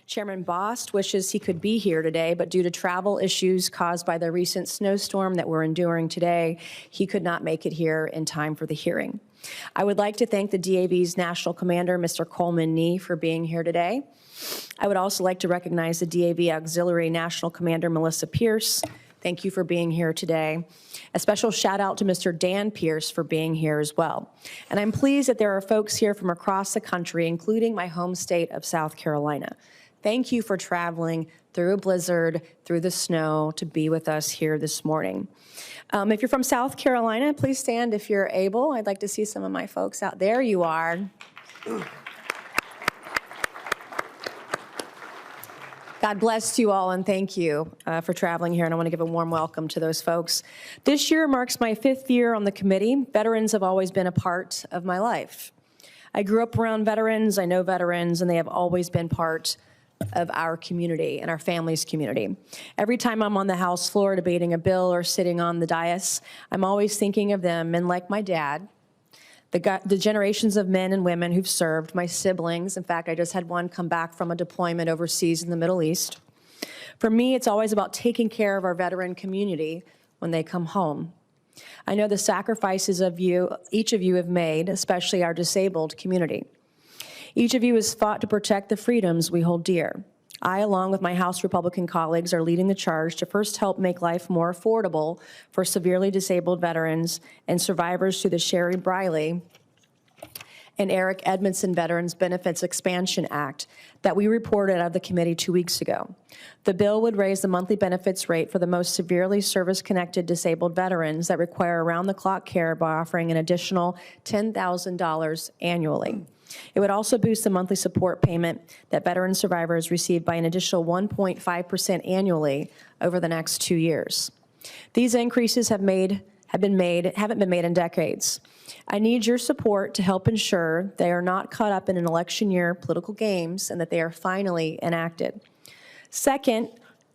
Chairman Bost wishes he could be here today, but due to travel issues caused by the recent snowstorm that we're enduring today, he could not make it here in time for the hearing. I would like to thank the DAV's National Commander, Mr. Coleman Nee, for being here today. I would also like to recognize the DAV Auxiliary National Commander, Melissa Pierce. Thank you for being here today. A special shout out to Mr. Dan Pierce for being here as well. And I'm pleased that there are folks here from across the country, including my home state of South Carolina. Thank you for traveling through a blizzard, through the snow, to be with us here this morning. If you're from South Carolina, please stand if you're able. I'd like to see some of my folks out there. You are. God bless you all, and thank you for traveling here, and I want to give a warm welcome to those folks. This year marks my 5th year on the committee. Veterans have always been a part of my life. I grew up around veterans, I know veterans, and they have always been part of our community and our family's community. Every time I'm on the House floor debating a bill or sitting on the dais, I'm always thinking of them, and like my dad, the generations of men and women who've served, my siblings. In fact, I just had one come back from a deployment overseas in the Middle East. For me, it's always about taking care of our veteran community when they come home. I know the sacrifices of each of you have made, especially our disabled community. Each of you has fought to protect the freedoms we hold dear. I, along with my House Republican colleagues, are leading the charge to first help make life more affordable for severely disabled veterans and survivors through the Sherry Briley and Eric Edmondson Veterans Benefits Expansion Act that we reported out of the committee 2 weeks ago. The bill would raise the monthly benefits rate for the most severely service-connected disabled veterans that require around-the-clock care by offering an additional $10,000 annually. It would also boost the monthly support payment that veteran survivors receive by an additional 1.5% annually over the next 2 years. These increases haven't been made in decades. I need your support to help ensure they are not caught up in an election year political games and that they are finally enacted. Second,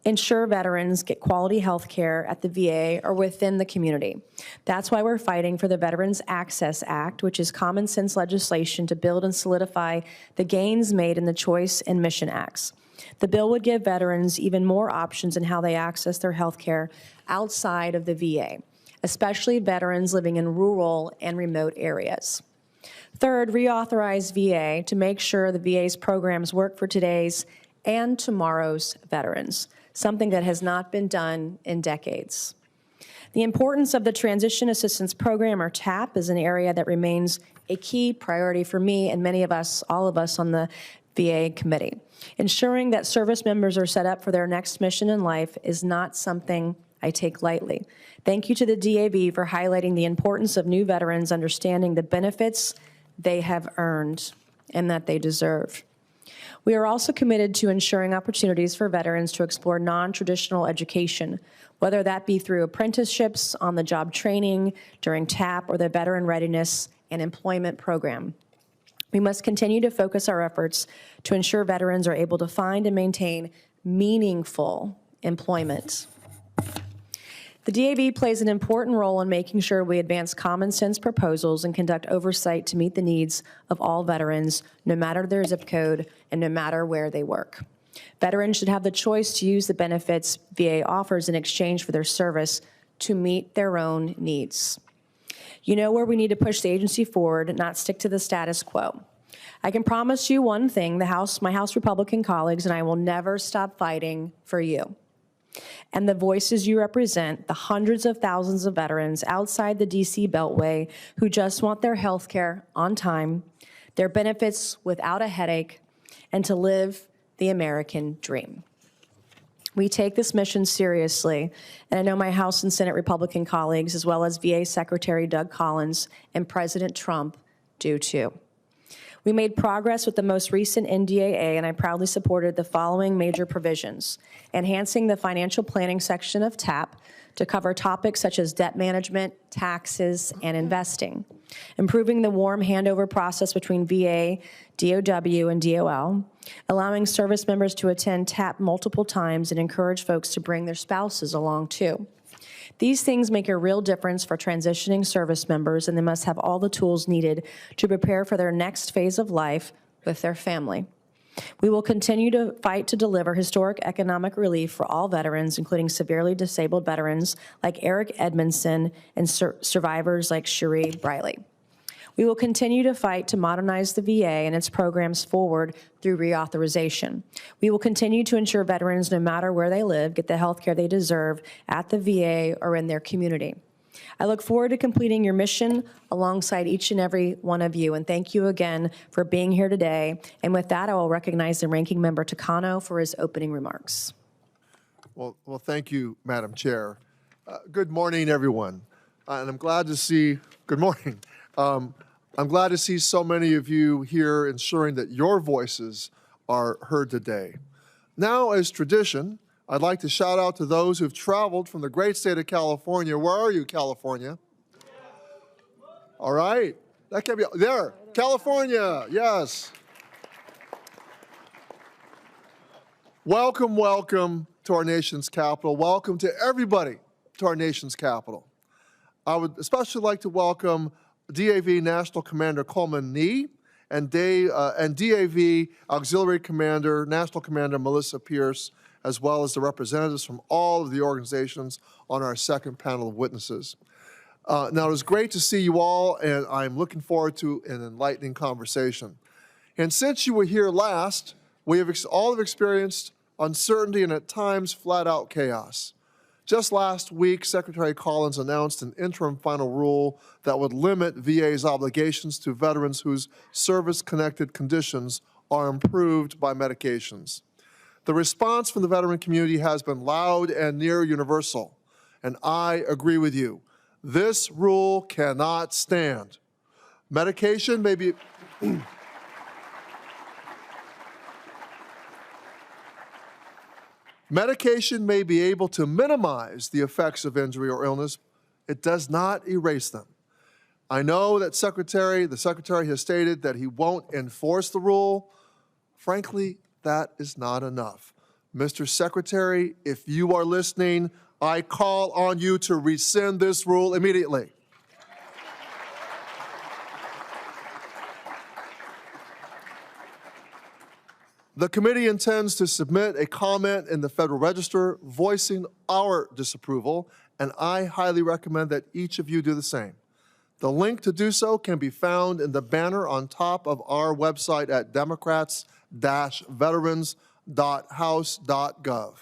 ensure veterans get quality health care at the VA or within the community. That's why we're fighting for the Veterans Access Act, which is common sense legislation to build and solidify the gains made in the Choice and Mission Acts. The bill would give veterans even more options in how they access their health care outside of the VA, especially veterans living in rural and remote areas. Third, reauthorize VA to make sure the VA's programs work for today's and tomorrow's veterans, something that has not been done in decades. The importance of the Transition Assistance Program, or TAP, is an area that remains a key priority for me and many of us, all of us on the VA committee. Ensuring that service members are set up for their next mission in life is not something I take lightly. Thank you to the DAV for highlighting the importance of new veterans understanding the benefits they have earned and that they deserve. We are also committed to ensuring opportunities for veterans to explore non-traditional education, whether that be through apprenticeships, on-the-job training, during TAP, or the Veteran Readiness and Employment Program. We must continue to focus our efforts to ensure veterans are able to find and maintain meaningful employment. The DAV plays an important role in making sure we advance common sense proposals and conduct oversight to meet the needs of all veterans, no matter their zip code and no matter where they work. Veterans should have the choice to use the benefits VA offers in exchange for their service to meet their own needs. You know where we need to push the agency forward, not stick to the status quo. I can promise you one thing, my House Republican colleagues and I will never stop fighting for you and the voices you represent, the hundreds of thousands of veterans outside the DC Beltway who just want their health care on time, their benefits without a headache, and to live the American dream. We take this mission seriously, and I know my House and Senate Republican colleagues, as well as VA Secretary Doug Collins and President Trump, do too. We made progress with the most recent NDAA, and I proudly supported the following major provisions: enhancing the financial planning section of TAP to cover topics such as debt management, taxes, and investing; improving the warm handover process between VA, DOW, and DOL; allowing service members to attend TAP multiple times and encourage folks to bring their spouses along too. These things make a real difference for transitioning service members, and they must have all the tools needed to prepare for their next phase of life with their family. We will continue to fight to deliver historic economic relief for all veterans, including severely disabled veterans like Eric Edmondson and survivors like Cherie Briley. We will continue to fight to modernize the VA and its programs forward through reauthorization. We will continue to ensure veterans, no matter where they live, get the health care they deserve at the VA or in their community. I look forward to completing your mission alongside each and every one of you, and thank you again for being here today. And with that, I will recognize the Ranking Member Takano for his opening remarks. Well, thank you, Madam Chair. Good morning, everyone. And I'm glad to see, good morning. I'm glad to see so many of you here ensuring that your voices are heard today. Now, as tradition, I'd like to shout out to those who've traveled from the great state of California. Where are you, California? All right. That can be, there, California, yes. Welcome, welcome to our nation's capital. Welcome to everybody to our nation's capital. I would especially like to welcome DAV National Commander Coleman Nee and DAV Auxiliary Commander, National Commander Melissa Pierce, as well as the representatives from all of the organizations on our second panel of witnesses. Now, it was great to see you all, and I'm looking forward to an enlightening conversation. And since you were here last, we have all have experienced uncertainty and at times flat-out chaos. Just last week, Secretary Collins announced an interim final rule that would limit VA's obligations to veterans whose service-connected conditions are improved by medications. The response from the veteran community has been loud and near universal, and I agree with you. This rule cannot stand. Medication may be Medication may be able to minimize the effects of injury or illness. It does not erase them. I know that the Secretary has stated that he won't enforce the rule. Frankly, that is not enough. Mr. Secretary, if you are listening, I call on you to rescind this rule immediately. The committee intends to submit a comment in the Federal Register voicing our disapproval, and I highly recommend that each of you do the same. The link to do so can be found in the banner on top of our website at democrats-veterans.house.gov.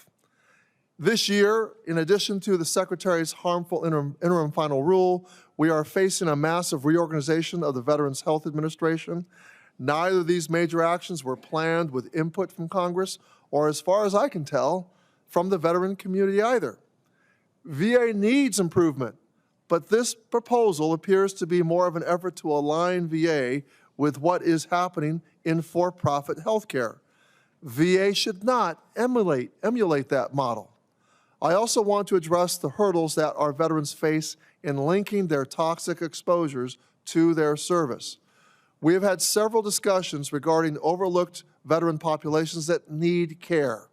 This year, in addition to the Secretary's harmful interim final rule, we are facing a massive reorganization of the Veterans Health Administration. Neither of these major actions were planned with input from Congress, or as far as I can tell, from the veteran community either. VA needs improvement, but this proposal appears to be more of an effort to align VA with what is happening in for-profit healthcare. VA should not emulate that model. I also want to address the hurdles that our veterans face in linking their toxic exposures to their service. We have had several discussions regarding overlooked veteran populations that need care.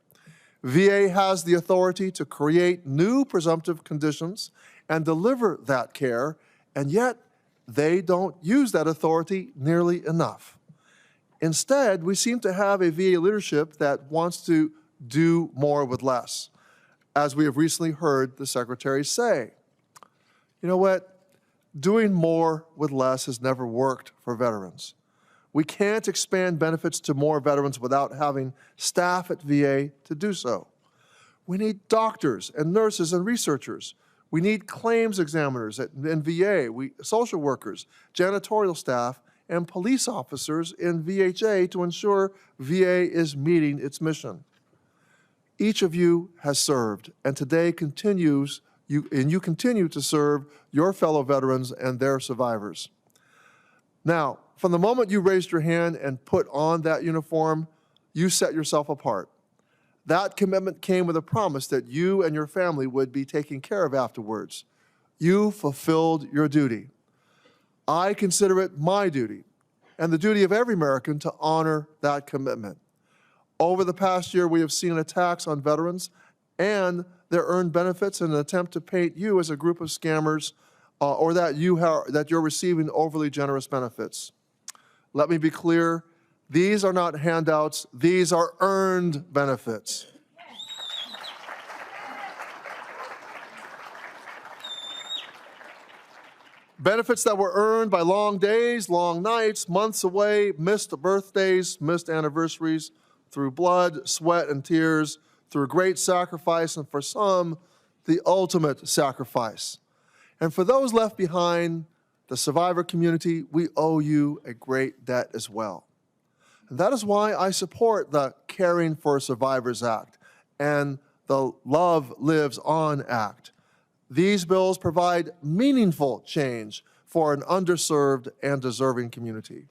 VA has the authority to create new presumptive conditions and deliver that care, and yet they don't use that authority nearly enough. Instead, we seem to have a VA leadership that wants to do more with less, as we have recently heard the Secretary say. You know what? Doing more with less has never worked for veterans. We can't expand benefits to more veterans without having staff at VA to do so. We need doctors and nurses and researchers. We need claims examiners in VA, social workers, janitorial staff, and police officers in VHA to ensure VA is meeting its mission. Each of you has served, and today continues you continue to serve your fellow veterans and their survivors. Now, from the moment you raised your hand and put on that uniform, you set yourself apart. That commitment came with a promise that you and your family would be taken care of afterwards. You fulfilled your duty. I consider it my duty and the duty of every American to honor that commitment. Over the past year, we have seen attacks on veterans and their earned benefits in an attempt to paint you as a group of scammers or that you're receiving overly generous benefits. Let me be clear, These are not handouts. These are earned benefits. Benefits that were earned by long days, long nights, months away, missed birthdays, missed anniversaries, through blood, sweat, and tears, through great sacrifice, and for some, the ultimate sacrifice. And for those left behind, the survivor community, we owe you a great debt as well. And that is why I support the Caring for Survivors Act and the Love Lives On Act. These bills provide meaningful change for an underserved and deserving community.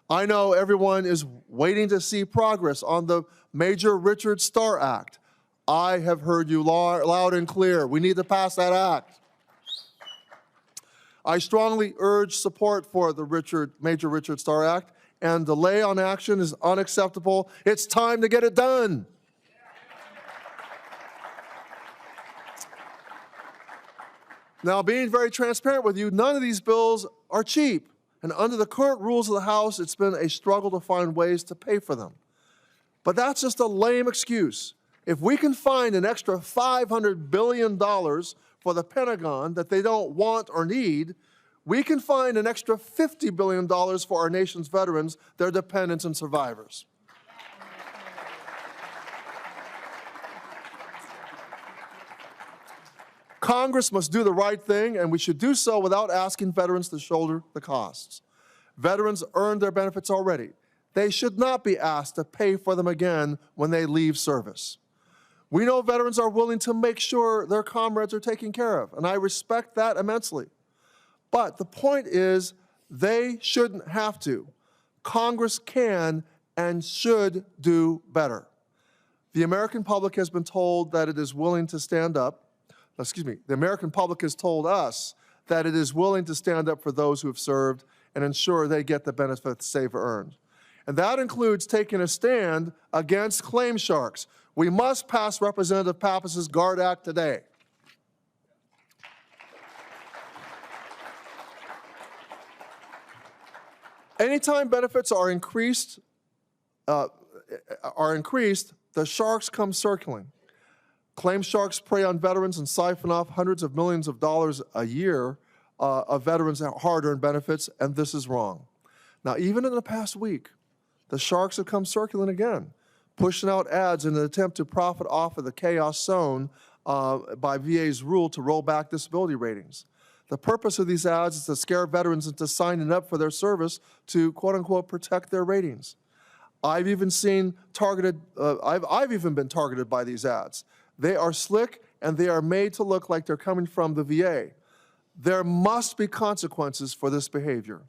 I know everyone is waiting to see progress on the Major Richard Starr Act. I have heard you loud and clear. We need to pass that act. I strongly urge support for the Major Richard Starr Act, and delay on action is unacceptable. It's time to get it done. Now, being very transparent with you, none of these bills are cheap. And under the current rules of the House, it's been a struggle to find ways to pay for them. But that's just a lame excuse. If we can find an extra $500 billion for the Pentagon that they don't want or need, we can find an extra $50 billion for our nation's veterans, their dependents, and survivors. Congress must do the right thing, and we should do so without asking veterans to shoulder the costs. Veterans earned their benefits already. They should not be asked to pay for them again when they leave service. We know veterans are willing to make sure their comrades are taken care of, and I respect that immensely. But the point is, they shouldn't have to. Congress can and should do better. The American public has been told that it is willing to stand up. The American public has told us that it is willing to stand up for those who have served and ensure they get the benefits they've earned. And that includes taking a stand against claim sharks. We must pass Representative Pappas's GUARD Act today. Anytime benefits are increased, the sharks come circling. Claim sharks prey on veterans and siphon off hundreds of millions of dollars a year of veterans' hard-earned benefits, and this is wrong. Now, even in the past week, the sharks have come circling again, pushing out ads in an attempt to profit off of the chaos sown by VA's rule to roll back disability ratings. The purpose of these ads is to scare veterans into signing up for their service to, quote-unquote, protect their ratings. I've even been targeted by these ads. They are slick, and they are made to look like they're coming from the VA. There must be consequences for this behavior.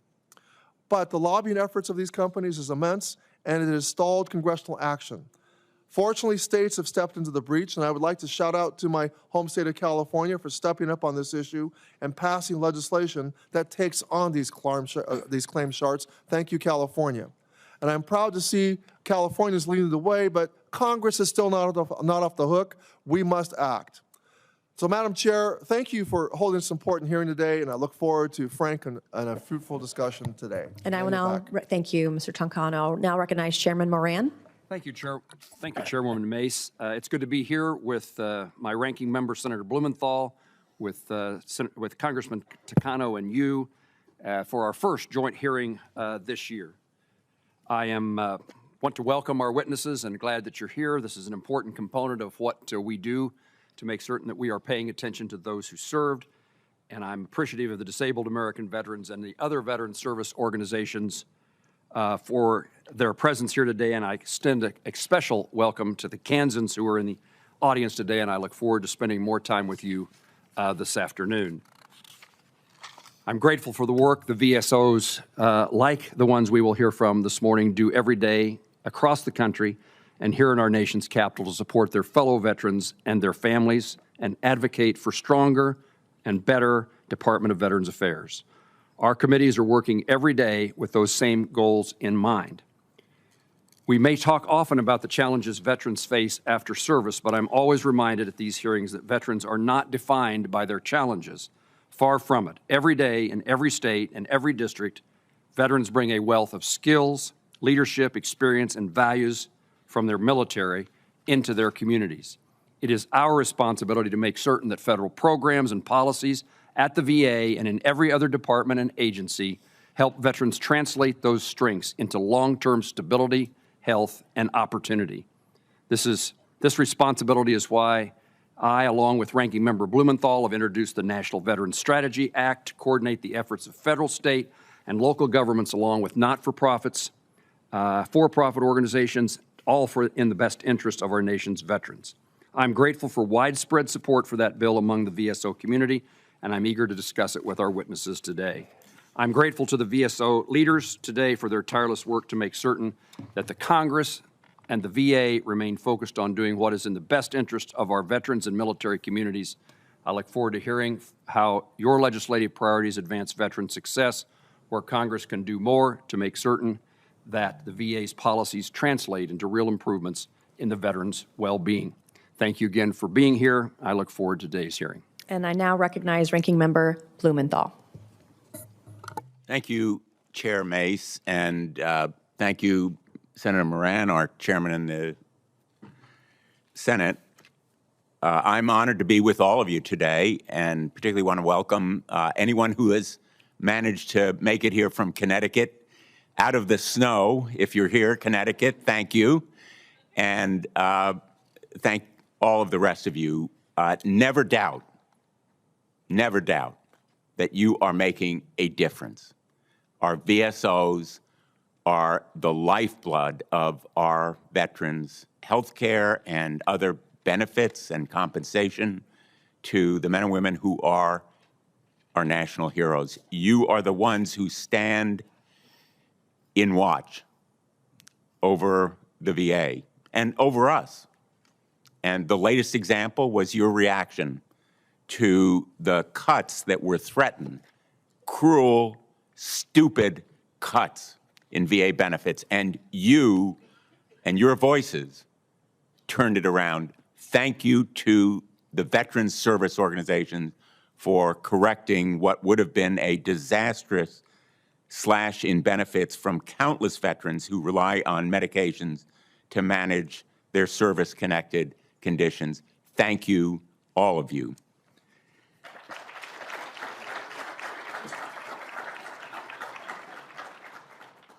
But the lobbying efforts of these companies is immense, and it has stalled congressional action. Fortunately, states have stepped into the breach, and I would like to shout out to my home state of California for stepping up on this issue and passing legislation that takes on these claim sharks. Thank you, California. And I'm proud to see Californians leading the way, but Congress is still not off the hook. We must act. So, Madam Chair, thank you for holding this important hearing today, and I look forward to frank and a fruitful discussion today. And I will now, thank you, Mr. Toncano. I'll now recognize Chairman Moran. Thank you, Chair. Thank you, Chairwoman Mace. It's good to be here with my ranking member, Senator Blumenthal, with Congressman Toncano and you for our first joint hearing this year. I want to welcome our witnesses and glad that you're here. This is an important component of what we do to make certain that we are paying attention to those who served. And I'm appreciative of the Disabled American Veterans and the other veteran service organizations for their presence here today. And I extend a special welcome to the Kansans who are in the audience today, and I look forward to spending more time with you this afternoon. I'm grateful for the work the VSOs, like the ones we will hear from this morning, do every day across the country and here in our nation's capital to support their fellow veterans and their families and advocate for stronger and better Department of Veterans Affairs. Our committees are working every day with those same goals in mind. We may talk often about the challenges veterans face after service, but I'm always reminded at these hearings that veterans are not defined by their challenges. Far from it. Every day in every state and every district, veterans bring a wealth of skills, leadership, experience, and values from their military into their communities. It is our responsibility to make certain that federal programs and policies at the VA and in every other department and agency help veterans translate those strengths into long-term stability, health, and opportunity. This responsibility is why I, along with Ranking Member Blumenthal, have introduced the National Veterans Strategy Act to coordinate the efforts of federal, state, and local governments along with not-for-profits, for-profit organizations, all in the best interest of our nation's veterans. I'm grateful for widespread support for that bill among the VSO community, and I'm eager to discuss it with our witnesses today. I'm grateful to the VSO leaders today for their tireless work to make certain that the Congress and the VA remain focused on doing what is in the best interest of our veterans and military communities. I look forward to hearing how your legislative priorities advance veteran success, where Congress can do more to make certain that the VA's policies translate into real improvements in the veterans' well-being. Thank you again for being here. I look forward to today's hearing. And I now recognize Ranking Member Blumenthal. Thank you, Chair Mace, and thank you, Senator Moran, our chairman in the Senate. I'm honored to be with all of you today, and particularly want to welcome anyone who has managed to make it here from Connecticut, out of the snow. If you're here, Connecticut, thank you. And thank all of the rest of you. Never doubt that you are making a difference. Our VSOs are the lifeblood of our veterans' health care and other benefits and compensation to the men and women who are our national heroes. You are the ones who stand in watch over the VA and over us. And the latest example was your reaction to the cuts that were threatened, cruel, stupid cuts in VA benefits, and you and your voices turned it around. Thank you to the Veterans Service Organization for correcting what would have been a disastrous slash in benefits from countless veterans who rely on medications to manage their service-connected conditions. Thank you, all of you.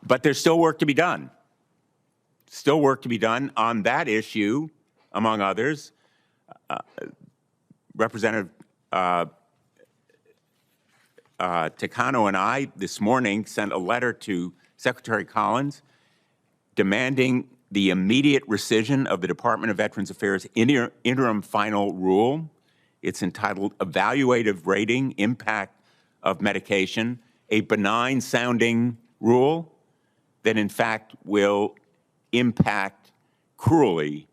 But there's still work to be done. Still work to be done on that issue, among others. Representative Takano and I this morning sent a letter to Secretary Collins demanding the immediate rescission of the Department of Veterans Affairs interim final rule. It's entitled Evaluative Rating Impact of Medication, a benign sounding rule that in fact will impact cruelly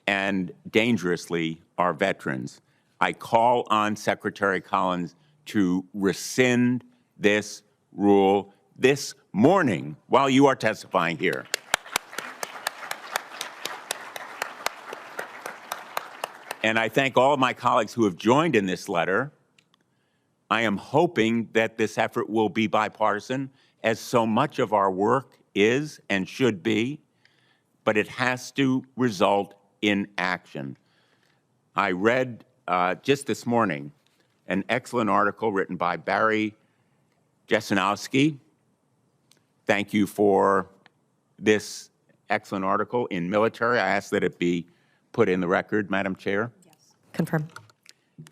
and dangerously our veterans. I call on Secretary Collins to rescind this rule this morning while you are testifying here. And I thank all of my colleagues who have joined in this letter. I am hoping that this effort will be bipartisan, as so much of our work is and should be, but it has to result in action. I read just this morning an excellent article written by Barry Jesenowski. Thank you for this excellent article in Military. I ask that it be put in the record, Madam Chair. Yes. Confirm.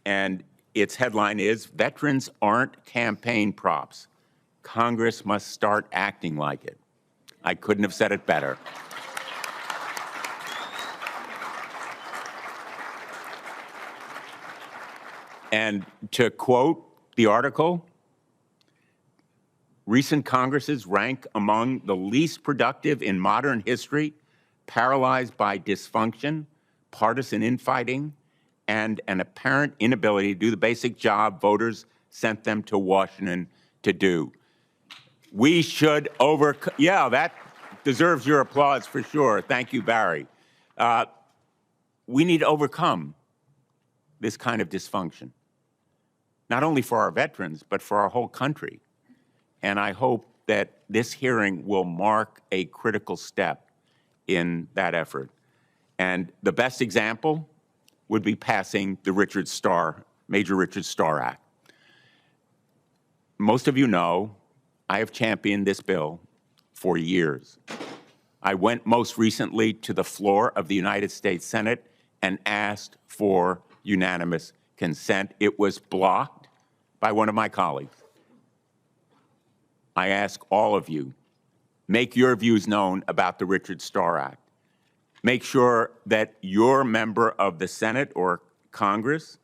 And its headline is, Veterans Aren't Campaign Props. Congress must start acting like it. I couldn't have said it better. And to quote the article, recent Congresses rank among the least productive in modern history, paralyzed by dysfunction, partisan infighting, and an apparent inability to do the basic job voters sent them to Washington to do. We should overcome, yeah, that deserves your applause for sure. Thank you, Barry. We need to overcome this kind of dysfunction, not only for our veterans, but for our whole country. And I hope that this hearing will mark a critical step in that effort. And the best example would be passing the Major Richard Starr Act. Most of you know I have championed this bill for years. I went most recently to the floor of the United States Senate and asked for unanimous consent. It was blocked by one of my colleagues. I ask all of you, make your views known about the Richard Starr Act. Make sure that your member of the Senate or Congress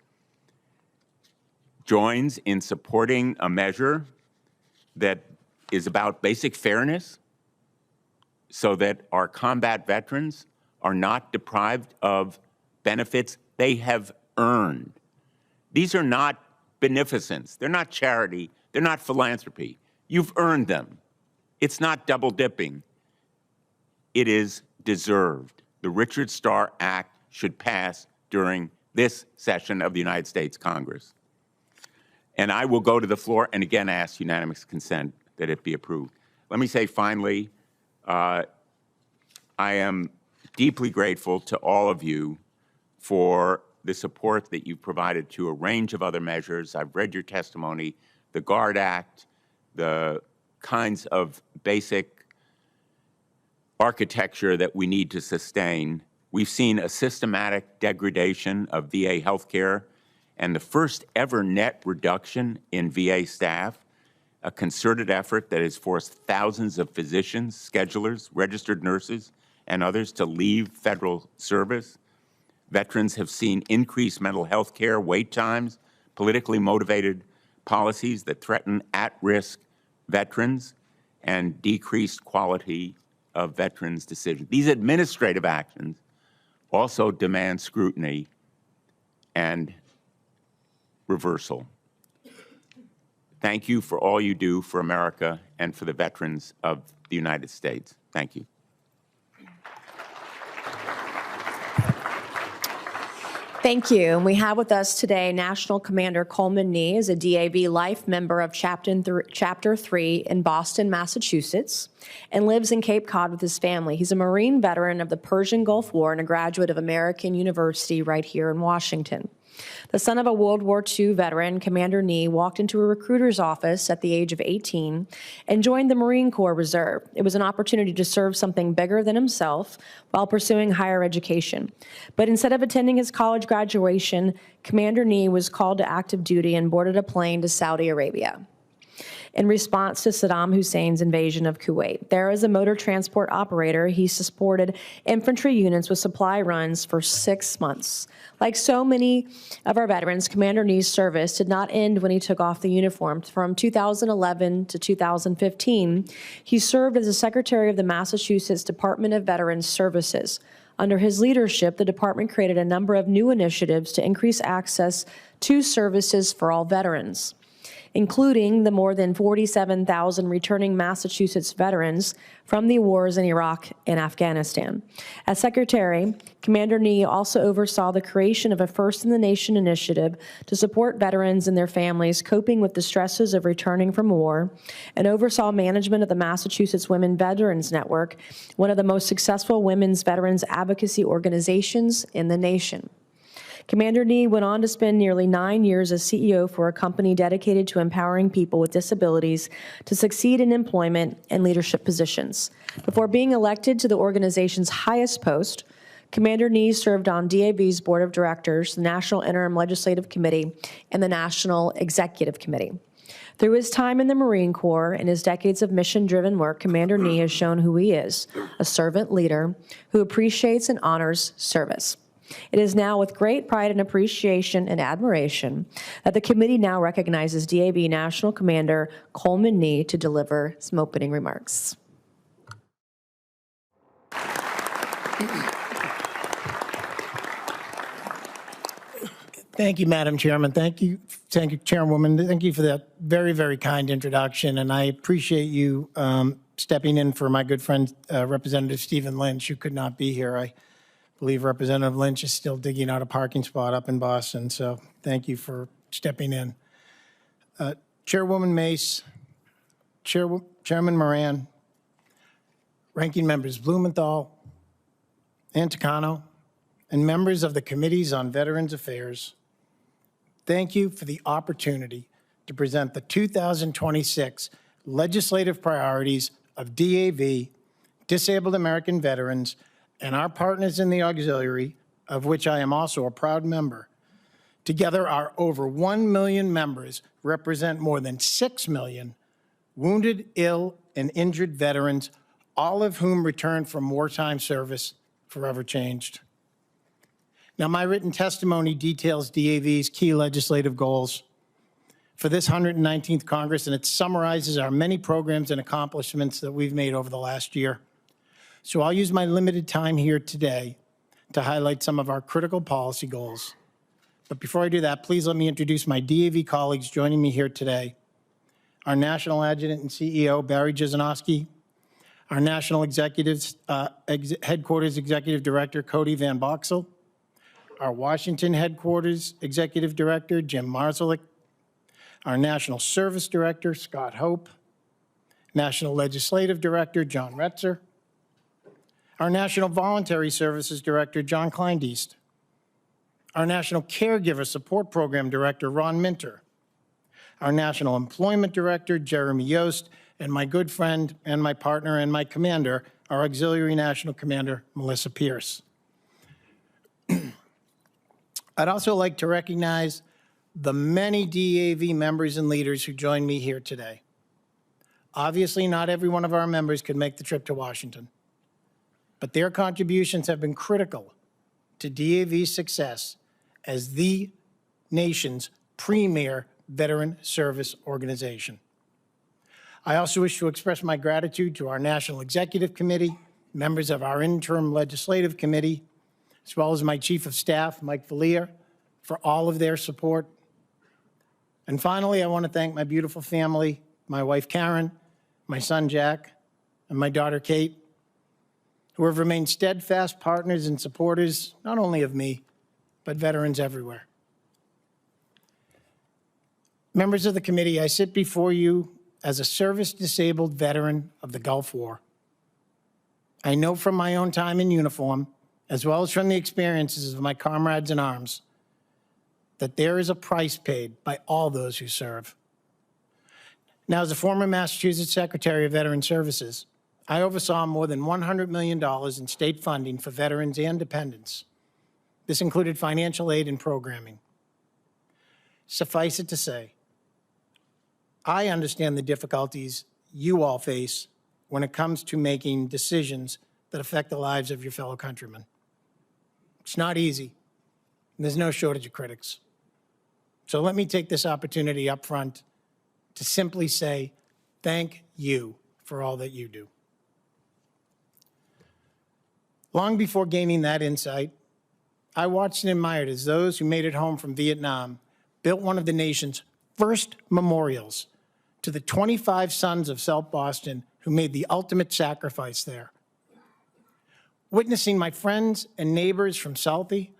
joins in supporting a measure that is about basic fairness so that our combat veterans are not deprived of benefits they have earned. These are not beneficence. They're not charity. They're not philanthropy. You've earned them. It's not double dipping. It is deserved. The Richard Starr Act should pass during this session of the United States Congress. And I will go to the floor and again ask unanimous consent that it be approved. Let me say finally, I am deeply grateful to all of you for the support that you've provided to a range of other measures. I've read your testimony, the GUARD Act, the kinds of basic architecture that we need to sustain. We've seen a systematic degradation of VA healthcare and the first ever net reduction in VA staff, a concerted effort that has forced thousands of physicians, schedulers, registered nurses, and others to leave federal service. Veterans have seen increased mental health care wait times, politically motivated policies that threaten at-risk veterans, and decreased quality of veterans' decisions. These administrative actions also demand scrutiny and reversal. Thank you for all you do for America and for the veterans of the United States. Thank you. Thank you. And we have with us today National Commander Coleman Nee, is a DAV Life member of Chapter 3 in Boston, Massachusetts, and lives in Cape Cod with his family. He's a Marine veteran of the Persian Gulf War and a graduate of American University right here in Washington. The son of a World War II veteran, Commander Nee walked into a recruiter's office at the age of 18 and joined the Marine Corps Reserve. It was an opportunity to serve something bigger than himself while pursuing higher education. But instead of attending his college graduation, Commander Nee was called to active duty and boarded a plane to Saudi Arabia in response to Saddam Hussein's invasion of Kuwait. There, as a motor transport operator, he supported infantry units with supply runs for 6 months. Like so many of our veterans, Commander Nee's service did not end when he took off the uniform. From 2011 to 2015, he served as the Secretary of the Massachusetts Department of Veterans Services. Under his leadership, the department created a number of new initiatives to increase access to services for all veterans, including the more than 47,000 returning Massachusetts veterans from the wars in Iraq and Afghanistan. As Secretary, Commander Nee also oversaw the creation of a first-in-the-nation initiative to support veterans and their families coping with the stresses of returning from war, and oversaw management of the Massachusetts Women Veterans Network, one of the most successful women's veterans advocacy organizations in the nation. Commander Nee went on to spend nearly 9 years as CEO for a company dedicated to empowering people with disabilities to succeed in employment and leadership positions. Before being elected to the organization's highest post, Commander Nee served on DAV's Board of Directors, the National Interim Legislative Committee, and the National Executive Committee. Through his time in the Marine Corps and his decades of mission-driven work, Commander Nee has shown who he is, a servant leader who appreciates and honors service. It is now with great pride and appreciation and admiration that the committee now recognizes DAV National Commander Coleman Nee to deliver some opening remarks. Thank you, Madam Chairman. Thank you, Chairwoman. Thank you for that very, very kind introduction, and I appreciate you stepping in for my good friend, Representative Stephen Lynch, who could not be here. I believe Representative Lynch is still digging out a parking spot up in Boston, so thank you for stepping in. Chairwoman Mace, Chairman Chairman Moran, Ranking Members Blumenthal, Anticano, and members of the Committees on Veterans Affairs, thank you for the opportunity to present the 2026 legislative priorities of DAV, Disabled American Veterans, and our partners in the auxiliary, of which I am also a proud member. Together, our over 1 million members represent more than 6 million wounded, ill, and injured veterans, all of whom returned from wartime service forever changed. Now, my written testimony details DAV's key legislative goals for this 119th Congress, and it summarizes our many programs and accomplishments that we've made over the last year. So I'll use my limited time here today to highlight some of our critical policy goals. But before I do that, please let me introduce my DAV colleagues joining me here today. Our National Adjutant and CEO, Barry Jizanowski, our National Headquarters Executive Director, Cody Van Boxel, our Washington Headquarters Executive Director, Jim Marszalek, our National Service Director, Scott Hope, National Legislative Director, John Retzer, our National Voluntary Services Director, John Kleindienst, our National Caregiver Support Program Director, Ron Minter, our National Employment Director, Jeremy Yost, and my good friend and my partner and my commander, our Auxiliary National Commander, Melissa Pierce. I'd also like to recognize the many DAV members and leaders who joined me here today. Obviously, not every one of our members could make the trip to Washington, but their contributions have been critical to DAV's success as the nation's premier veteran service organization. I also wish to express my gratitude to our National Executive Committee, members of our Interim Legislative Committee, as well as my Chief of Staff, Mike Valier, for all of their support. And finally, I want to thank my beautiful family, my wife Karen, my son Jack, and my daughter Kate, who have remained steadfast partners and supporters, not only of me, but veterans everywhere. Members of the committee, I sit before you as a service-disabled veteran of the Gulf War. I know from my own time in uniform, as well as from the experiences of my comrades in arms, that there is a price paid by all those who serve. Now, as a former Massachusetts Secretary of Veteran Services, I oversaw more than $100 million in state funding for veterans and dependents. This included financial aid and programming. Suffice it to say, I understand the difficulties you all face when it comes to making decisions that affect the lives of your fellow countrymen. It's not easy, and there's no shortage of critics. So let me take this opportunity up front to simply say thank you for all that you do. Long before gaining that insight, I watched and admired as those who made it home from Vietnam built one of the nation's first memorials to the 25 sons of South Boston who made the ultimate sacrifice there. Witnessing my friends and neighbors from Southie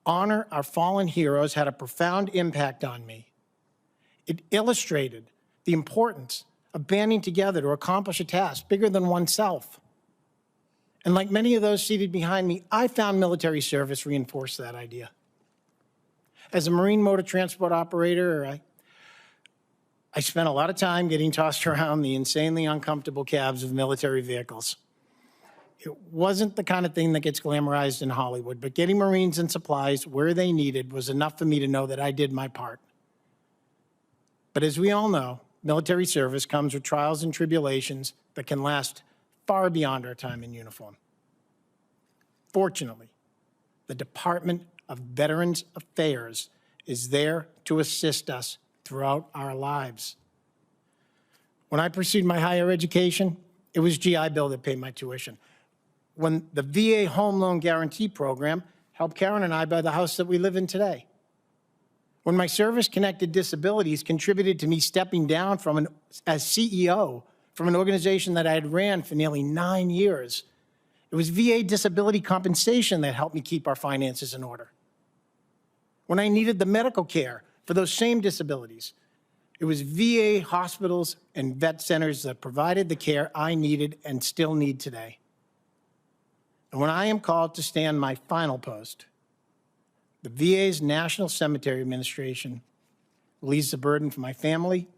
honor our fallen heroes had a profound impact on me. It illustrated the importance of banding together to accomplish a task bigger than oneself. And like many of those seated behind me, I found military service reinforced that idea. As a Marine motor transport operator, I spent a lot of time getting tossed around the insanely uncomfortable cabs of military vehicles. It wasn't the kind of thing that gets glamorized in Hollywood, but getting Marines and supplies where they needed was enough for me to know that I did my part. But as we all know, military service comes with trials and tribulations that can last far beyond our time in uniform. Fortunately, the Department of Veterans Affairs is there to assist us throughout our lives. When I pursued my higher education, it was GI Bill that paid my tuition. When the VA Home Loan Guarantee Program helped Karen and I buy the house that we live in today. When my service-connected disabilities contributed to me stepping down as CEO from an organization that I had ran for nearly 9 years, it was VA disability compensation that helped me keep our finances in order. When I needed the medical care for those same disabilities, It was VA hospitals and vet centers that provided the care I needed and still need today. And when I am called to stand my final post, the VA's National Cemetery Administration relieves the burden from my family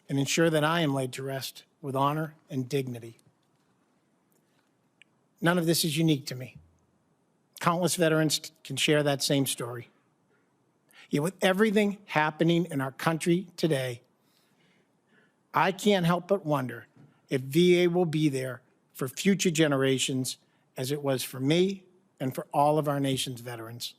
and ensure that I am laid to rest with honor and dignity. None of this is unique to me. Countless veterans can share that same story. Yet with everything happening in our country today, I can't help but wonder if VA will be there for future generations as it was for me and for all of our nation's veterans.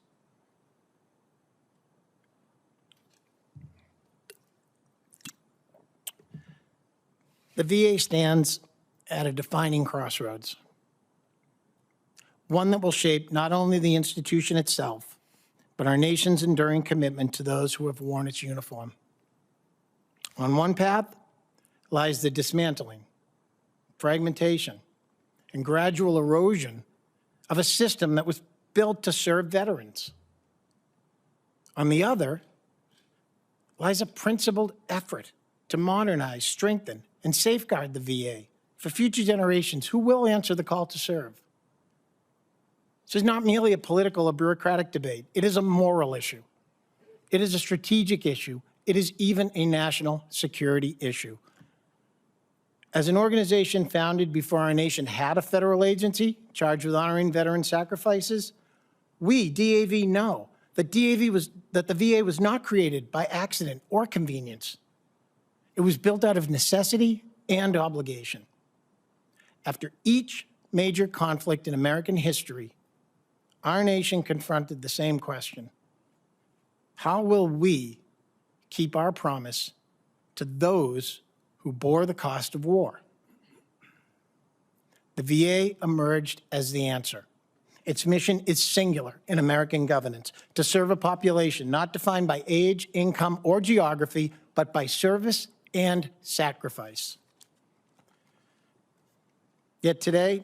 The VA stands at a defining crossroads, one that will shape not only the institution itself, but our nation's enduring commitment to those who have worn its uniform. On one path lies the dismantling, fragmentation, and gradual erosion of a system that was built to serve veterans. On the other lies a principled effort to modernize, strengthen, and safeguard the VA for future generations who will answer the call to serve. This is not merely a political or bureaucratic debate. It is a moral issue. It is a strategic issue. It is even a national security issue. As an organization founded before our nation had a federal agency charged with honoring veteran sacrifices, we, DAV, know that the VA was not created by accident or convenience. It was built out of necessity and obligation. After each major conflict in American history, our nation confronted the same question: how will we keep our promise to those who bore the cost of war? The VA emerged as the answer. Its mission is singular in American governance: to serve a population not defined by age, income, or geography, but by service and sacrifice. Yet today,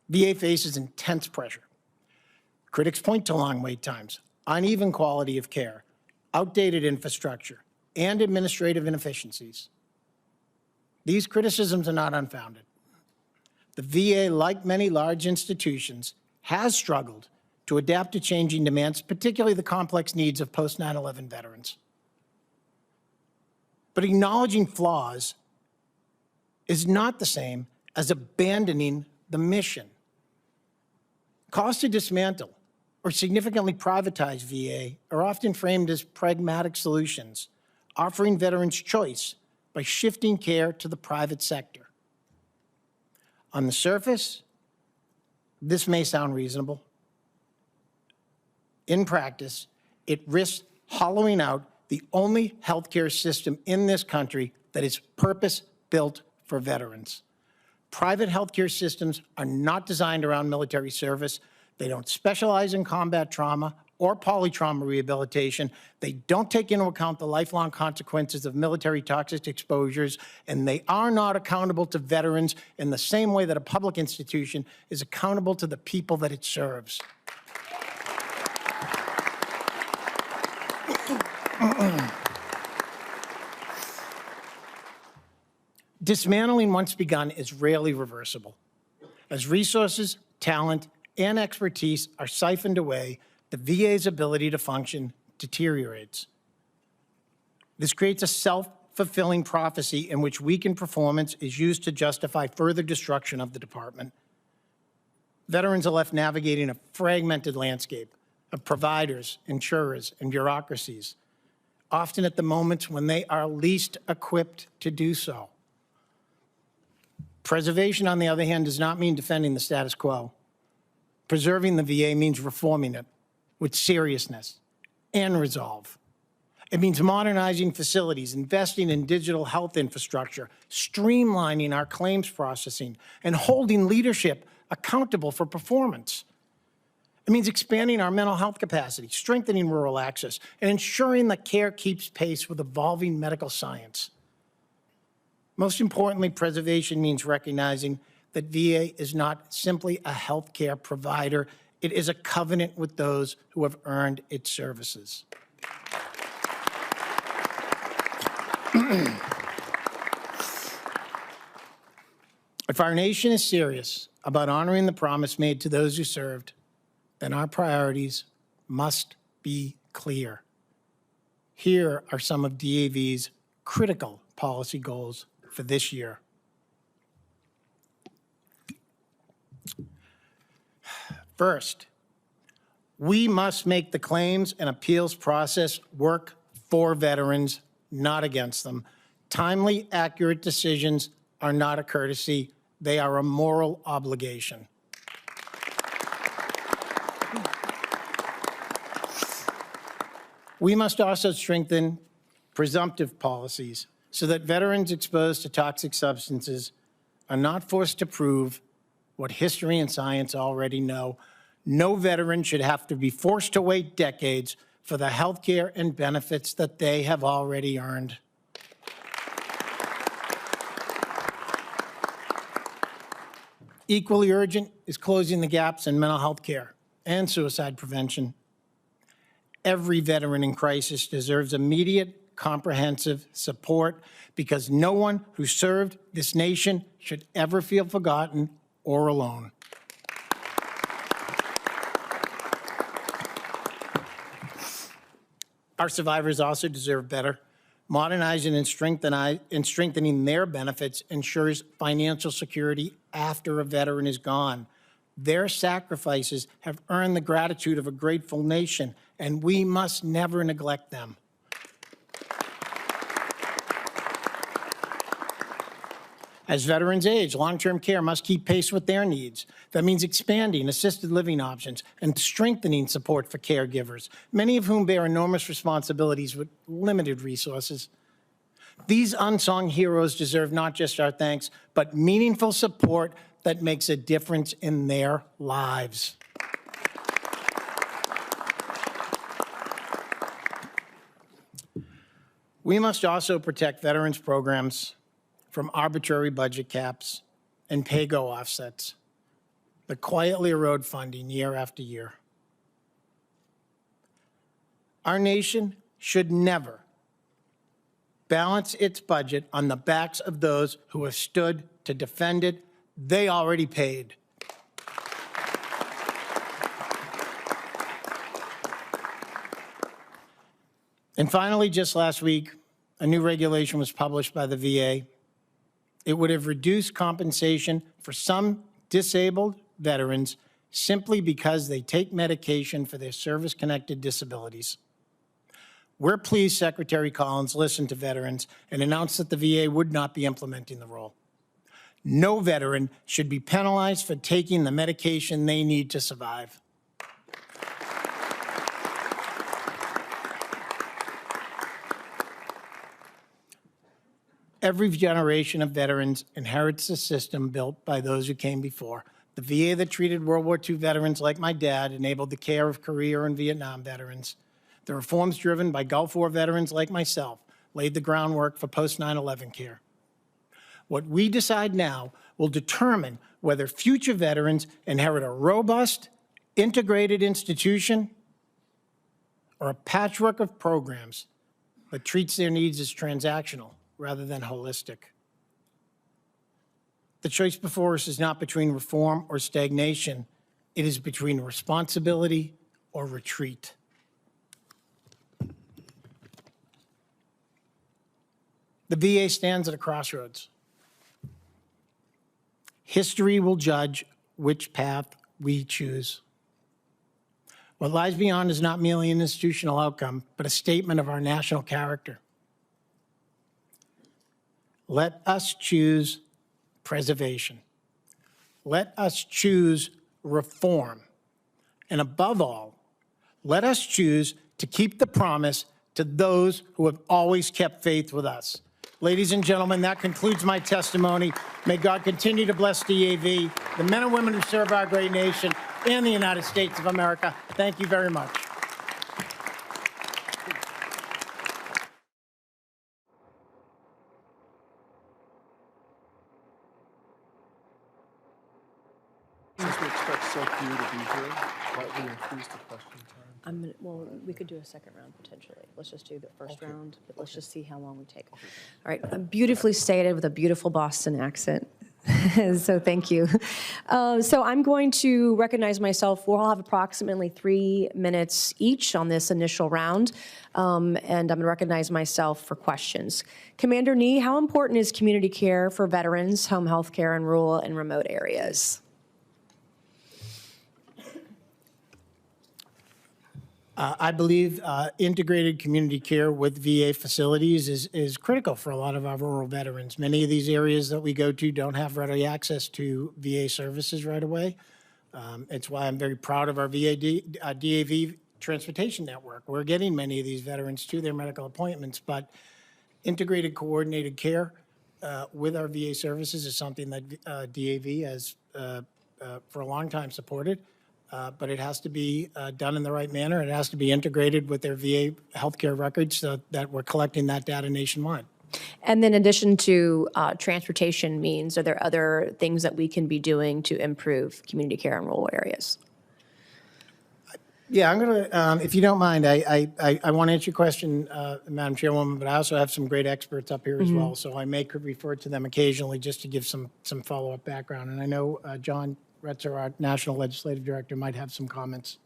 VA faces intense pressure. Critics point to long wait times, uneven quality of care, outdated infrastructure, and administrative inefficiencies. These criticisms are not unfounded. The VA, like many large institutions, has struggled to adapt to changing demands, particularly the complex needs of post-9/11 veterans. But acknowledging flaws is not the same as abandoning the mission. Calls to dismantle or significantly privatize VA are often framed as pragmatic solutions, offering veterans choice by shifting care to the private sector. On the surface, this may sound reasonable. In practice, it risks hollowing out the only healthcare system in this country that is purpose-built for veterans. Private healthcare systems are not designed around military service. They don't specialize in combat trauma or polytrauma rehabilitation. They don't take into account the lifelong consequences of military toxic exposures, and they are not accountable to veterans in the same way that a public institution is accountable to the people that it serves. Dismantling, once begun, is rarely reversible. As resources, talent, and expertise are siphoned away, the VA's ability to function deteriorates. This creates a self-fulfilling prophecy in which weakened performance is used to justify further destruction of the department. Veterans are left navigating a fragmented landscape of providers, insurers, and bureaucracies, often at the moments when they are least equipped to do so. Preservation, on the other hand, does not mean defending the status quo. Preserving the VA means reforming it with seriousness and resolve. It means modernizing facilities, investing in digital health infrastructure, streamlining our claims processing, and holding leadership accountable for performance. It means expanding our mental health capacity, strengthening rural access, and ensuring that care keeps pace with evolving medical science. Most importantly, preservation means recognizing that VA is not simply a healthcare provider. It is a covenant with those who have earned its services. If our nation is serious about honoring the promise made to those who served, then our priorities must be clear. Here are some of DAV's critical policy goals for this year. First, we must make the claims and appeals process work for veterans, not against them. Timely, accurate decisions are not a courtesy. They are a moral obligation. We must also strengthen presumptive policies so that veterans exposed to toxic substances are not forced to prove what history and science already know. No veteran should have to be forced to wait decades for the health care and benefits that they have already earned. Equally urgent is closing the gaps in mental health care and suicide prevention. Every veteran in crisis deserves immediate, comprehensive support because no one who served this nation should ever feel forgotten or alone. Our survivors also deserve better. Modernizing and strengthening their benefits ensures financial security after a veteran is gone. Their sacrifices have earned the gratitude of a grateful nation, and we must never neglect them. As veterans age, long-term care must keep pace with their needs. That means expanding assisted living options and strengthening support for caregivers, many of whom bear enormous responsibilities with limited resources. These unsung heroes deserve not just our thanks, but meaningful support that makes a difference in their lives. We must also protect veterans programs from arbitrary budget caps and pay-go offsets that quietly erode funding year after year. Our nation should never balance its budget on the backs of those who have stood to defend it. They already paid. And finally, just last week, a new regulation was published by the VA. It would have reduced compensation for some disabled veterans simply because they take medication for their service-connected disabilities. We're pleased Secretary Collins listened to veterans and announced that the VA would not be implementing the rule. No veteran should be penalized for taking the medication they need to survive. Every generation of veterans inherits a system built by those who came before. The VA that treated World War II veterans like my dad enabled the care of Korea and Vietnam veterans. The reforms driven by Gulf War veterans like myself laid the groundwork for post-9/11 care. What we decide now will determine whether future veterans inherit a robust, integrated institution or a patchwork of programs that treats their needs as transactional rather than holistic. The choice before us is not between reform or stagnation. It is between responsibility or retreat. The VA stands at a crossroads. History will judge which path we choose. What lies beyond is not merely an institutional outcome, but a statement of our national character. Let us choose preservation. Let us choose reform. And above all, let us choose to keep the promise to those who have always kept faith with us. Ladies and gentlemen, that concludes my testimony. May God continue to bless DAV, the men and women who serve our great nation, and the United States of America. Thank you very much. Since we expect so few to be here, why don't we increase the question time? Well, we could do a second round potentially. Let's just do the first round, but let's just see how long we take. All right, beautifully stated with a beautiful Boston accent. So thank you. So I'm going to recognize myself. We'll have approximately 3 minutes each on this initial round, and I'm going to recognize myself for questions. Commander Nee, how important is community care for veterans, home health care in rural and remote areas? I believe integrated community care with VA facilities is critical for a lot of our rural veterans. Many of these areas that we go to don't have ready access to VA services right away. It's why I'm very proud of our DAV transportation network. We're getting many of these veterans to their medical appointments, but integrated coordinated care with our VA services is something that DAV has for a long time supported. But it has to be done in the right manner. It has to be integrated with their VA healthcare records so that we're collecting that data nationwide. And then in addition to transportation means, are there other things that we can be doing to improve community care in rural areas? Yeah, I'm going to, if you don't mind, I want to answer your question, Madam Chairwoman, but I also have some great experts up here as well, so I may refer to them occasionally just to give some follow-up background. And I know John Retzer, our National Legislative Director, might have some comments.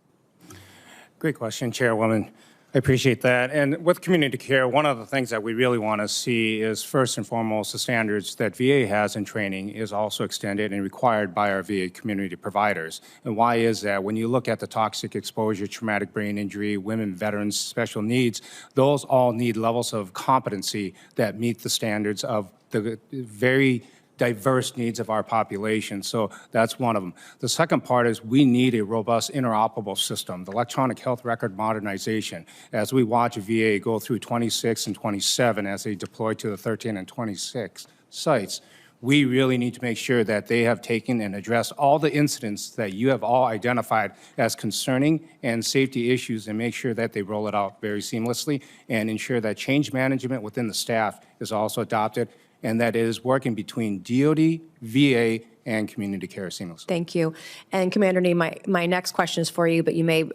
Great question, Chairwoman. I appreciate that. And with community care, one of the things that we really want to see is, first and foremost, the standards that VA has in training is also extended and required by our VA community providers. And why is that? When you look at the toxic exposure, traumatic brain injury, women, veterans, special needs, those all need levels of competency that meet the standards of the very diverse needs of our population. So that's one of them. The second part is we need a robust interoperable system, the electronic health record modernization. As we watch VA go through 26 and 27 as they deploy to the 13 and 26 sites, we really need to make sure that they have taken and addressed all the incidents that you have all identified as concerning and safety issues, and make sure that they roll it out very seamlessly and ensure that change management within the staff is also adopted, and that it is working between DOD, VA, and community care seamlessly. Thank you. And Commander Nee, my next question is for you, but you may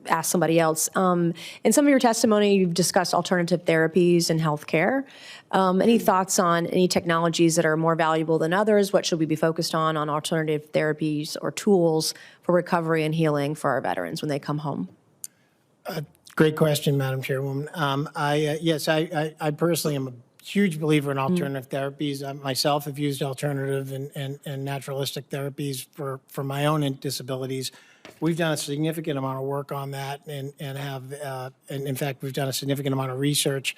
ask somebody else. In some of your testimony, you've discussed alternative therapies in healthcare. Any thoughts on any technologies that are more valuable than others? What should we be focused on alternative therapies or tools for recovery and healing for our veterans when they come home? Great question, Madam Chairwoman. Yes, I personally am a huge believer in alternative therapies. I myself have used alternative and naturalistic therapies for my own disabilities. We've done a significant amount of work on that and in fact, we've done a significant amount of research.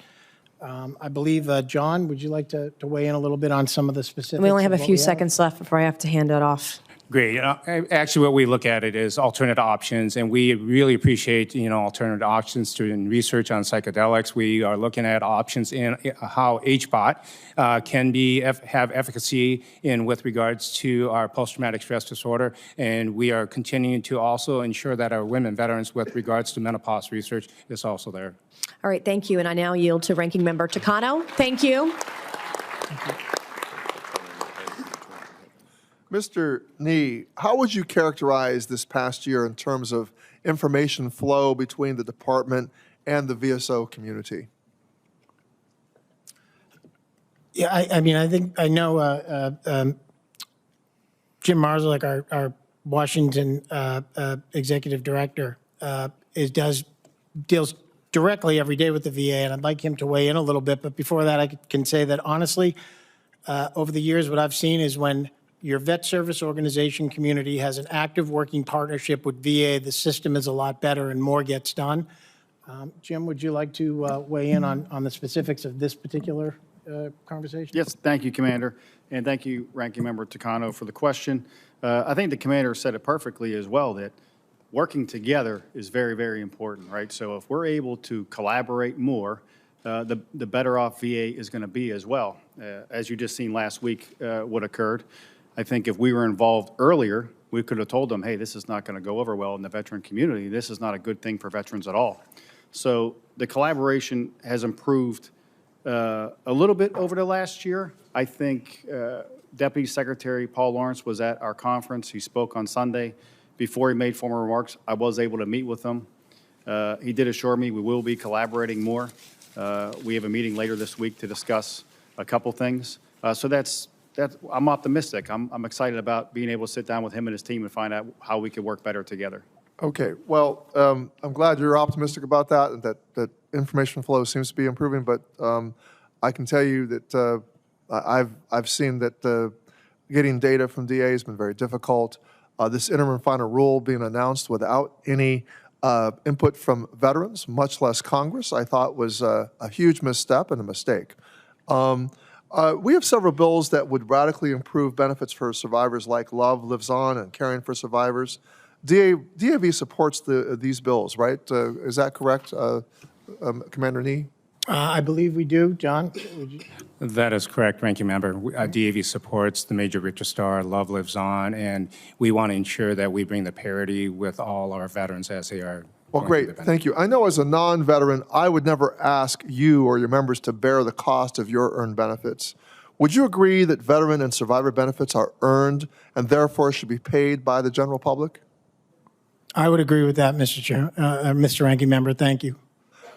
I believe, John, would you like to weigh in a little bit on some of the specifics? We only have a few seconds left before I have to hand it off. Great. Actually, what we look at it is alternate options, and we really appreciate, alternate options in research on psychedelics. We are looking at options in how HBOT can have efficacy with regards to our post-traumatic stress disorder, and we are continuing to also ensure that our women veterans with regards to menopause research is also there. All right, thank you. And I now yield to Ranking Member Takano. Thank you. Thank you. Mr. Nee, how would you characterize this past year in terms of information flow between the department and the VSO community? Yeah, I think I know Jim Marzlik, our Washington executive director, deals directly every day with the VA, and I'd like him to weigh in a little bit. But before that, I can say that honestly, over the years, what I've seen is when your vet service organization community has an active working partnership with VA, the system is a lot better and more gets done. Jim, would you like to weigh in on the specifics of this particular conversation? Yes, thank you, Commander, and thank you, Ranking Member Takano, for the question. I think the Commander said it perfectly as well, that working together is very, very important, right? So if we're able to collaborate more, the better off VA is going to be as well. As you just seen last week, what occurred. I think if we were involved earlier, we could have told them, hey, this is not going to go over well in the veteran community. This is not a good thing for veterans at all. So the collaboration has improved a little bit over the last year. I think Deputy Secretary Paul Lawrence was at our conference. He spoke on Sunday. Before he made formal remarks, I was able to meet with him. He did assure me we will be collaborating more. We have a meeting later this week to discuss a couple things. So I'm optimistic. I'm excited about being able to sit down with him and his team and find out how we could work better together. Okay, well, I'm glad you're optimistic about that, and that information flow seems to be improving, but I can tell you that I've seen that getting data from DA has been very difficult. This interim final rule being announced without any input from veterans, much less Congress, I thought was a huge misstep and a mistake. We have several bills that would radically improve benefits for survivors, like Love Lives On and Caring for Survivors. DAV supports these bills, right? Is that correct, Commander Nee? I believe we do. John? That is correct, Ranking Member. DAV supports the Major Richard Star, Love Lives On, and we want to ensure that we bring the parity with all our veterans as they are. Well, great. Thank you. I know as a non-veteran, I would never ask you or your members to bear the cost of your earned benefits. Would you agree that veteran and survivor benefits are earned and therefore should be paid by the general public? I would agree with that, Mr. Chair, Mr. Ranking Member. Thank you.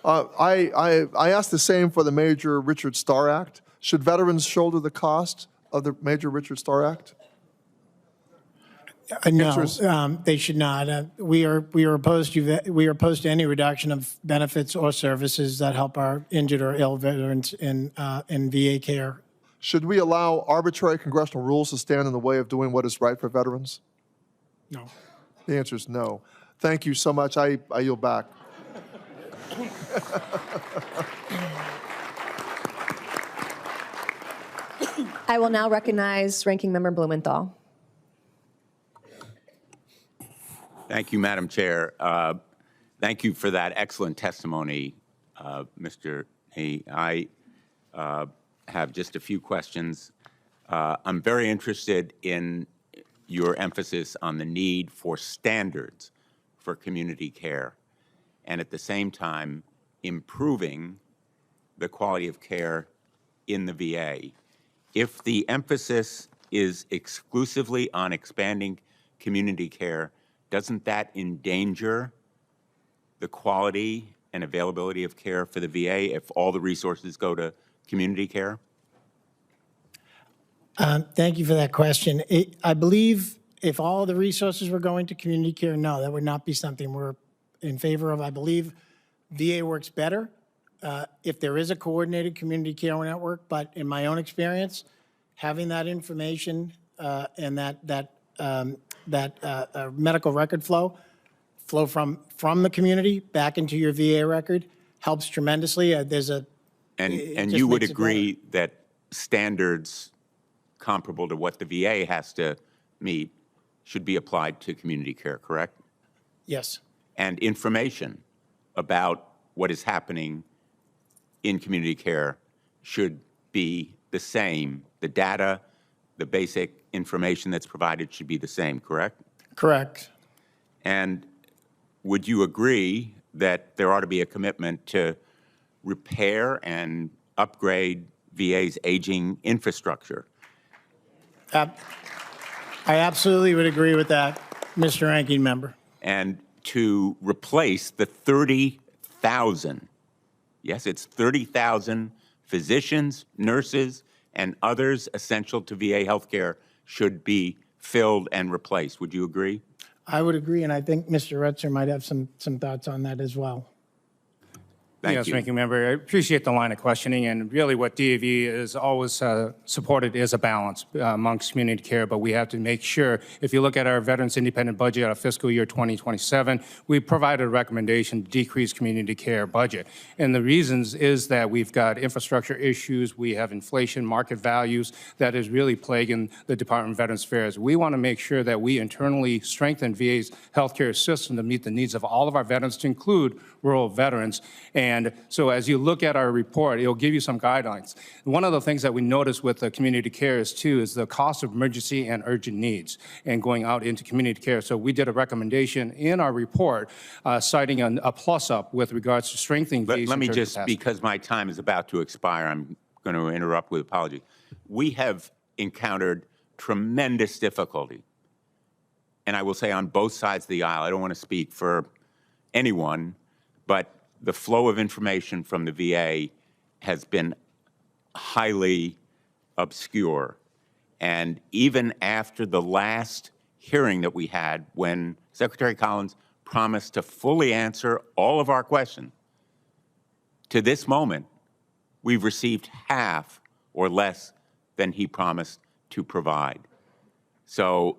I asked the same for the Major Richard Star Act. Should veterans shoulder the cost of the Major Richard Star Act? No, they should not. We are opposed to any reduction of benefits or services that help our injured or ill veterans in VA care. Should we allow arbitrary congressional rules to stand in the way of doing what is right for veterans? No. The answer is no. Thank you so much. I yield back. I will now recognize Ranking Member Blumenthal. Thank you, Madam Chair. Thank you for that excellent testimony, Mr. Nee. I have just a few questions. I'm very interested in your emphasis on the need for standards for community care, and at the same time, improving the quality of care in the VA. If the emphasis is exclusively on expanding community care, doesn't that endanger the quality and availability of care for the VA if all the resources go to community care? Thank you for that question. I believe if all the resources were going to community care, no, that would not be something we're in favor of. I believe VA works better if there is a coordinated community care network, but in my own experience, having that information and that medical record flow from the community back into your VA record helps tremendously. And you would agree that standards comparable to what the VA has to meet should be applied to community care, correct? Yes. And information about what is happening in community care should be the same. The data, the basic information that's provided should be the same, correct? Correct. And would you agree that there ought to be a commitment to repair and upgrade VA's aging infrastructure? I absolutely would agree with that, Mr. Ranking Member. And to replace the 30,000, yes, it's 30,000 physicians, nurses, and others essential to VA healthcare should be filled and replaced. Would you agree? I would agree, and I think Mr. Retzer might have some thoughts on that as well. Yes, Ranking Member, I appreciate the line of questioning, and really what DAV is always supported is a balance amongst community care, but we have to make sure, if you look at our Veterans Independent Budget out of fiscal year 2027, we provided a recommendation to decrease community care budget. And the reasons is that we've got infrastructure issues, we have inflation, market values that is really plaguing the Department of Veterans Affairs. We want to make sure that we internally strengthen VA's healthcare system to meet the needs of all of our veterans, to include rural veterans. And so as you look at our report, it'll give you some guidelines. One of the things that we notice with the community care is the cost of emergency and urgent needs and going out into community care. So we did a recommendation in our report citing a plus-up with regards to strengthening VA's Let me just, capacity. because my time is about to expire, I'm going to interrupt with apology. We have encountered tremendous difficulty, and I will say on both sides of the aisle, I don't want to speak for anyone, but the flow of information from the VA has been highly obscure. And even after the last hearing that we had, when Secretary Collins promised to fully answer all of our questions, to this moment, we've received half or less than he promised to provide. So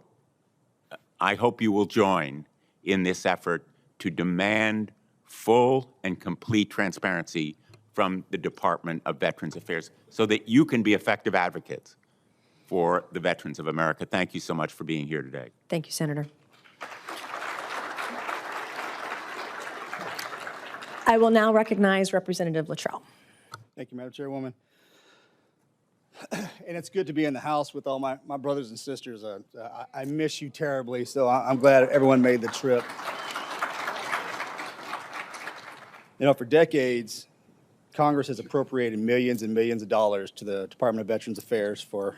I hope you will join in this effort to demand full and complete transparency from the Department of Veterans Affairs so that you can be effective advocates for the veterans of America. Thank you so much for being here today. Thank you, Senator. I will now recognize Representative Luttrell. Thank you, Madam Chairwoman. And it's good to be in the House with all my brothers and sisters. I miss you terribly, so I'm glad everyone made the trip. You know, for decades, Congress has appropriated millions and millions of dollars to the Department of Veterans Affairs for,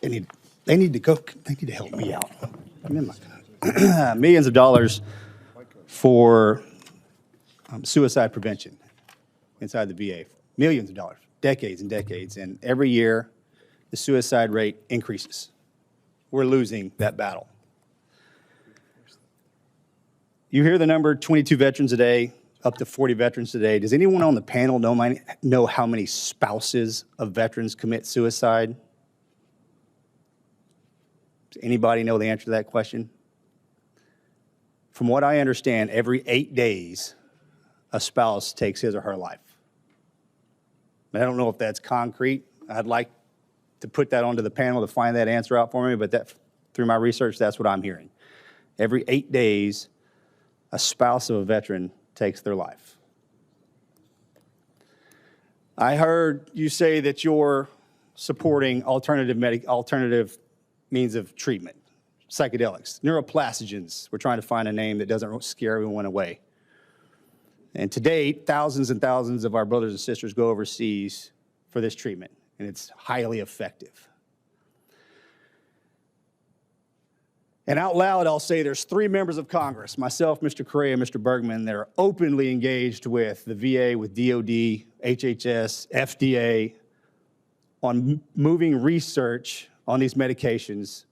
they need to help me out. Millions of dollars for suicide prevention inside the VA. Millions of dollars, decades and decades. And every year, the suicide rate increases. We're losing that battle. You hear the number 22 veterans a day, up to 40 veterans a day. Does anyone on the panel know how many spouses of veterans commit suicide? Does anybody know the answer to that question? From what I understand, every 8 days, a spouse takes his or her life. I don't know if that's concrete. I'd like to put that onto the panel to find that answer out for me, but that, through my research, that's what I'm hearing. Every 8 days, a spouse of a veteran takes their life. I heard you say that you're supporting alternative means of treatment, psychedelics, neuroplastogens. We're trying to find a name that doesn't scare everyone away. And to date, thousands and thousands of our brothers and sisters go overseas for this treatment, and it's highly effective. And out loud, I'll say there's 3 members of Congress, myself, Mr. Correa, and Mr. Bergman, that are openly engaged with the VA, with DOD, HHS, FDA, on moving research on these medications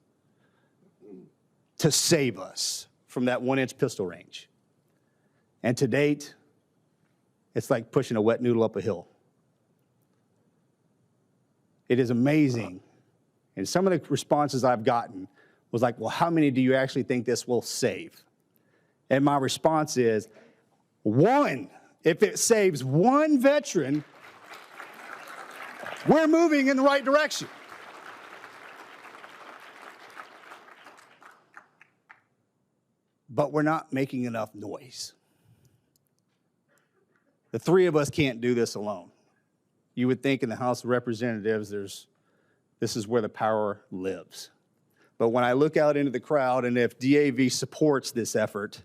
to save us from that 1-inch pistol range. And to date, it's like pushing a wet noodle up a hill. It is amazing. And some of the responses I've gotten was like, well, how many do you actually think this will save? And my response is, 1. If it saves 1 veteran, we're moving in the right direction. But we're not making enough noise. The 3 of us can't do this alone. You would think in the House of Representatives, this is where the power lives. But when I look out into the crowd, and if DAV supports this effort,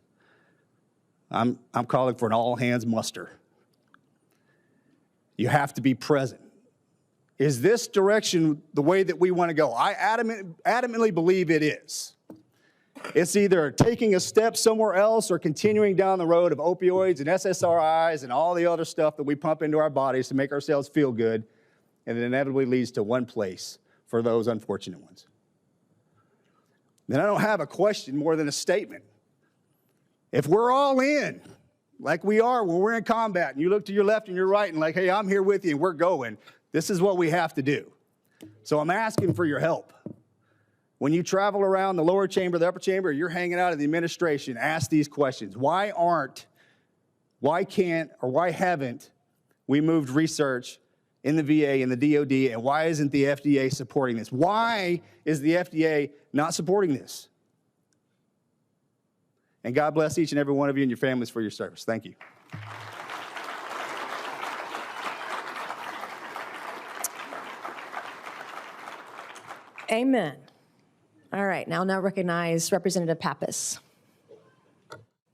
I'm calling for an all-hands muster. You have to be present. Is this direction the way that we want to go? I adamantly believe it is. It's either taking a step somewhere else or continuing down the road of opioids and SSRIs and all the other stuff that we pump into our bodies to make ourselves feel good, and it inevitably leads to one place for those unfortunate ones. Then I don't have a question more than a statement. If we're all in, like we are when we're in combat, and you look to your left and your right and like, hey, I'm here with you and we're going, this is what we have to do. So I'm asking for your help. When you travel around the lower chamber, the upper chamber, or you're hanging out in the administration, ask these questions. Why can't, or why haven't we moved research in the VA and the DOD, and why isn't the FDA supporting this? Why is the FDA not supporting this? And God bless each and every one of you and your families for your service. Thank you. Amen. All right, now recognize Representative Pappas.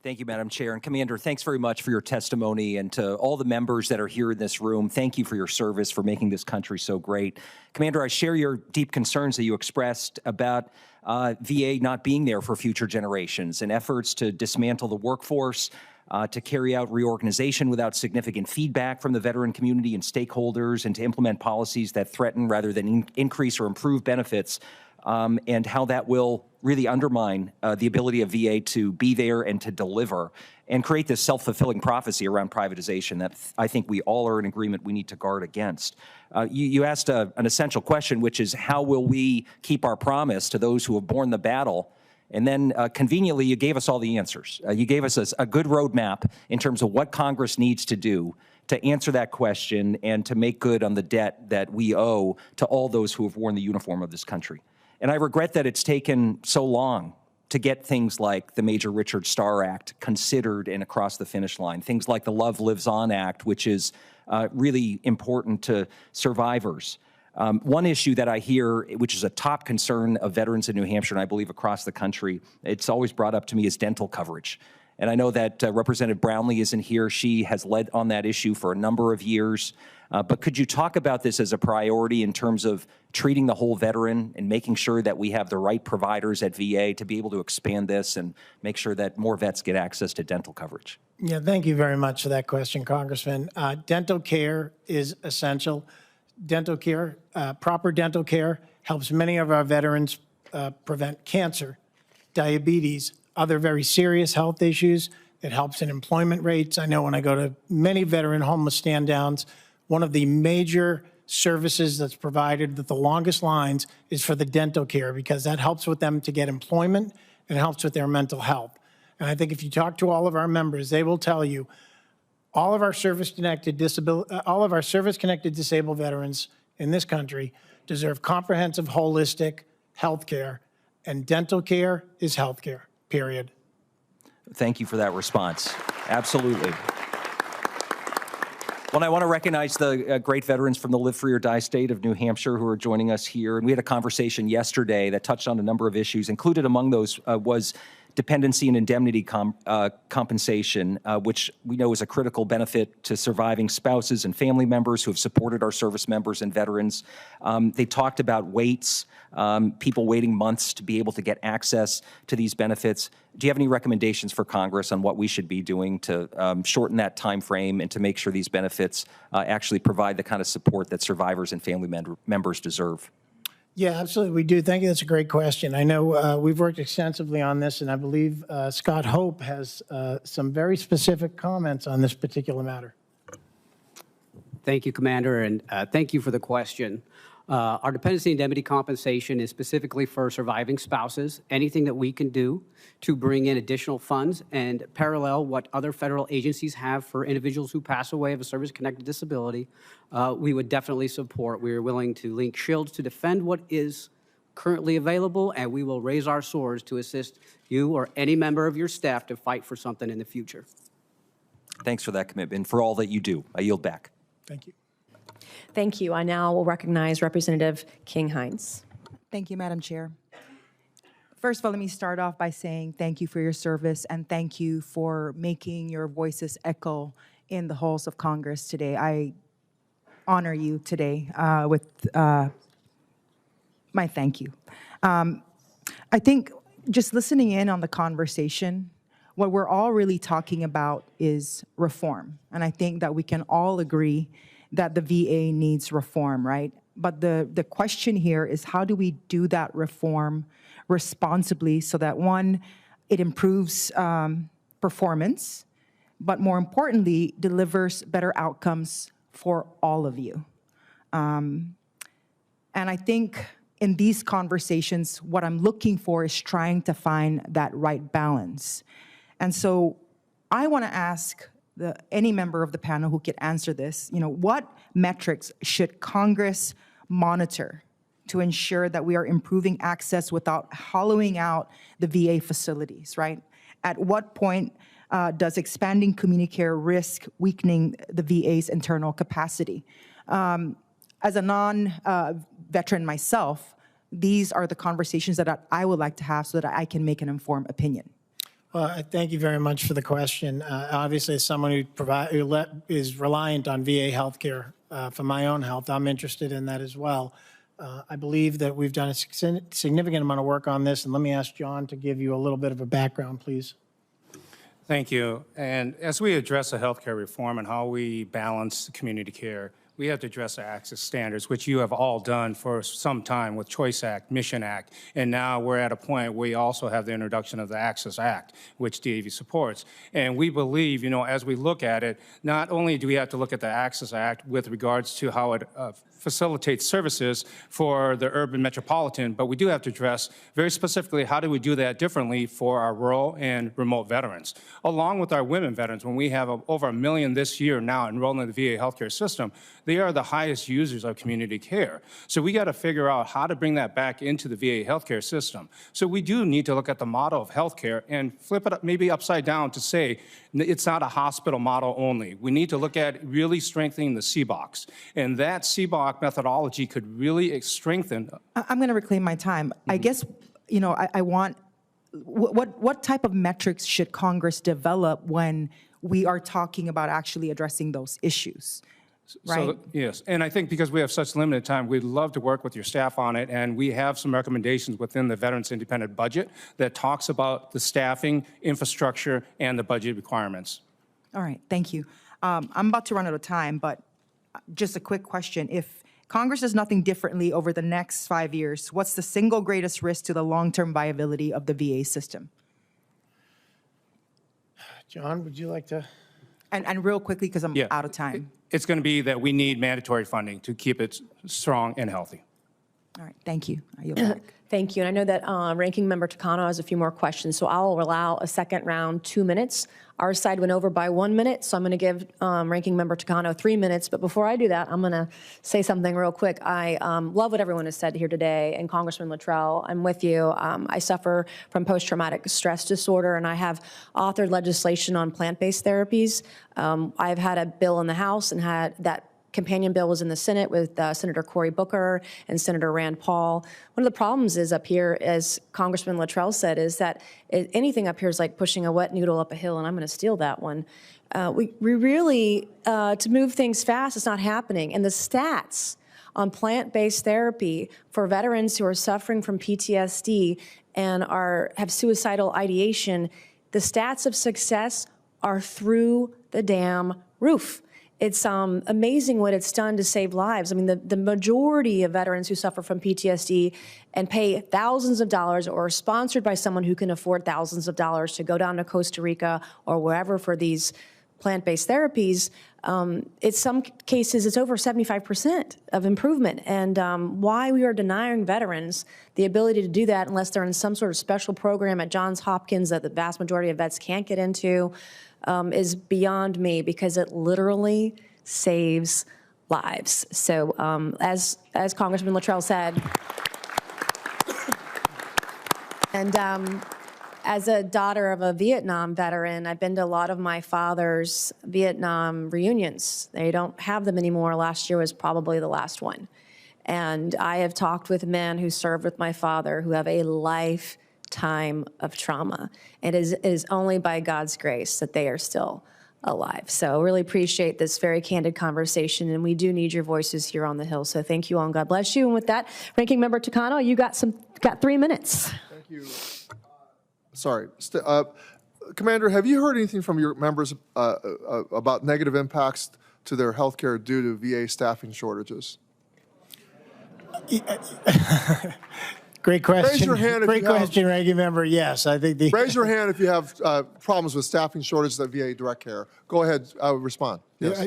Thank you, Madam Chair. And Commander, thanks very much for your testimony, and to all the members that are here in this room, thank you for your service, for making this country so great. Commander, I share your deep concerns that you expressed about VA not being there for future generations and efforts to dismantle the workforce, to carry out reorganization without significant feedback from the veteran community and stakeholders, and to implement policies that threaten rather than increase or improve benefits, and how that will really undermine the ability of VA to be there and to deliver and create this self-fulfilling prophecy around privatization that I think we all are in agreement we need to guard against. You asked an essential question, which is how will we keep our promise to those who have borne the battle? And then conveniently, you gave us all the answers. You gave us a good roadmap in terms of what Congress needs to do to answer that question and to make good on the debt that we owe to all those who have worn the uniform of this country. And I regret that it's taken so long to get things like the Major Richard Starr Act considered and across the finish line, things like the Love Lives On Act, which is really important to survivors. One issue that I hear, which is a top concern of veterans in New Hampshire, and I believe across the country, it's always brought up to me, is dental coverage. And I know that Representative Brownlee isn't here. She has led on that issue for a number of years. But could you talk about this as a priority in terms of treating the whole veteran and making sure that we have the right providers at VA to be able to expand this and make sure that more vets get access to dental coverage? Yeah, thank you very much for that question, Congressman. Dental care is essential. Dental care, proper dental care helps many of our veterans prevent cancer, diabetes, other very serious health issues. It helps in employment rates. I know when I go to many veteran homeless stand-downs, one of the major services that's provided with the longest lines is for the dental care, because that helps with them to get employment and helps with their mental health. And I think if you talk to all of our members, they will tell you all of our service-connected disabled veterans in this country deserve comprehensive, holistic health care, and dental care is health care, period. Thank you for that response. Absolutely. Well, I want to recognize the great veterans from the Live Free or Die state of New Hampshire who are joining us here. And we had a conversation yesterday that touched on a number of issues. Included among those was dependency and indemnity compensation, which we know is a critical benefit to surviving spouses and family members who have supported our service members and veterans. They talked about waits, people waiting months to be able to get access to these benefits. Do you have any recommendations for Congress on what we should be doing to shorten that time frame and to make sure these benefits actually provide the kind of support that survivors and family members deserve? Yeah, absolutely, we do. Thank you. That's a great question. I know we've worked extensively on this, and I believe Scott Hope has some very specific comments on this particular matter. Thank you, Commander, and thank you for the question. Our dependency indemnity compensation is specifically for surviving spouses. Anything that we can do to bring in additional funds and parallel what other federal agencies have for individuals who pass away of a service-connected disability, we would definitely support. We are willing to link shields to defend what is currently available, and we will raise our swords to assist you or any member of your staff to fight for something in the future. Thanks for that commitment and for all that you do. I yield back. Thank you. Thank you. I now will recognize Representative King-Hines. Thank you, Madam Chair. First of all, let me start off by saying thank you for your service and thank you for making your voices echo in the halls of Congress today. I honor you today with my thank you. I think just listening in on the conversation, what we're all really talking about is reform. And I think that we can all agree that the VA needs reform, right? But the question here is how do we do that reform responsibly so that, one, it improves performance, but more importantly, delivers better outcomes for all of you. And I think in these conversations, what I'm looking for is trying to find that right balance. And so I want to ask any member of the panel who could answer this, what metrics should Congress monitor to ensure that we are improving access without hollowing out the VA facilities, right? At what point does expanding community care risk weakening the VA's internal capacity? As a non-veteran myself, these are the conversations that I would like to have so that I can make an informed opinion. Well, I thank you very much for the question. Obviously, as someone who is reliant on VA healthcare for my own health, I'm interested in that as well. I believe that we've done a significant amount of work on this, and let me ask John to give you a little bit of a background, please. Thank you. And as we address the healthcare reform and how we balance community care, we have to address the access standards, which you have all done for some time with Choice Act, Mission Act, and now we're at a point where we also have the introduction of the Access Act, which DAV supports. And we believe, as we look at it, not only do we have to look at the Access Act with regards to how it facilitates services for the urban metropolitan, but we do have to address very specifically how do we do that differently for our rural and remote veterans. Along with our women veterans, when we have over 1 million this year now enrolled in the VA healthcare system, they are the highest users of community care. So we got to figure out how to bring that back into the VA healthcare system. So we do need to look at the model of healthcare and flip it up, maybe upside down to say it's not a hospital model only. We need to look at really strengthening the CBOCs. And that CBOC methodology could really strengthen. I'm going to reclaim my time. I guess, I want, what type of metrics should Congress develop when we are talking about actually addressing those issues? Right? So, yes, and I think because we have such limited time, we'd love to work with your staff on it, and we have some recommendations within the Veterans Independent Budget that talks about the staffing, infrastructure, and the budget requirements. All right, thank you. I'm about to run out of time, but just a quick question. If Congress does nothing differently over the next 5 years, what's the single greatest risk to the long-term viability of the VA system? John, would you like to? And real quickly, because I'm out of time. It's going to be that we need mandatory funding to keep it strong and healthy. All right, thank you. I yield back. Thank you. And I know that Ranking Member Takano has a few more questions, so I'll allow a second round, 2 minutes. Our side went over by 1 minute, so I'm going to give Ranking Member Takano 3 minutes. But before I do that, I'm going to say something real quick. I love what everyone has said here today, and Congressman Luttrell, I'm with you. I suffer from post-traumatic stress disorder, and I have authored legislation on plant-based therapies. I've had a bill in the House and had that companion bill was in the Senate with Senator Cory Booker and Senator Rand Paul. One of the problems is up here, as Congressman Luttrell said, is that anything up here is like pushing a wet noodle up a hill, and I'm going to steal that one. We really, to move things fast, it's not happening. And the stats on plant-based therapy for veterans who are suffering from PTSD and have suicidal ideation, the stats of success are through the damn roof. It's amazing what it's done to save lives. I mean, the majority of veterans who suffer from PTSD and pay thousands of dollars or are sponsored by someone who can afford thousands of dollars to go down to Costa Rica or wherever for these plant-based therapies, in some cases it's over 75% of improvement. And why we are denying veterans the ability to do that unless they're in some sort of special program at Johns Hopkins that the vast majority of vets can't get into, is beyond me, because it literally saves lives. So as Congressman Luttrell said, and as a daughter of a Vietnam veteran, I've been to a lot of my father's Vietnam reunions. They don't have them anymore. Last year was probably the last one. And I have talked with men who served with my father who have a lifetime of trauma. It is only by God's grace that they are still alive. So really appreciate this very candid conversation, and we do need your voices here on the Hill. So thank you all, and God bless you. And with that, Ranking Member Takano, you got 3 minutes. Thank you. Sorry. Commander, have you heard anything from your members about negative impacts to their health care due to VA staffing shortages? Great question. Raise your hand if Great you have, question, Ranking Member. Yes, I think the... Raise your hand if you have problems with staffing shortages at VA Direct Care. Go ahead, respond. Yes.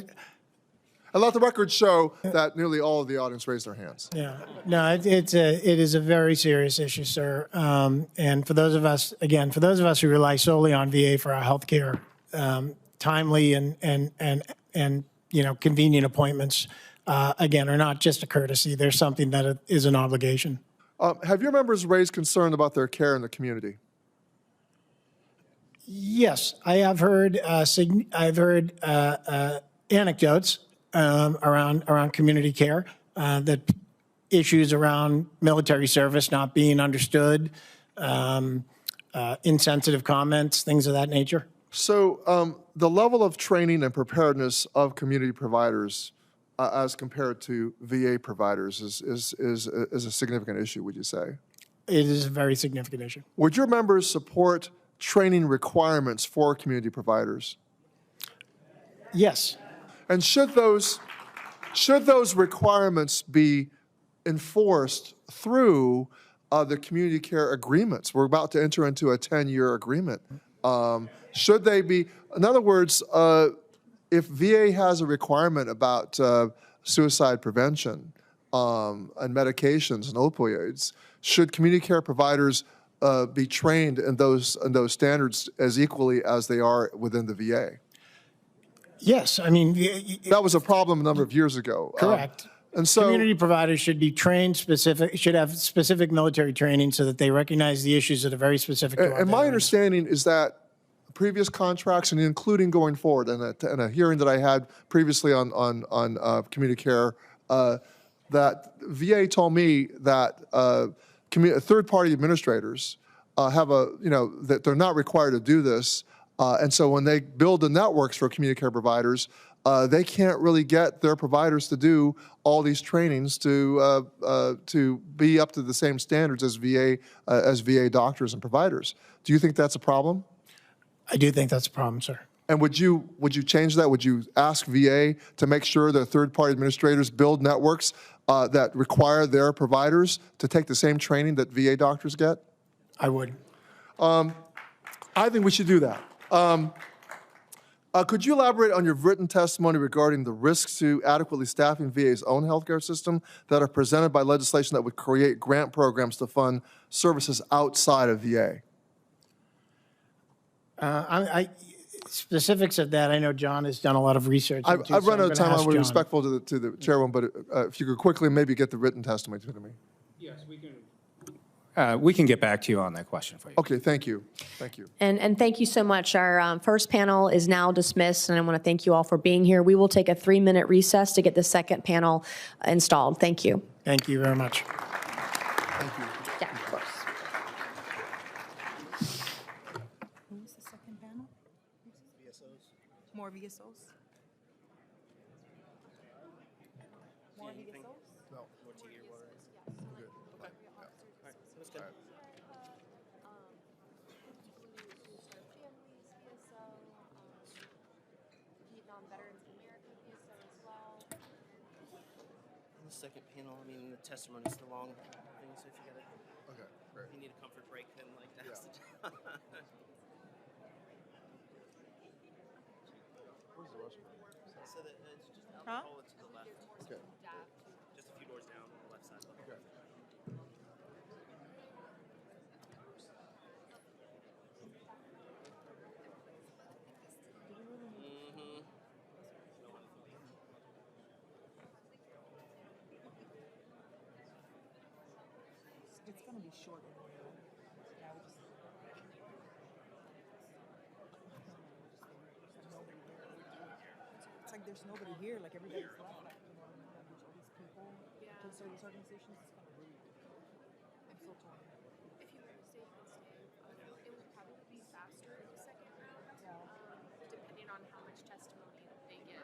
And let the record show that nearly all of the audience raised their hands. Yeah, no, it is a very serious issue, sir. And for those of us, again, for those of us who rely solely on VA for our health care, timely and convenient appointments, again, are not just a courtesy. They're something that is an obligation. Have your members raised concern about their care in the community? Yes, I have heard. Anecdotes around community care, that issues around military service not being understood, insensitive comments, things of that nature. So the level of training and preparedness of community providers as compared to VA providers is a significant issue, would you say? It is a very significant issue. Would your members support training requirements for community providers? Yes. And should those requirements be enforced through the community care agreements? We're about to enter into a 10-year agreement. Should they be, in other words, if VA has a requirement about suicide prevention and medications and opioids, should community care providers be trained in those standards as equally as they are within the VA? Yes, I mean, That was a problem a number of years ago. correct. And so, Community providers should be trained should have specific military training so that they recognize the issues that are very specific to our and my veterans. understanding is that previous contracts, and including going forward, and a hearing that I had previously on community care, that VA told me that third-party administrators have that they're not required to do this, and so when they build the networks for community care providers, they can't really get their providers to do all these trainings to be up to the same standards as VA doctors and providers. Do you think that's a problem? I do think that's a problem, sir. And would you change that? Would you ask VA to make sure that third-party administrators build networks that require their providers to take the same training that VA doctors get? I would. I think we should do that. Could you elaborate on your written testimony regarding the risks to adequately staffing VA's own healthcare system that are presented by legislation that would create grant programs to fund services outside of VA? Specifics of that, I know John has done a lot of research. I've run out of time. I want to be respectful to the chairwoman, but if you could quickly maybe get the written testimony to me. Yes, we can get back to you on that question for you. Okay, thank you. Thank you. And thank you so much. Our first panel is now dismissed, and I want to thank you all for being here. We will take a 3-minute recess to get the second panel installed. Thank you. Thank you very much. Thank you. Yeah, of course. Who was the second panel? VSOs. More VSOs? More VSOs? No. The second panel, I mean, the testimony's the long thing, so if you gotta, Okay, great. if you need a comfort break, then like that's the time. Where's the restroom? So that it's just Huh? alcohol to the left. Okay. Just a few doors down on the left side. Okay. It's gonna be short. It's like there's nobody here, like everybody's left. You know, there's all these people, service organizations. It's kind of rude. I'm so tired. If you were to stay, you can stay. It would probably be faster in the second round, depending on how much testimony they give.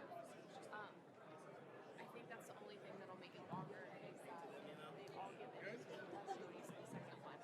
I think that's the only thing that'll make it longer is that they all give it testimonies in the second one.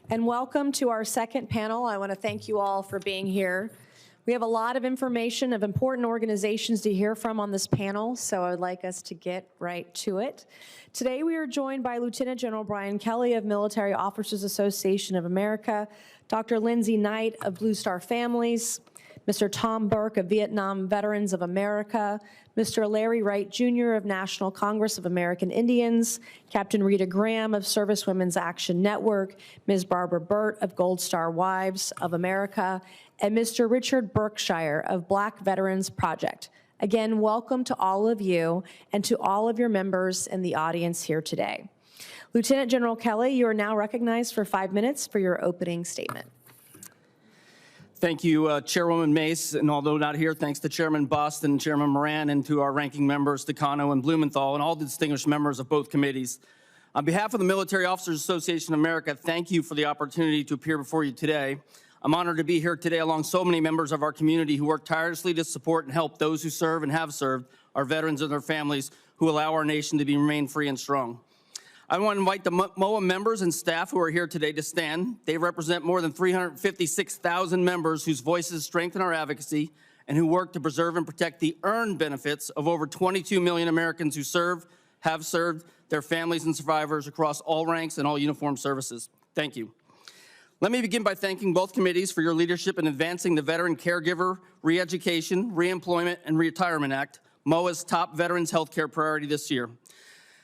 And welcome to our second panel. I want to thank you all for being here. We have a lot of information of important organizations to hear from on this panel, so I would like us to get right to it. Today we are joined by Lieutenant General Brian Kelly of Military Officers Association of America, Dr. Lindsay Knight of Blue Star Families, Mr. Tom Burke of Vietnam Veterans of America, Mr. Larry Wright Jr. of National Congress of American Indians, Captain Rita Graham of Service Women's Action Network, Ms. Barbara Burt of Gold Star Wives of America, and Mr. Richard Berkshire of Black Veterans Project. Again, welcome to all of you and to all of your members in the audience here today. Lieutenant General Kelly, you are now recognized for 5 minutes for your opening statement. Thank you, Chairwoman Mace, and although not here, thanks to Chairman Boston, Chairman Moran, and to our ranking members, Takano and Blumenthal, and all the distinguished members of both committees. On behalf of the Military Officers Association of America, thank you for the opportunity to appear before you today. I'm honored to be here today along so many members of our community who work tirelessly to support and help those who serve and have served, our veterans and their families, who allow our nation to remain free and strong. I want to invite the MOAA members and staff who are here today to stand. They represent more than 356,000 members whose voices strengthen our advocacy and who work to preserve and protect the earned benefits of over 22 million Americans who serve, have served, their families and survivors across all ranks and all uniformed services. Thank you. Let me begin by thanking both committees for your leadership in advancing the Veteran Caregiver Reeducation, Reemployment, and Retirement Act, MOAA's top veterans health care priority this year.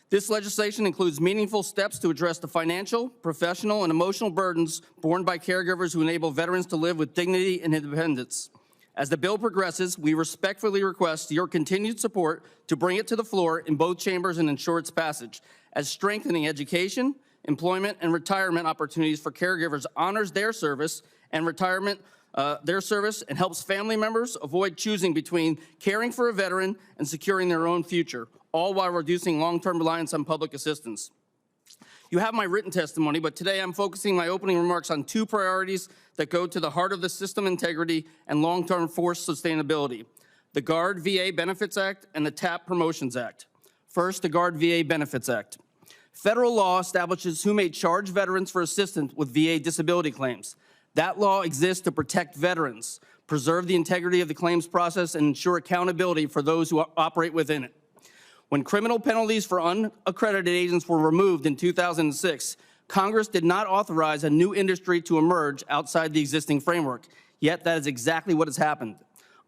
This legislation includes meaningful steps to address the financial, professional, and emotional burdens borne by caregivers who enable veterans to live with dignity and independence. As the bill progresses, we respectfully request your continued support to bring it to the floor in both chambers and ensure its passage, as strengthening education, employment, and retirement opportunities for caregivers honors their service and and helps family members avoid choosing between caring for a veteran and securing their own future, all while reducing long-term reliance on public assistance. You have my written testimony, but today I'm focusing my opening remarks on two priorities that go to the heart of the system integrity and long-term force sustainability: the Guard VA Benefits Act and the TAP Promotions Act. First, the Guard VA Benefits Act. Federal law establishes who may charge veterans for assistance with VA disability claims. That law exists to protect veterans, preserve the integrity of the claims process, and ensure accountability for those who operate within it. When criminal penalties for unaccredited agents were removed in 2006, Congress did not authorize a new industry to emerge outside the existing framework. Yet that is exactly what has happened.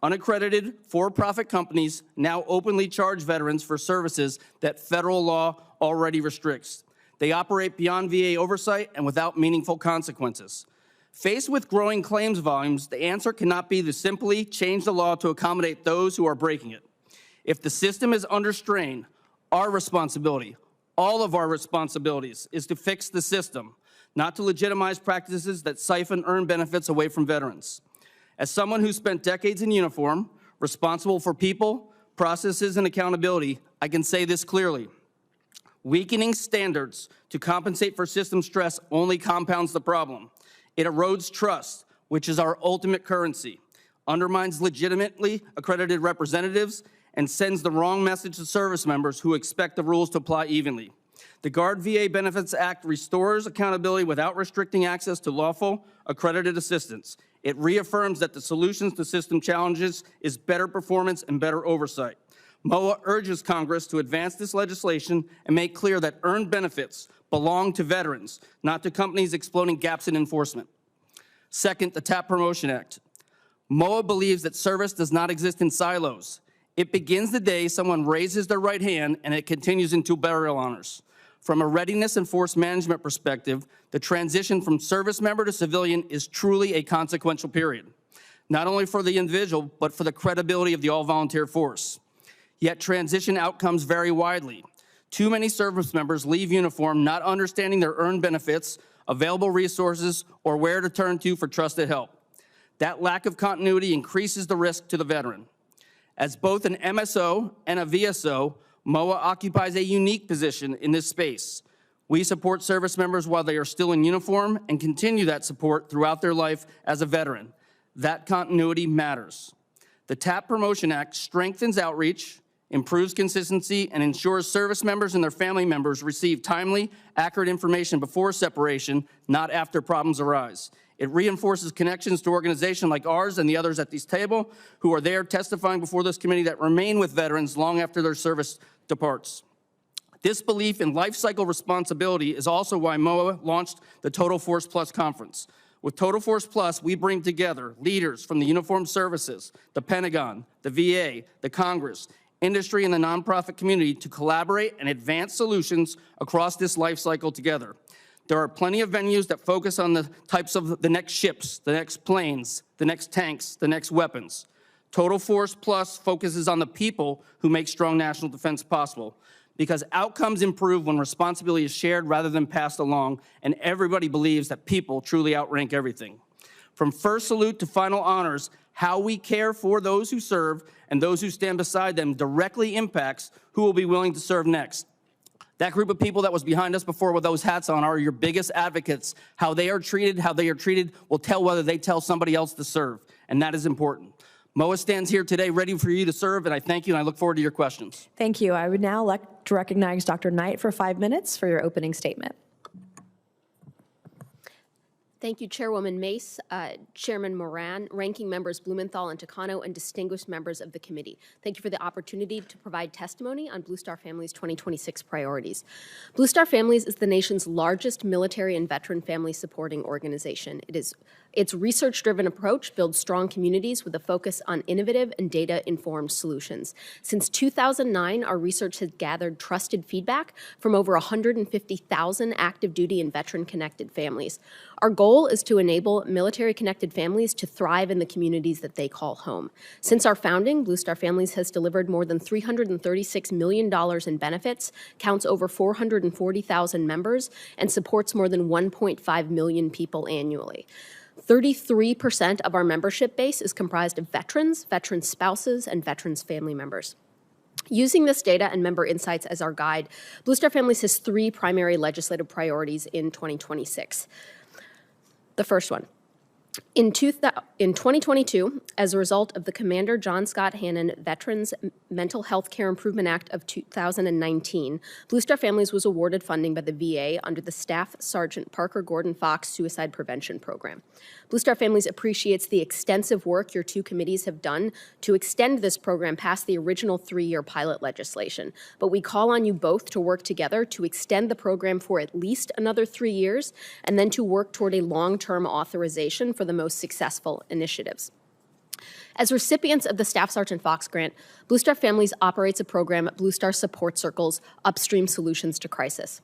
Unaccredited, for-profit companies now openly charge veterans for services that federal law already restricts. They operate beyond VA oversight and without meaningful consequences. Faced with growing claims volumes, the answer cannot be to simply change the law to accommodate those who are breaking it. If the system is under strain, our responsibility, all of our responsibilities, is to fix the system, not to legitimize practices that siphon earned benefits away from veterans. As someone who spent decades in uniform, responsible for people, processes, and accountability, I can say this clearly. Weakening standards to compensate for system stress only compounds the problem. It erodes trust, which is our ultimate currency, undermines legitimately accredited representatives, and sends the wrong message to service members who expect the rules to apply evenly. The Guard VA Benefits Act restores accountability without restricting access to lawful, accredited assistance. It reaffirms that the solutions to system challenges is better performance and better oversight. MOAA urges Congress to advance this legislation and make clear that earned benefits belong to veterans, not to companies exploiting gaps in enforcement. Second, the TAP Promotion Act. MOAA believes that service does not exist in silos. It begins the day someone raises their right hand and it continues into burial honors. From a readiness and force management perspective, the transition from service member to civilian is truly a consequential period, not only for the individual, but for the credibility of the all-volunteer force. Yet transition outcomes vary widely. Too many service members leave uniform not understanding their earned benefits, available resources, or where to turn to for trusted help. That lack of continuity increases the risk to the veteran. As both an MSO and a VSO, MOAA occupies a unique position in this space. We support service members while they are still in uniform and continue that support throughout their life as a veteran. That continuity matters. The TAP Promotion Act strengthens outreach, improves consistency, and ensures service members and their family members receive timely, accurate information before separation, not after problems arise. It reinforces connections to organizations like ours and the others at this table who are there testifying before this committee that remain with veterans long after their service departs. This belief in life cycle responsibility is also why MOAA launched the Total Force Plus conference. With Total Force Plus, we bring together leaders from the uniformed services, the Pentagon, the VA, the Congress, industry, and the nonprofit community to collaborate and advance solutions across this life cycle together. There are plenty of venues that focus on the types of the next ships, the next planes, the next tanks, the next weapons. Total Force Plus focuses on the people who make strong national defense possible, because outcomes improve when responsibility is shared rather than passed along, and everybody believes that people truly outrank everything. From first salute to final honors, how we care for those who serve and those who stand beside them directly impacts who will be willing to serve next. That group of people that was behind us before with those hats on are your biggest advocates. How they are treated will tell whether they tell somebody else to serve, and that is important. MOAA stands here today ready for you to serve, and I thank you, and I look forward to your questions. Thank you. I would now like to recognize Dr. Knight for 5 minutes for your opening statement. Thank you, Chairwoman Mace, Chairman Moran, Ranking Members Blumenthal and Takano, and distinguished members of the committee. Thank you for the opportunity to provide testimony on Blue Star Family's 2026 priorities. Blue Star Families is the nation's largest military and veteran family supporting organization. Its research-driven approach builds strong communities with a focus on innovative and data-informed solutions. Since 2009, our research has gathered trusted feedback from over 150,000 active duty and veteran-connected families. Our goal is to enable military-connected families to thrive in the communities that they call home. Since our founding, Blue Star Families has delivered more than $336 million in benefits, counts over 440,000 members, and supports more than 1.5 million people annually. 33% of our membership base is comprised of veterans, veterans' spouses, and veterans' family members. Using this data and member insights as our guide, Blue Star Families has 3 primary legislative priorities in 2026. The first one. In 2022, as a result of the Commander John Scott Hannon Veterans Mental Health Care Improvement Act of 2019, Blue Star Families was awarded funding by the VA under the Staff Sergeant Parker Gordon Fox Suicide Prevention Program. Blue Star Families appreciates the extensive work your 2 committees have done to extend this program past the original 3-year pilot legislation, but we call on you both to work together to extend the program for at least another 3 years, and then to work toward a long-term authorization for the most successful initiatives. As recipients of the Staff Sergeant Fox Grant, Blue Star Families operates a program at Blue Star Support Circles, Upstream Solutions to Crisis.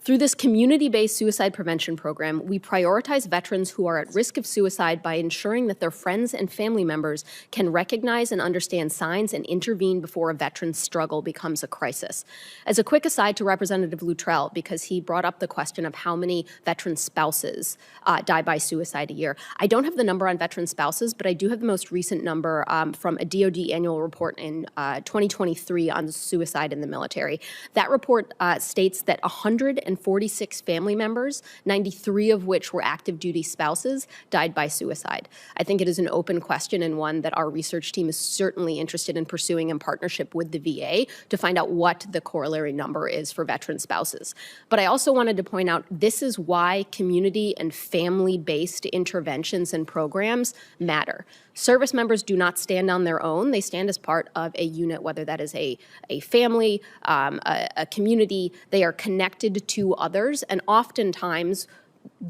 Through this community-based suicide prevention program, we prioritize veterans who are at risk of suicide by ensuring that their friends and family members can recognize and understand signs and intervene before a veteran's struggle becomes a crisis. As a quick aside to Representative Luttrell, because he brought up the question of how many veteran spouses die by suicide a year. I don't have the number on veteran spouses, but I do have the most recent number from a DoD annual report in 2023 on suicide in the military. That report states that 146 family members, 93 of which were active duty spouses, died by suicide. I think it is an open question and one that our research team is certainly interested in pursuing in partnership with the VA to find out what the corollary number is for veteran spouses. But I also wanted to point out this is why community and family-based interventions and programs matter. Service members do not stand on their own. They stand as part of a unit, whether that is a family, a community. They are connected to others, and oftentimes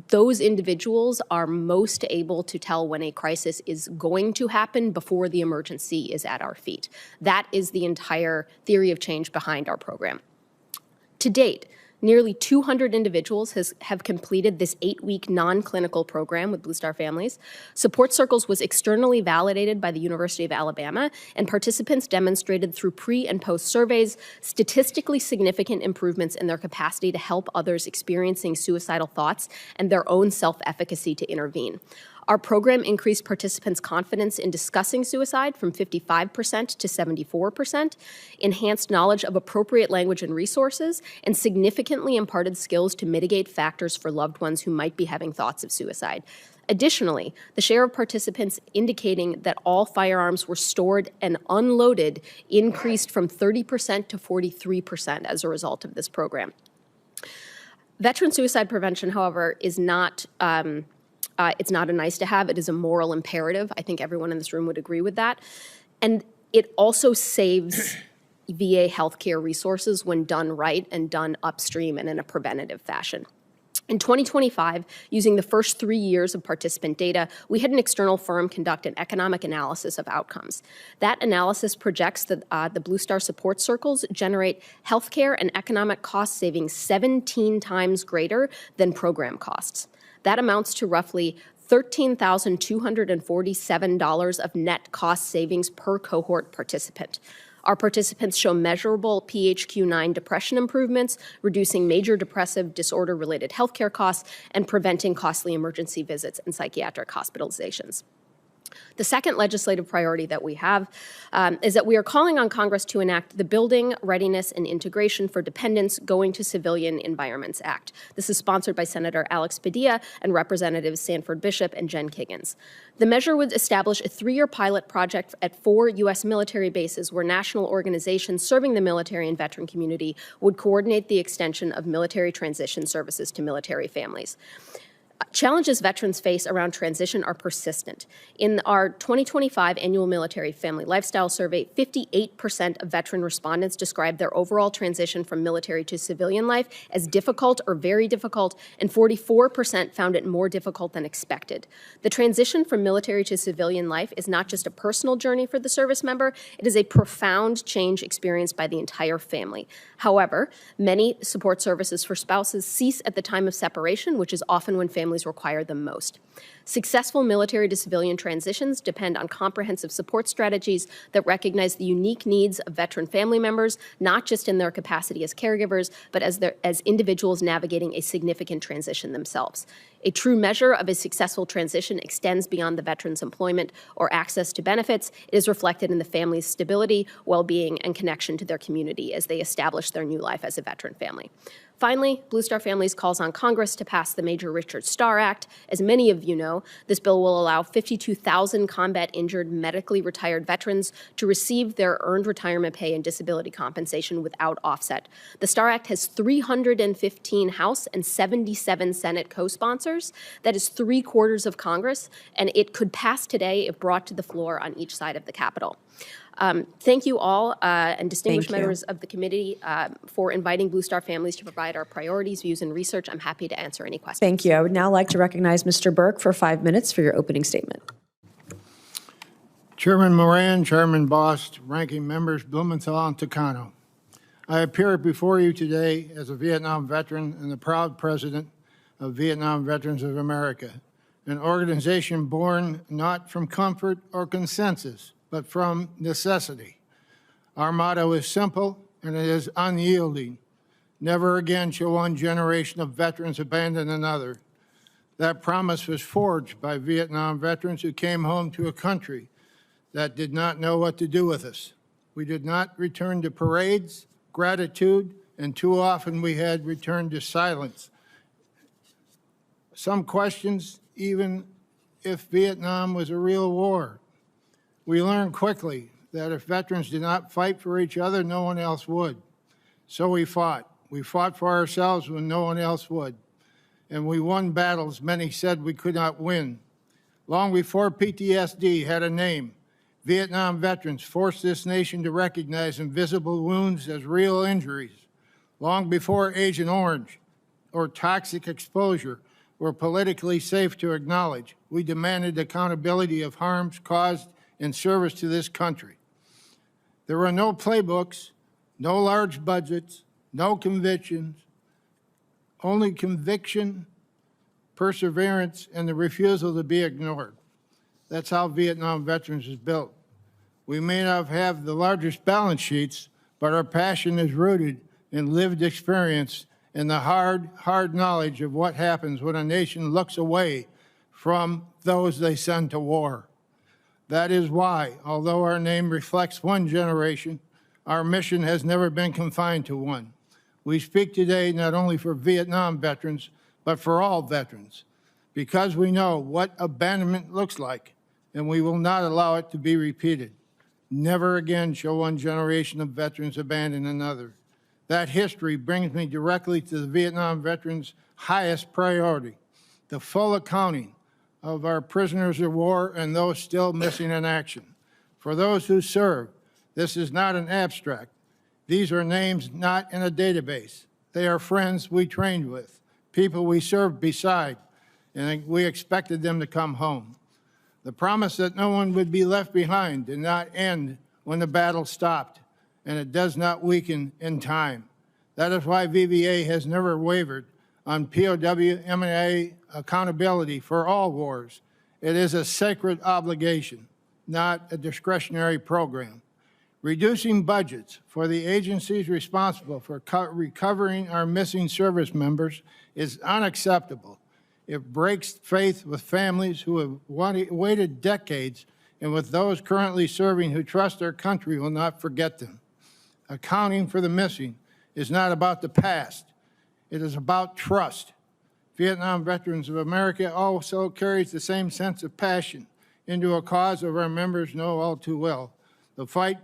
those individuals are most able to tell when a crisis is going to happen before the emergency is at our feet. That is the entire theory of change behind our program. To date, nearly 200 individuals have completed this 8-week non-clinical program with Blue Star Families. Support Circles was externally validated by the University of Alabama, and participants demonstrated through pre- and post-surveys statistically significant improvements in their capacity to help others experiencing suicidal thoughts and their own self-efficacy to intervene. Our program increased participants' confidence in discussing suicide from 55% to 74%, enhanced knowledge of appropriate language and resources, and significantly imparted skills to mitigate factors for loved ones who might be having thoughts of suicide. Additionally, the share of participants indicating that all firearms were stored and unloaded increased from 30% to 43% as a result of this program. Veteran suicide prevention, however, is not it's not a nice to have, it is a moral imperative. I think everyone in this room would agree with that. And it also saves VA healthcare resources when done right and done upstream and in a preventative fashion. In 2025, using the first 3 years of participant data, we had an external firm conduct an economic analysis of outcomes. That analysis projects that the Blue Star support circles generate healthcare and economic cost savings 17 times greater than program costs. That amounts to roughly $13,247 of net cost savings per cohort participant. Our participants show measurable PHQ-9 depression improvements, reducing major depressive disorder-related healthcare costs and preventing costly emergency visits and psychiatric hospitalizations. The second legislative priority that we have is that we are calling on Congress to enact the Building Readiness and Integration for Dependents Going to Civilian Environments Act. This is sponsored by Senator Alex Padilla and Representatives Sanford Bishop and Jen Kiggins. The measure would establish a 3-year pilot project at 4 U.S. military bases where national organizations serving the military and veteran community would coordinate the extension of military transition services to military families. Challenges veterans face around transition are persistent. In our 2025 annual military family lifestyle survey, 58% of veteran respondents described their overall transition from military to civilian life as difficult or very difficult, and 44% found it more difficult than expected. The transition from military to civilian life is not just a personal journey for the service member, it is a profound change experienced by the entire family. However, many support services for spouses cease at the time of separation, which is often when families require them most. Successful military to civilian transitions depend on comprehensive support strategies that recognize the unique needs of veteran family members, not just in their capacity as caregivers, but as individuals navigating a significant transition themselves. A true measure of a successful transition extends beyond the veteran's employment or access to benefits. It is reflected in the family's stability, well-being, and connection to their community as they establish their new life as a veteran family. Finally, Blue Star Families calls on Congress to pass the Major Richard Starr Act. As many of you know, this bill will allow 52,000 combat-injured medically retired veterans to receive their earned retirement pay and disability compensation without offset. The Starr Act has 315 House and 77 Senate co-sponsors. That is 3/4 of Congress, and it could pass today if brought to the floor on each side of the Capitol. Thank you all and distinguished members of the committee for inviting Blue Star Families to provide our priorities, views, and research. I'm happy to answer any questions. Thank you. I would now like to recognize Mr. Burke for 5 minutes for your opening statement. Chairman Moran, Chairman Bost, ranking members Blumenthal and Takano. I appear before you today as a Vietnam veteran and the proud president of Vietnam Veterans of America, an organization born not from comfort or consensus, but from necessity. Our motto is simple and it is unyielding. Never again shall one generation of veterans abandon another. That promise was forged by Vietnam veterans who came home to a country that did not know what to do with us. We did not return to parades, gratitude, and too often we had returned to silence. Some questions, even if Vietnam was a real war. We learned quickly that if veterans did not fight for each other, no one else would. So we fought. We fought for ourselves when no one else would. And we won battles many said we could not win. Long before PTSD had a name, Vietnam veterans forced this nation to recognize invisible wounds as real injuries. Long before Agent Orange or toxic exposure were politically safe to acknowledge, we demanded accountability of harms caused in service to this country. There were no playbooks, no large budgets, no convictions, only conviction, perseverance, and the refusal to be ignored. That's how Vietnam Veterans is built. We may not have the largest balance sheets, but our passion is rooted in lived experience and the hard knowledge of what happens when a nation looks away from those they send to war. That is why, although our name reflects one generation, our mission has never been confined to one. We speak today not only for Vietnam veterans, but for all veterans. because we know what abandonment looks like, and we will not allow it to be repeated. Never again shall one generation of veterans abandon another. That history brings me directly to the Vietnam veterans' highest priority, the full accounting of our prisoners of war and those still missing in action. For those who serve, this is not an abstract. These are names not in a database. They are friends we trained with, people we served beside, and we expected them to come home. The promise that no one would be left behind did not end when the battle stopped, and it does not weaken in time. That is why VBA has never wavered on POW-MOAA accountability for all wars. It is a sacred obligation, not a discretionary program. Reducing budgets for the agencies responsible for recovering our missing service members is unacceptable. It breaks faith with families who have waited decades and with those currently serving who trust their country will not forget them. Accounting for the missing is not about the past. It is about trust. Vietnam Veterans of America also carries the same sense of passion into a cause of our members know all too well, the fight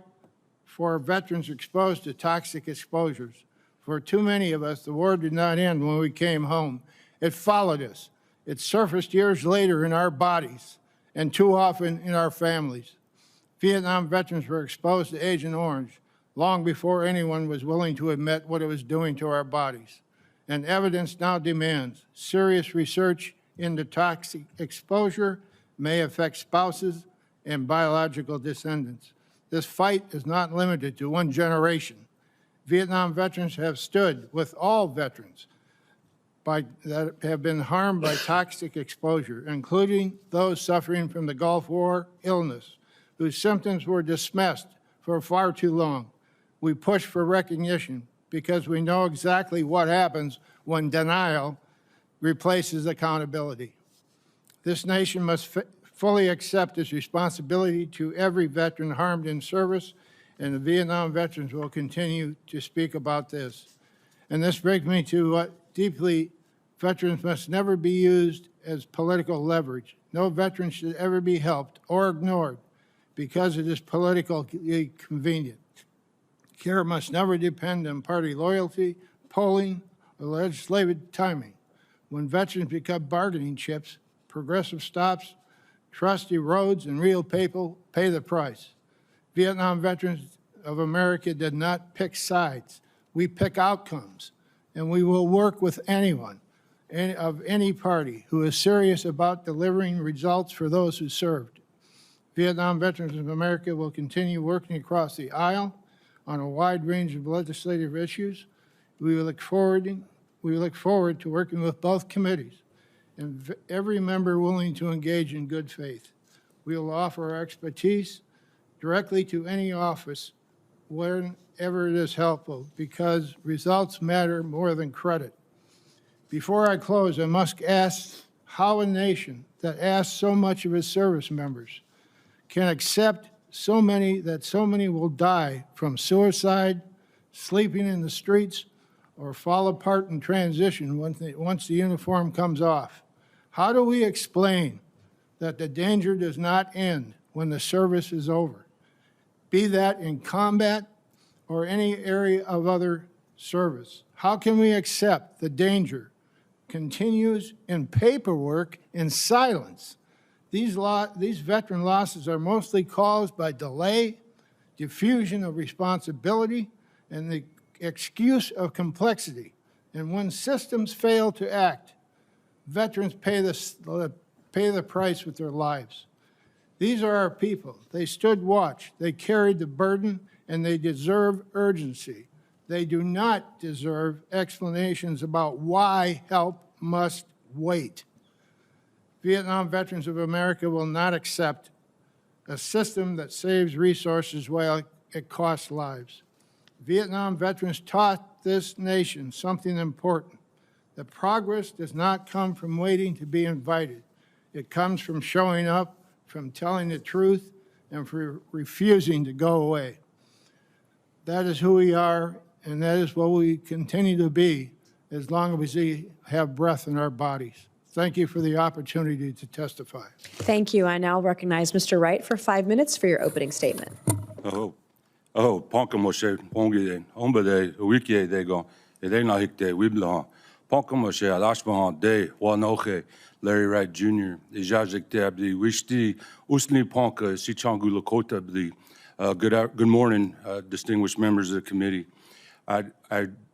for veterans exposed to toxic exposures. For too many of us, the war did not end when we came home. It followed us. It surfaced years later in our bodies and too often in our families. Vietnam veterans were exposed to Agent Orange long before anyone was willing to admit what it was doing to our bodies. And evidence now demands serious research into toxic exposure may affect spouses and biological descendants. This fight is not limited to one generation. Vietnam veterans have stood with all veterans that have been harmed by toxic exposure, including those suffering from the Gulf War illness, whose symptoms were dismissed for far too long. We push for recognition because we know exactly what happens when denial replaces accountability. This nation must fully accept its responsibility to every veteran harmed in service, and the Vietnam veterans will continue to speak about this. And this brings me to what deeply veterans must never be used as political leverage. No veteran should ever be helped or ignored because it is politically convenient. Care must never depend on party loyalty, polling, or legislative timing. When veterans become bargaining chips, progressive stops, trust erodes, and real people pay the price. Vietnam Veterans of America did not pick sides. We pick outcomes, and we will work with anyone of any party who is serious about delivering results for those who served. Vietnam Veterans of America will continue working across the aisle on a wide range of legislative issues. We look forward to working with both committees and every member willing to engage in good faith. We will offer our expertise directly to any office wherever it is helpful because results matter more than credit. Before I close, I must ask how a nation that asks so much of its service members can accept so many will die from suicide, sleeping in the streets, or fall apart in transition once the uniform comes off. How do we explain that the danger does not end when the service is over, be that in combat or any area of other service? How can we accept the danger continues in paperwork in silence? These veteran losses are mostly caused by delay, diffusion of responsibility, and the excuse of complexity. And when systems fail to act, veterans pay the price with their lives. These are our people. They stood watch, they carried the burden, and they deserve urgency. They do not deserve explanations about why help must wait. Vietnam Veterans of America will not accept a system that saves resources while it costs lives. Vietnam veterans taught this nation something important, that progress does not come from waiting to be invited. It comes from showing up, from telling the truth, and from refusing to go away. That is who we are, and that is what we continue to be as long as we have breath in our bodies. Thank you for the opportunity to testify. Thank you. I now recognize Mr. Wright for 5 minutes for your opening statement. Ponka Moshe, Pongi, Ombade, Wiki, they go, they not hick day, Wibla, Ponka Moshe, Alashmahan, Day, Wanoche, Larry Wright Jr., Ijajik Dabdi, Wishti, Usni Ponka, Sichangu Lakota Bdi. Good morning, distinguished members of the committee. I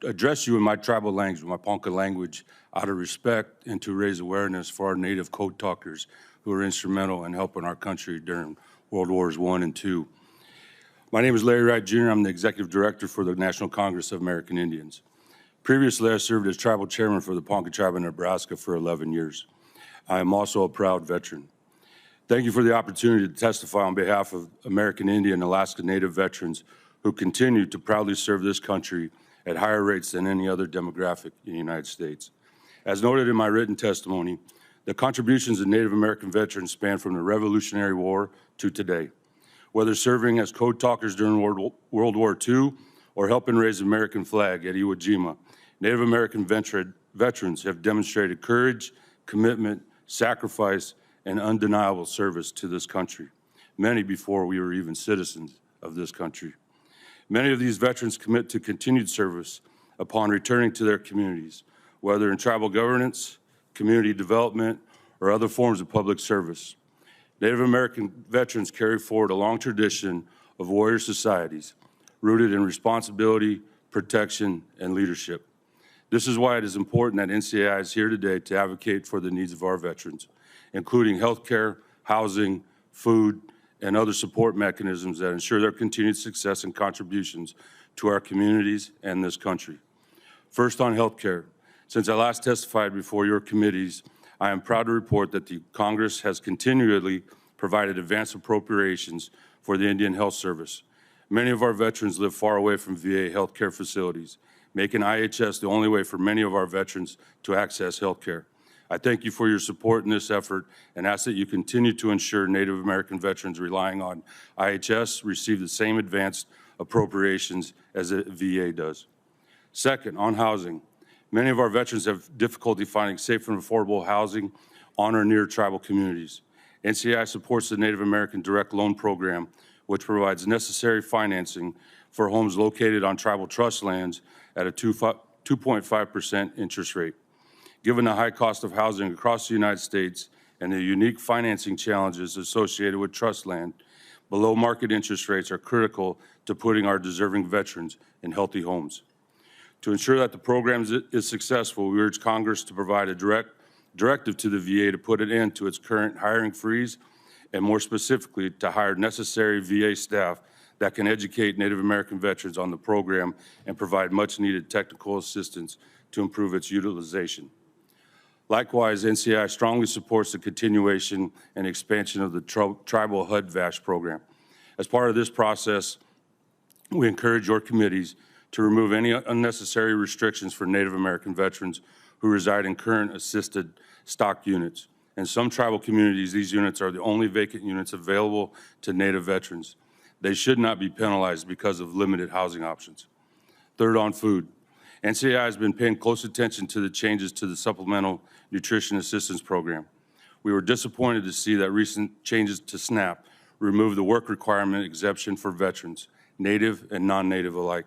address you in my tribal language, my Ponka language, out of respect and to raise awareness for our native code talkers who are instrumental in helping our country during World Wars I and II. My name is Larry Wright Jr. I'm the Executive Director for the National Congress of American Indians. Previously, I served as Tribal Chairman for the Ponca Tribe in Nebraska for 11 years. I am also a proud veteran. Thank you for the opportunity to testify on behalf of American Indian and Alaska Native veterans who continue to proudly serve this country at higher rates than any other demographic in the United States. As noted in my written testimony, the contributions of Native American veterans span from the Revolutionary War to today. Whether serving as code talkers during World War II or helping raise the American flag at Iwo Jima, Native American veterans have demonstrated courage, commitment, sacrifice, and undeniable service to this country, many before we were even citizens of this country. Many of these veterans commit to continued service upon returning to their communities, whether in tribal governance, community development, or other forms of public service. Native American veterans carry forward a long tradition of warrior societies rooted in responsibility, protection, and leadership. This is why it is important that NCAI is here today to advocate for the needs of our veterans, including health care, housing, food, and other support mechanisms that ensure their continued success and contributions to our communities and this country. First, on health care. Since I last testified before your committees, I am proud to report that the Congress has continually provided advance appropriations for the Indian Health Service. Many of our veterans live far away from VA health care facilities, making IHS the only way for many of our veterans to access health care. I thank you for your support in this effort and ask that you continue to ensure Native American veterans relying on IHS receive the same advanced appropriations as the VA does. Second, on housing. Many of our veterans have difficulty finding safe and affordable housing on or near tribal communities. NCAI supports the Native American Direct Loan Program, which provides necessary financing for homes located on tribal trust lands at a 2.5% interest rate. Given the high cost of housing across the United States and the unique financing challenges associated with trust land, below market interest rates are critical to putting our deserving veterans in healthy homes. To ensure that the program is successful, we urge Congress to provide a directive to the VA to put an end to its current hiring freeze and more specifically to hire necessary VA staff that can educate Native American veterans on the program and provide much needed technical assistance to improve its utilization. Likewise, NCAI strongly supports the continuation and expansion of the Tribal HUD-VASH program. As part of this process, we encourage your committees to remove any unnecessary restrictions for Native American veterans who reside in current assisted stock units. In some tribal communities, these units are the only vacant units available to Native veterans. They should not be penalized because of limited housing options. Third, on food. NCAI has been paying close attention to the changes to the Supplemental Nutrition Assistance Program. We were disappointed to see that recent changes to SNAP remove the work requirement exemption for veterans, Native and non-Native alike.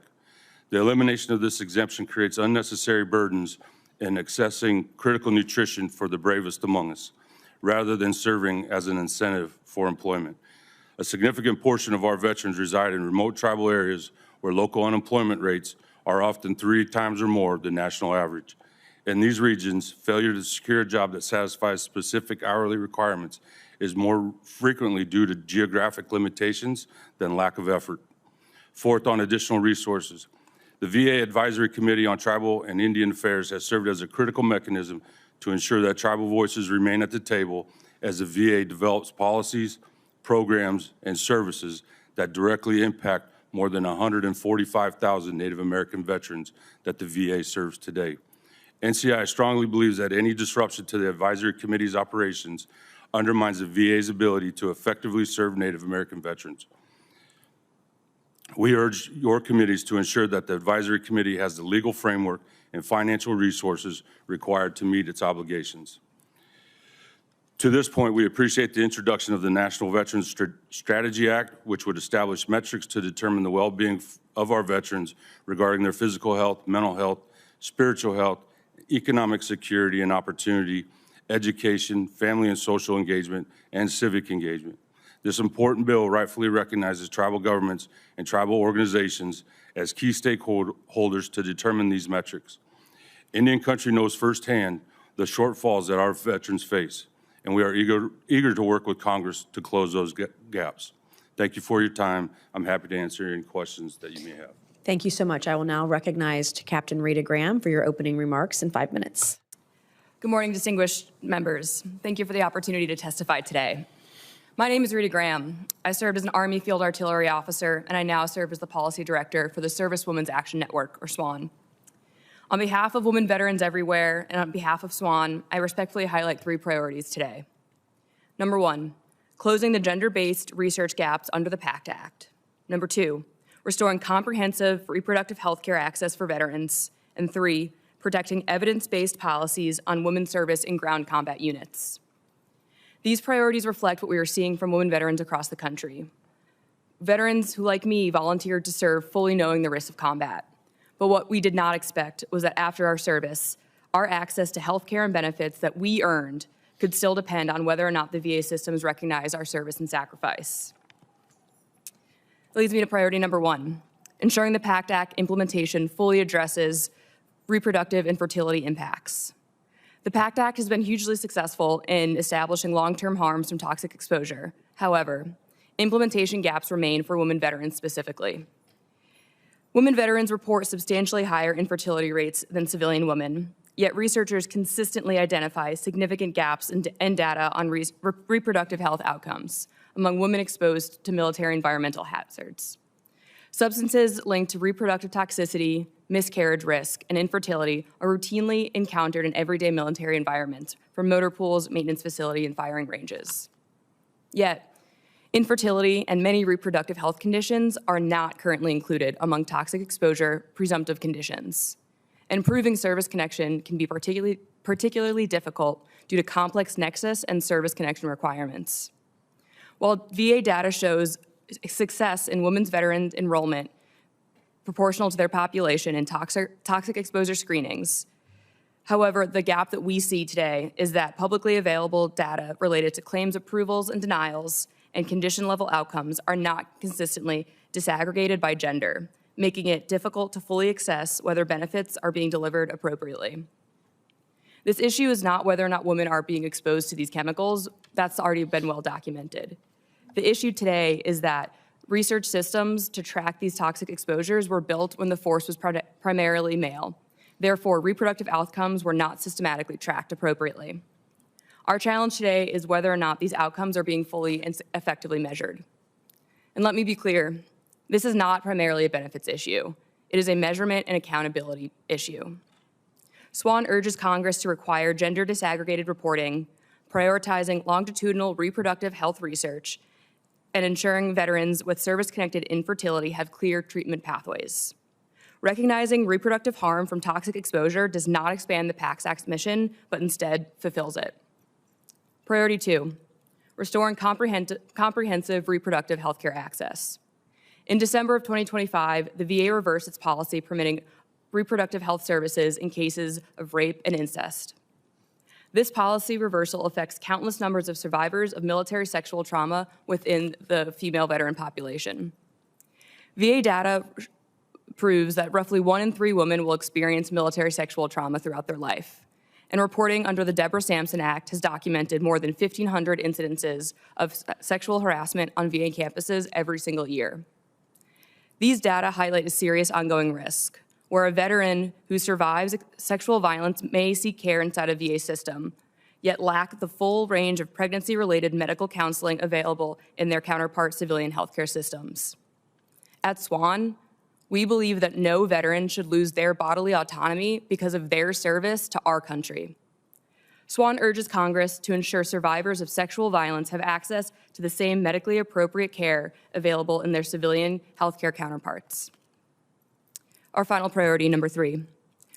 The elimination of this exemption creates unnecessary burdens in accessing critical nutrition for the bravest among us, rather than serving as an incentive for employment. A significant portion of our veterans reside in remote tribal areas where local unemployment rates are often 3 times or more the national average. In these regions, failure to secure a job that satisfies specific hourly requirements is more frequently due to geographic limitations than lack of effort. Fourth, on additional resources. The VA Advisory Committee on Tribal and Indian Affairs has served as a critical mechanism to ensure that tribal voices remain at the table as the VA develops policies, programs, and services that directly impact more than 145,000 Native American veterans that the VA serves today. NCAI strongly believes that any disruption to the Advisory Committee's operations undermines the VA's ability to effectively serve Native American veterans. We urge your committees to ensure that the Advisory Committee has the legal framework and financial resources required to meet its obligations. To this point, we appreciate the introduction of the National Veterans Strategy Act, which would establish metrics to determine the well-being of our veterans regarding their physical health, mental health, spiritual health, economic security and opportunity, education, family and social engagement, and civic engagement. This important bill rightfully recognizes tribal governments and tribal organizations as key stakeholders to determine these metrics. Indian Country knows firsthand the shortfalls that our veterans face, and we are eager to work with Congress to close those gaps. Thank you for your time. I'm happy to answer any questions that you may have. Thank you so much. I will now recognize Captain Rita Graham for your opening remarks in 5 minutes. Good morning, distinguished members. Thank you for the opportunity to testify today. My name is Rita Graham. I served as an Army Field Artillery officer, and I now serve as the Policy Director for the Service Women's Action Network, or SWAN. On behalf of women veterans everywhere and on behalf of SWAN, I respectfully highlight 3 priorities today. Number 1, closing the gender-based research gaps under the PACT Act. Number 2, restoring comprehensive reproductive health care access for veterans. And 3, protecting evidence-based policies on women's service in ground combat units. These priorities reflect what we are seeing from women veterans across the country. Veterans who, like me, volunteered to serve fully knowing the risks of combat. But what we did not expect was that after our service, our access to health care and benefits that we earned could still depend on whether or not the VA systems recognize our service and sacrifice. That leads me to priority number 1, ensuring the PACT Act implementation fully addresses reproductive and fertility impacts. The PACT Act has been hugely successful in establishing long-term harms from toxic exposure. However, implementation gaps remain for women veterans specifically. Women veterans report substantially higher infertility rates than civilian women, yet researchers consistently identify significant gaps in data on reproductive health outcomes among women exposed to military environmental hazards. Substances linked to reproductive toxicity, miscarriage risk, and infertility are routinely encountered in everyday military environments, from motor pools, maintenance facility, and firing ranges. Yet, infertility and many reproductive health conditions are not currently included among toxic exposure presumptive conditions. And proving service connection can be particularly difficult due to complex nexus and service connection requirements. While VA data shows success in women's veteran enrollment proportional to their population in toxic exposure screenings, however, the gap that we see today is that publicly available data related to claims approvals and denials and condition-level outcomes are not consistently disaggregated by gender, making it difficult to fully assess whether benefits are being delivered appropriately. This issue is not whether or not women are being exposed to these chemicals. That's already been well documented. The issue today is that research systems to track these toxic exposures were built when the force was primarily male. Therefore, reproductive outcomes were not systematically tracked appropriately. Our challenge today is whether or not these outcomes are being fully and effectively measured. And let me be clear, this is not primarily a benefits issue. It is a measurement and accountability issue. SWAN urges Congress to require gender disaggregated reporting, prioritizing longitudinal reproductive health research, and ensuring veterans with service-connected infertility have clear treatment pathways. Recognizing reproductive harm from toxic exposure does not expand the PACT Act's mission, but instead fulfills it. Priority 2, restoring comprehensive reproductive health care access. In December of 2025, the VA reversed its policy permitting reproductive health services in cases of rape and incest. This policy reversal affects countless numbers of survivors of military sexual trauma within the female veteran population. VA data proves that roughly 1 in 3 women will experience military sexual trauma throughout their life. And reporting under the Deborah Sampson Act has documented more than 1,500 incidences of sexual harassment on VA campuses every single year. These data highlight a serious ongoing risk, where a veteran who survives sexual violence may seek care inside a VA system, yet lack the full range of pregnancy-related medical counseling available in their counterpart civilian healthcare systems. At SWAN, we believe that no veteran should lose their bodily autonomy because of their service to our country. SWAN urges Congress to ensure survivors of sexual violence have access to the same medically appropriate care available in their civilian healthcare counterparts. Our final priority, number 3,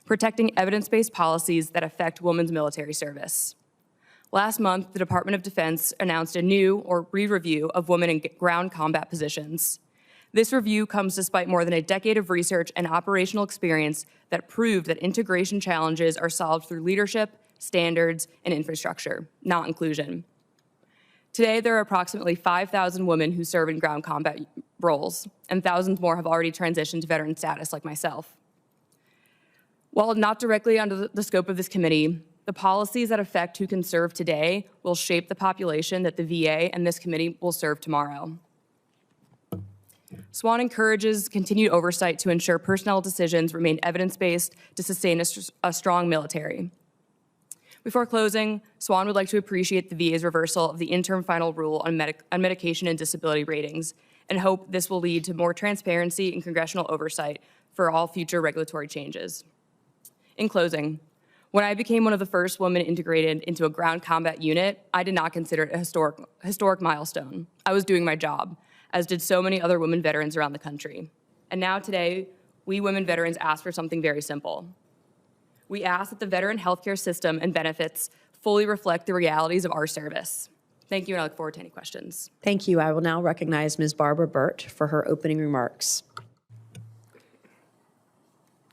protecting evidence-based policies that affect women's military service. Last month, the Department of Defense announced a new or re-review of women in ground combat positions. This review comes despite more than a decade of research and operational experience that proved that integration challenges are solved through leadership, standards, and infrastructure, not inclusion. Today, there are approximately 5,000 women who serve in ground combat roles, and thousands more have already transitioned to veteran status like myself. While not directly under the scope of this committee, the policies that affect who can serve today will shape the population that the VA and this committee will serve tomorrow. SWAN encourages continued oversight to ensure personnel decisions remain evidence-based to sustain a strong military. Before closing, SWAN would like to appreciate the VA's reversal of the interim final rule on medication and disability ratings and hope this will lead to more transparency and congressional oversight for all future regulatory changes. In closing, when I became one of the first women integrated into a ground combat unit, I did not consider it a historic milestone. I was doing my job, as did so many other women veterans around the country. And now today, we women veterans ask for something very simple. We ask that the veteran healthcare system and benefits fully reflect the realities of our service. Thank you, and I look forward to any questions. Thank you. I will now recognize Ms. Barbara Burt for her opening remarks.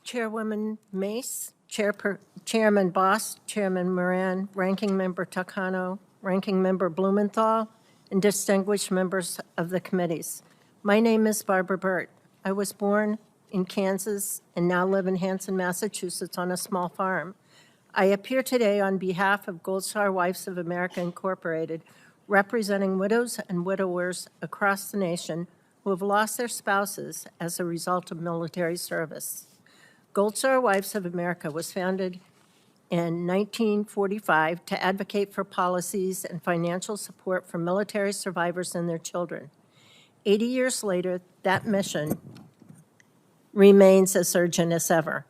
Chairwoman Mace, Chairman Bost, Chairman Moran, Ranking Member Takano, Ranking Member Blumenthal, and distinguished members of the committees. My name is Barbara Burt. I was born in Kansas and now live in Hanson, Massachusetts on a small farm. I appear today on behalf of Gold Star Wives of America Incorporated, representing widows and widowers across the nation who have lost their spouses as a result of military service. Gold Star Wives of America was founded in 1945 to advocate for policies and financial support for military survivors and their children. 80 years later, that mission remains as urgent as ever.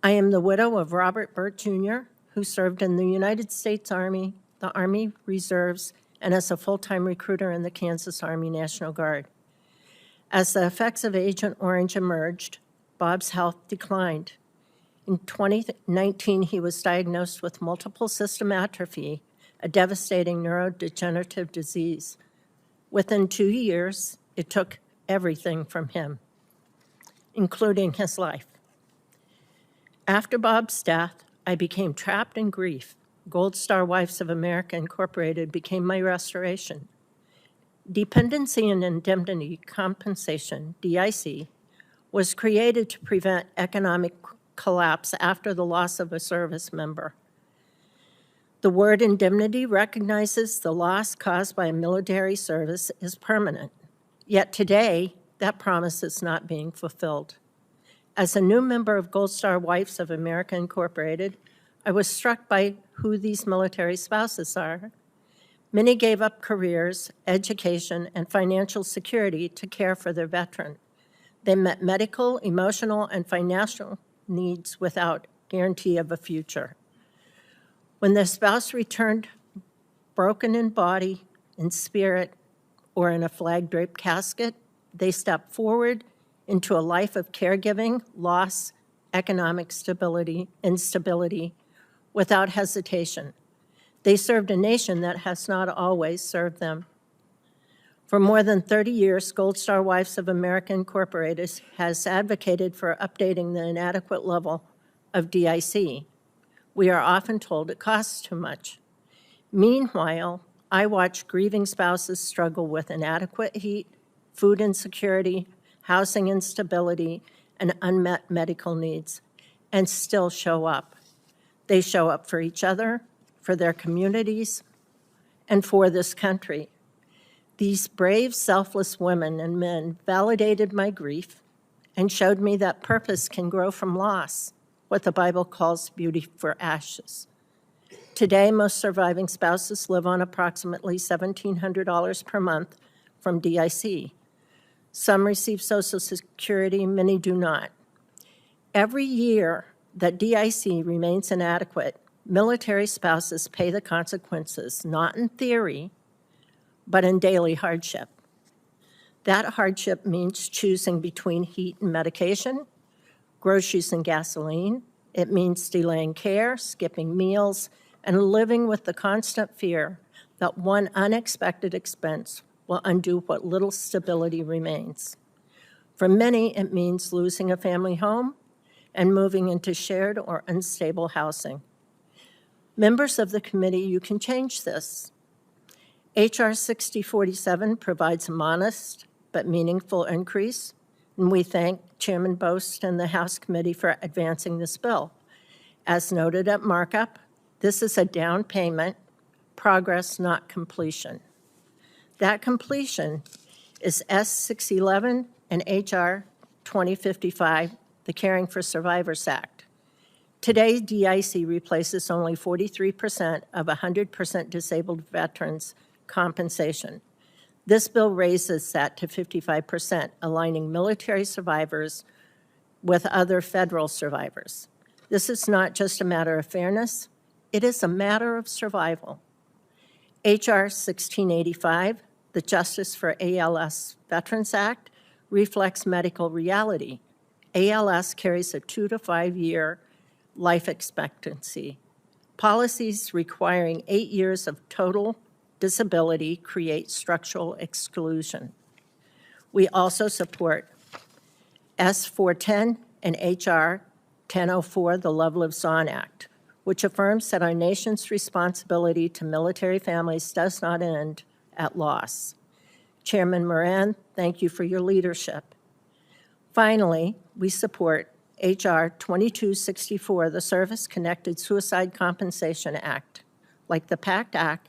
I am the widow of Robert Burt Jr., who served in the United States Army, the Army Reserves, and as a full-time recruiter in the Kansas Army National Guard. As the effects of Agent Orange emerged, Bob's health declined. In 2019, he was diagnosed with multiple system atrophy, a devastating neurodegenerative disease. Within 2 years, it took everything from him, including his life. After Bob's death, I became trapped in grief. Gold Star Wives of America Incorporated became my restoration. Dependency and Indemnity Compensation, DIC, was created to prevent economic collapse after the loss of a service member. The word indemnity recognizes the loss caused by a military service is permanent. Yet today, that promise is not being fulfilled. As a new member of Gold Star Wives of America Incorporated, I was struck by who these military spouses are. Many gave up careers, education, and financial security to care for their veteran. They met medical, emotional, and financial needs without guarantee of a future. When their spouse returned broken in body, in spirit, or in a flag-draped casket, they stepped forward into a life of caregiving, loss, economic instability, without hesitation. They served a nation that has not always served them. For more than 30 years, Gold Star Wives of America Incorporated has advocated for updating the inadequate level of DIC. We are often told it costs too much. Meanwhile, I watch grieving spouses struggle with inadequate heat, food insecurity, housing instability, and unmet medical needs, and still show up. They show up for each other, for their communities, and for this country. These brave, selfless women and men validated my grief and showed me that purpose can grow from loss, what the Bible calls beauty for ashes. Today, most surviving spouses live on approximately $1,700 per month from DIC. Some receive Social Security, many do not. Every year that DIC remains inadequate, military spouses pay the consequences, not in theory, but in daily hardship. That hardship means choosing between heat and medication, groceries and gasoline. It means delaying care, skipping meals, and living with the constant fear that one unexpected expense will undo what little stability remains. For many, it means losing a family home and moving into shared or unstable housing. Members of the committee, you can change this. H.R. 6047 provides a modest but meaningful increase, and we thank Chairman Bost and the House Committee for advancing this bill. As noted at markup, this is a down payment, progress, not completion. That completion is S611 and H.R. 2055, the Caring for Survivors Act. Today, DIC replaces only 43% of 100% disabled veterans' compensation. This bill raises that to 55%, aligning military survivors with other federal survivors. This is not just a matter of fairness, it is a matter of survival. H.R. 1685, the Justice for ALS Veterans Act, reflects medical reality. ALS carries a 2 to 5 year life expectancy. Policies requiring 8 years of total disability create structural exclusion. We also support S410 and H.R. 1004, the Love Lives On Act, which affirms that our nation's responsibility to military families does not end at loss. Chairman Moran, thank you for your leadership. Finally, we support H.R. 2264, the Service-Connected Suicide Compensation Act. Like the PACT Act,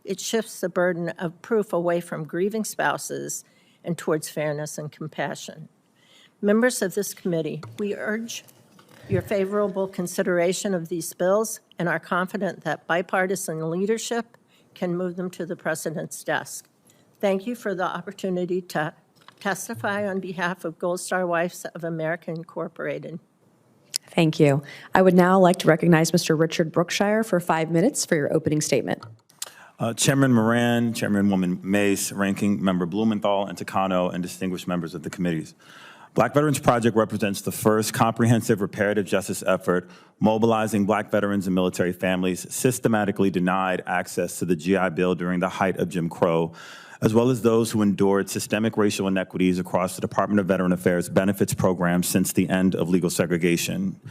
it shifts the burden of proof away from grieving spouses and towards fairness and compassion. Members of this committee, we urge your favorable consideration of these bills and are confident that bipartisan leadership can move them to the President's desk. Thank you for the opportunity to testify on behalf of Gold Star Wives of America Incorporated. Thank you. I would now like to recognize Mr. Richard Brookshire for 5 minutes for your opening statement. Chairman Moran, Chairmanwoman Mace, Ranking Member Blumenthal and Takano, and distinguished members of the committees. Black Veterans Project represents the first comprehensive reparative justice effort mobilizing Black veterans and military families systematically denied access to the GI Bill during the height of Jim Crow, as well as those who endured systemic racial inequities across the Department of Veteran Affairs benefits program since the end of legal segregation.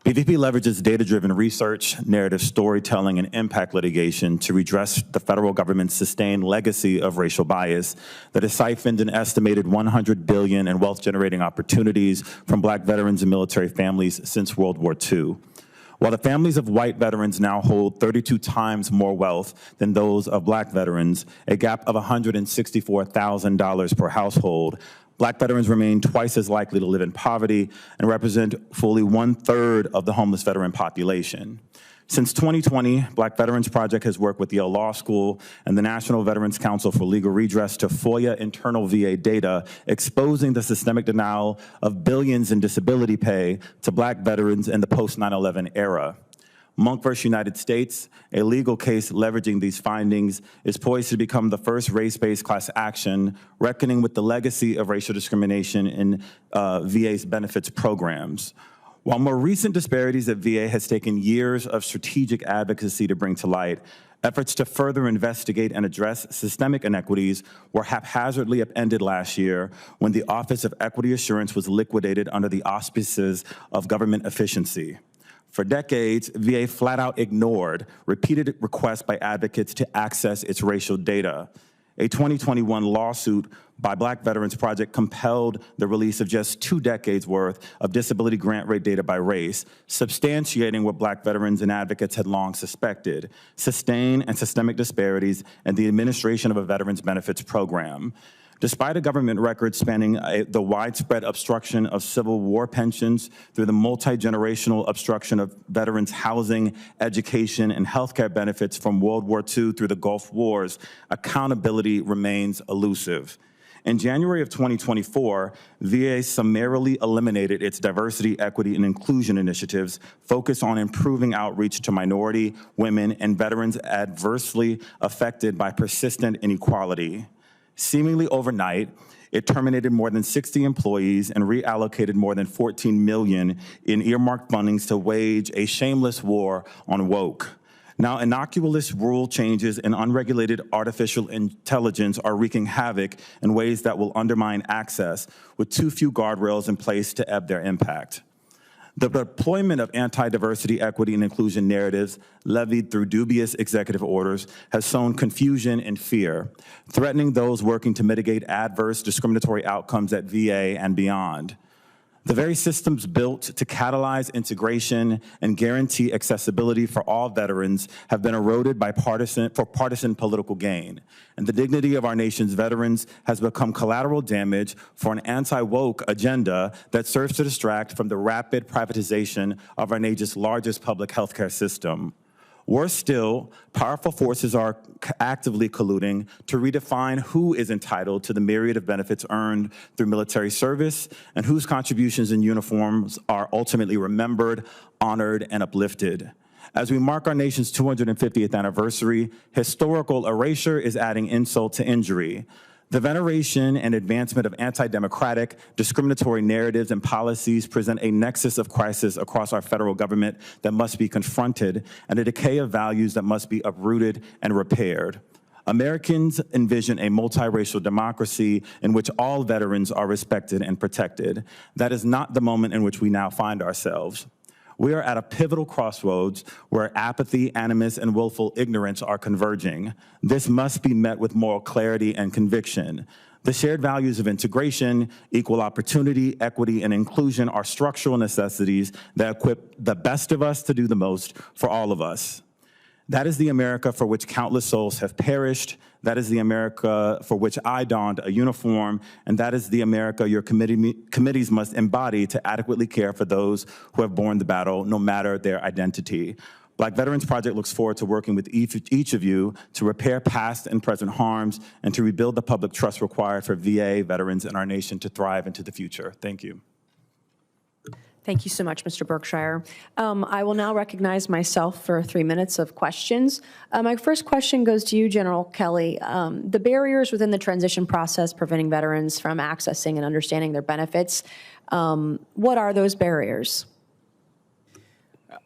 BVP leverages data-driven research, narrative storytelling, and impact litigation to redress the federal government's sustained legacy of racial bias that has siphoned an estimated $100 billion in wealth-generating opportunities from Black veterans and military families since World War II. While the families of white veterans now hold 32 times more wealth than those of Black veterans, a gap of $164,000 per household, Black veterans remain twice as likely to live in poverty and represent fully 1/3 of the homeless veteran population. Since 2020, Black Veterans Project has worked with Yale Law School and the National Veterans Council for Legal Redress to FOIA internal VA data, exposing the systemic denial of billions in disability pay to Black veterans in the post-9/11 era. Monk v. United States, a legal case leveraging these findings, is poised to become the first race-based class action reckoning with the legacy of racial discrimination in VA's benefits programs. While more recent disparities at VA has taken years of strategic advocacy to bring to light, efforts to further investigate and address systemic inequities were haphazardly upended last year when the Office of Equity Assurance was liquidated under the auspices of government efficiency. For decades, VA flat out ignored repeated requests by advocates to access its racial data. A 2021 lawsuit by Black Veterans Project compelled the release of just 2 decades worth of disability grant rate data by race, substantiating what Black veterans and advocates had long suspected: sustained and systemic disparities in the administration of a veterans benefits program. Despite a government record spanning the widespread obstruction of Civil War pensions through the multi-generational obstruction of veterans' housing, education, and healthcare benefits from World War II through the Gulf Wars, accountability remains elusive. In January of 2024, VA summarily eliminated its diversity, equity, and inclusion initiatives focused on improving outreach to minority, women, and veterans adversely affected by persistent inequality. Seemingly overnight, it terminated more than 60 employees and reallocated more than $14 million in earmarked fundings to wage a shameless war on woke. Now, innocuous rule changes and unregulated artificial intelligence are wreaking havoc in ways that will undermine access, with too few guardrails in place to ebb their impact. The deployment of anti-diversity, equity, and inclusion narratives levied through dubious executive orders has sown confusion and fear, threatening those working to mitigate adverse discriminatory outcomes at VA and beyond. The very systems built to catalyze integration and guarantee accessibility for all veterans have been eroded by partisan political gain, and the dignity of our nation's veterans has become collateral damage for an anti-woke agenda that serves to distract from the rapid privatization of our nation's largest public healthcare system. Worse still, powerful forces are actively colluding to redefine who is entitled to the myriad of benefits earned through military service and whose contributions in uniforms are ultimately remembered, honored, and uplifted. As we mark our nation's 250th anniversary, historical erasure is adding insult to injury. The veneration and advancement of anti-democratic, discriminatory narratives and policies present a nexus of crisis across our federal government that must be confronted, and a decay of values that must be uprooted and repaired. Americans envision a multiracial democracy in which all veterans are respected and protected. That is not the moment in which we now find ourselves. We are at a pivotal crossroads where apathy, animus, and willful ignorance are converging. This must be met with moral clarity and conviction. The shared values of integration, equal opportunity, equity, and inclusion are structural necessities that equip the best of us to do the most for all of us. That is the America for which countless souls have perished. That is the America for which I donned a uniform, and that is the America your committees must embody to adequately care for those who have borne the battle, no matter their identity. Black Veterans Project looks forward to working with each of you to repair past and present harms and to rebuild the public trust required for VA veterans in our nation to thrive into the future. Thank you. Thank you so much, Mr. Berkshire. I will now recognize myself for 3 minutes of questions. My first question goes to you, General Kelly. The barriers within the transition process preventing veterans from accessing and understanding their benefits, what are those barriers?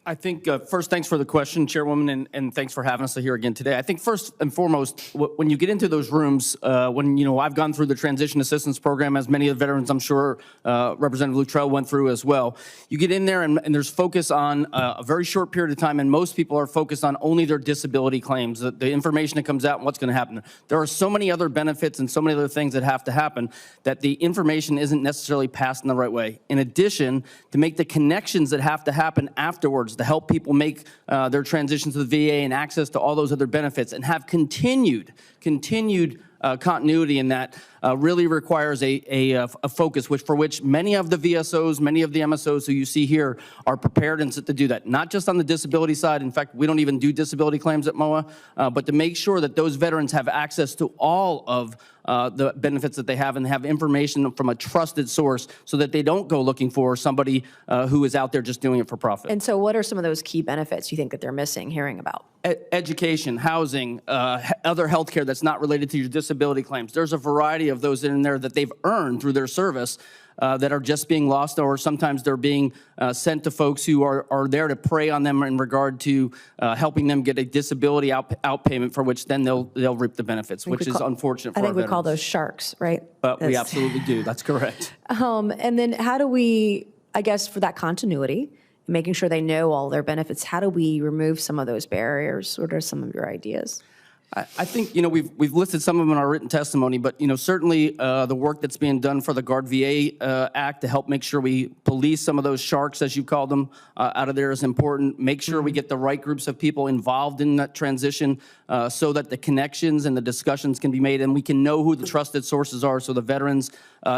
I think, first, thanks for the question, Chairwoman, and thanks for having us here again today. I think first and foremost, when you get into those rooms, when, I've gone through the Transition Assistance Program, as many of the veterans, I'm sure Representative Luttrell went through as well, you get in there and there's focus on a very short period of time, and most people are focused on only their disability claims, the information that comes out and what's going to happen. There are so many other benefits and so many other things that have to happen that the information isn't necessarily passed in the right way. In addition, to make the connections that have to happen afterwards to help people make their transition to the VA and access to all those other benefits and have continued continuity in that really requires a focus, for which many of the VSOs, many of the MSOs who you see here are prepared and to do that. Not just on the disability side. In fact, we don't even do disability claims at MOAA, but to make sure that those veterans have access to all of the benefits that they have and have information from a trusted source so that they don't go looking for somebody who is out there just doing it for profit. And so what are some of those key benefits you think that they're missing, hearing about? Education, housing, other health care that's not related to your disability claims. There's a variety of those in there that they've earned through their service that are just being lost, or sometimes they're being sent to folks who are there to prey on them in regard to helping them get a disability outpayment for which then they'll reap the benefits, which is unfortunate for our veterans. I think we call those sharks, right? But we absolutely do. That's correct. And then how do we, I guess, for that continuity, making sure they know all their benefits, how do we remove some of those barriers? What are some of your ideas? I think, we've listed some of them in our written testimony, but, certainly the work that's being done for the Guard VA Act to help make sure we police some of those sharks, as you call them, out of there is important. Make sure we get the right groups of people involved in that transition so that the connections and the discussions can be made and we can know who the trusted sources are so the veterans,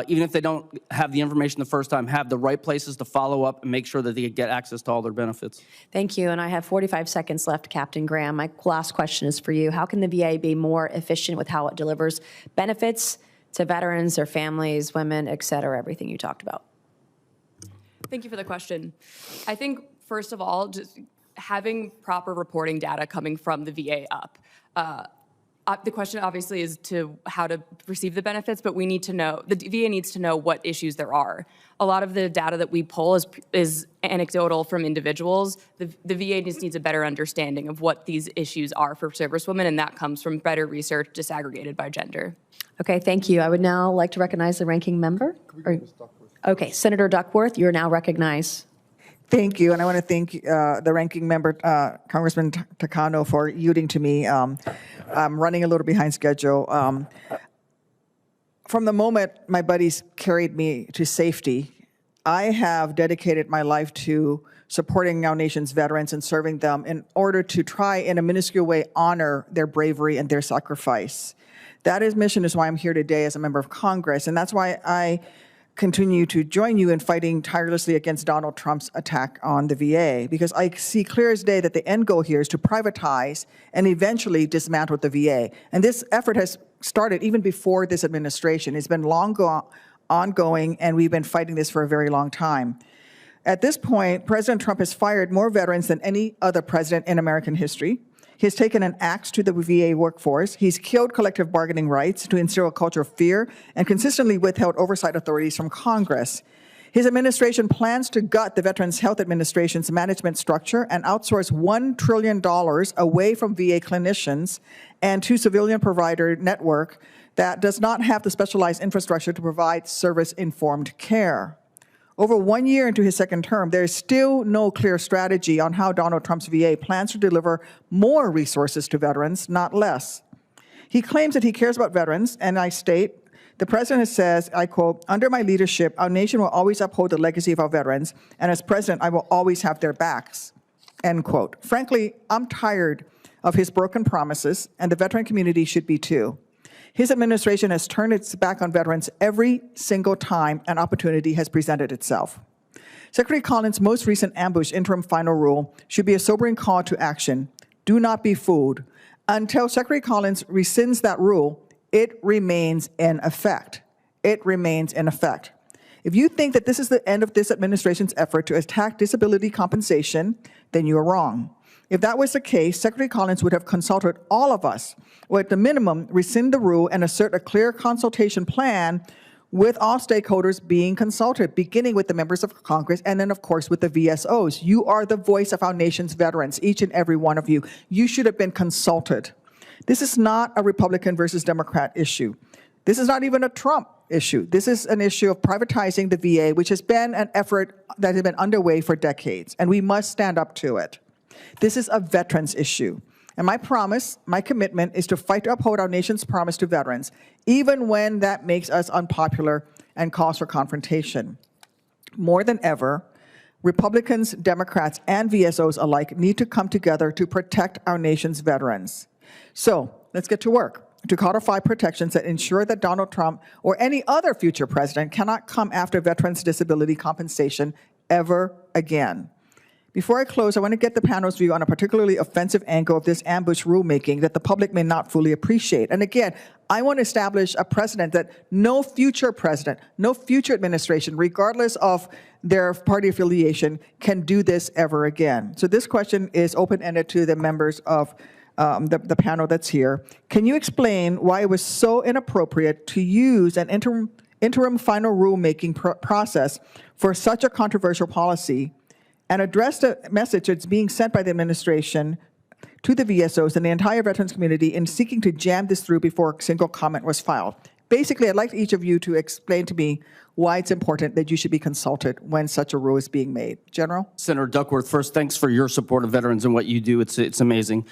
even if they don't have the information the first time, have the right places to follow up and make sure that they get access to all their benefits. Thank you, and I have 45 seconds left, Captain Graham. My last question is for you. How can the VA be more efficient with how it delivers benefits to veterans, their families, women, et cetera, everything you talked about? Thank you for the question. I think, first of all, just having proper reporting data coming from the VA up. The question obviously is to how to receive the benefits, but we need to know, the VA needs to know what issues there are. A lot of the data that we pull is anecdotal from individuals. The VA just needs a better understanding of what these issues are for servicewomen, and that comes from better research disaggregated by gender. Okay, thank you. I would now like to recognize the ranking member. Okay, Senator Duckworth, you're now recognized. Thank you, and I want to thank the ranking member, Congressman Takano, for yielding to me. I'm running a little behind schedule. From the moment my buddies carried me to safety, I have dedicated my life to supporting our nation's veterans and serving them in order to try in a minuscule way honor their bravery and their sacrifice. That mission is why I'm here today as a member of Congress, and that's why I continue to join you in fighting tirelessly against Donald Trump's attack on the VA, because I see clear as day that the end goal here is to privatize and eventually dismantle the VA. And this effort has started even before this administration. It's been ongoing, and we've been fighting this for a very long time. At this point, President Trump has fired more veterans than any other president in American history. He has taken an axe to the VA workforce. He's killed collective bargaining rights to instill a culture of fear and consistently withheld oversight authorities from Congress. His administration plans to gut the Veterans Health Administration's management structure and outsource $1 trillion away from VA clinicians and to civilian provider network that does not have the specialized infrastructure to provide service-informed care. Over 1 year into his second term, there is still no clear strategy on how Donald Trump's VA plans to deliver more resources to veterans, not less. He claims that he cares about veterans, and I state, the president says, I quote, "Under my leadership, our nation will always uphold the legacy of our veterans, and as president, I will always have their backs," end quote. Frankly, I'm tired of his broken promises, and the veteran community should be too. His administration has turned its back on veterans every single time an opportunity has presented itself. Secretary Collins' most recent ambush interim final rule should be a sobering call to action. Do not be fooled. Until Secretary Collins rescinds that rule, it remains in effect. It remains in effect. If you think that this is the end of this administration's effort to attack disability compensation, then you are wrong. If that was the case, Secretary Collins would have consulted all of us, or at the minimum, rescind the rule and assert a clear consultation plan with all stakeholders being consulted, beginning with the members of Congress and then, of course, with the VSOs. You are the voice of our nation's veterans, each and every one of you. You should have been consulted. This is not a Republican versus Democrat issue. This is not even a Trump issue. This is an issue of privatizing the VA, which has been an effort that has been underway for decades, and we must stand up to it. This is a veterans issue. And my promise, my commitment, is to fight to uphold our nation's promise to veterans, even when that makes us unpopular and calls for confrontation. More than ever, Republicans, Democrats, and VSOs alike need to come together to protect our nation's veterans. So let's get to work to codify protections that ensure that Donald Trump or any other future president cannot come after veterans' disability compensation ever again. Before I close, I want to get the panel's view on a particularly offensive angle of this ambush rulemaking that the public may not fully appreciate. And again, I want to establish a precedent that no future president, no future administration, regardless of their party affiliation, can do this ever again. So this question is open-ended to the members of the panel that's here. Can you explain why it was so inappropriate to use an interim final rulemaking process for such a controversial policy, and address the message that's being sent by the administration to the VSOs and the entire veterans community in seeking to jam this through before a single comment was filed? Basically, I'd like each of you to explain to me why it's important that you should be consulted when such a rule is being made. General? Senator Duckworth, first, thanks for your support of veterans and what you do. It's amazing.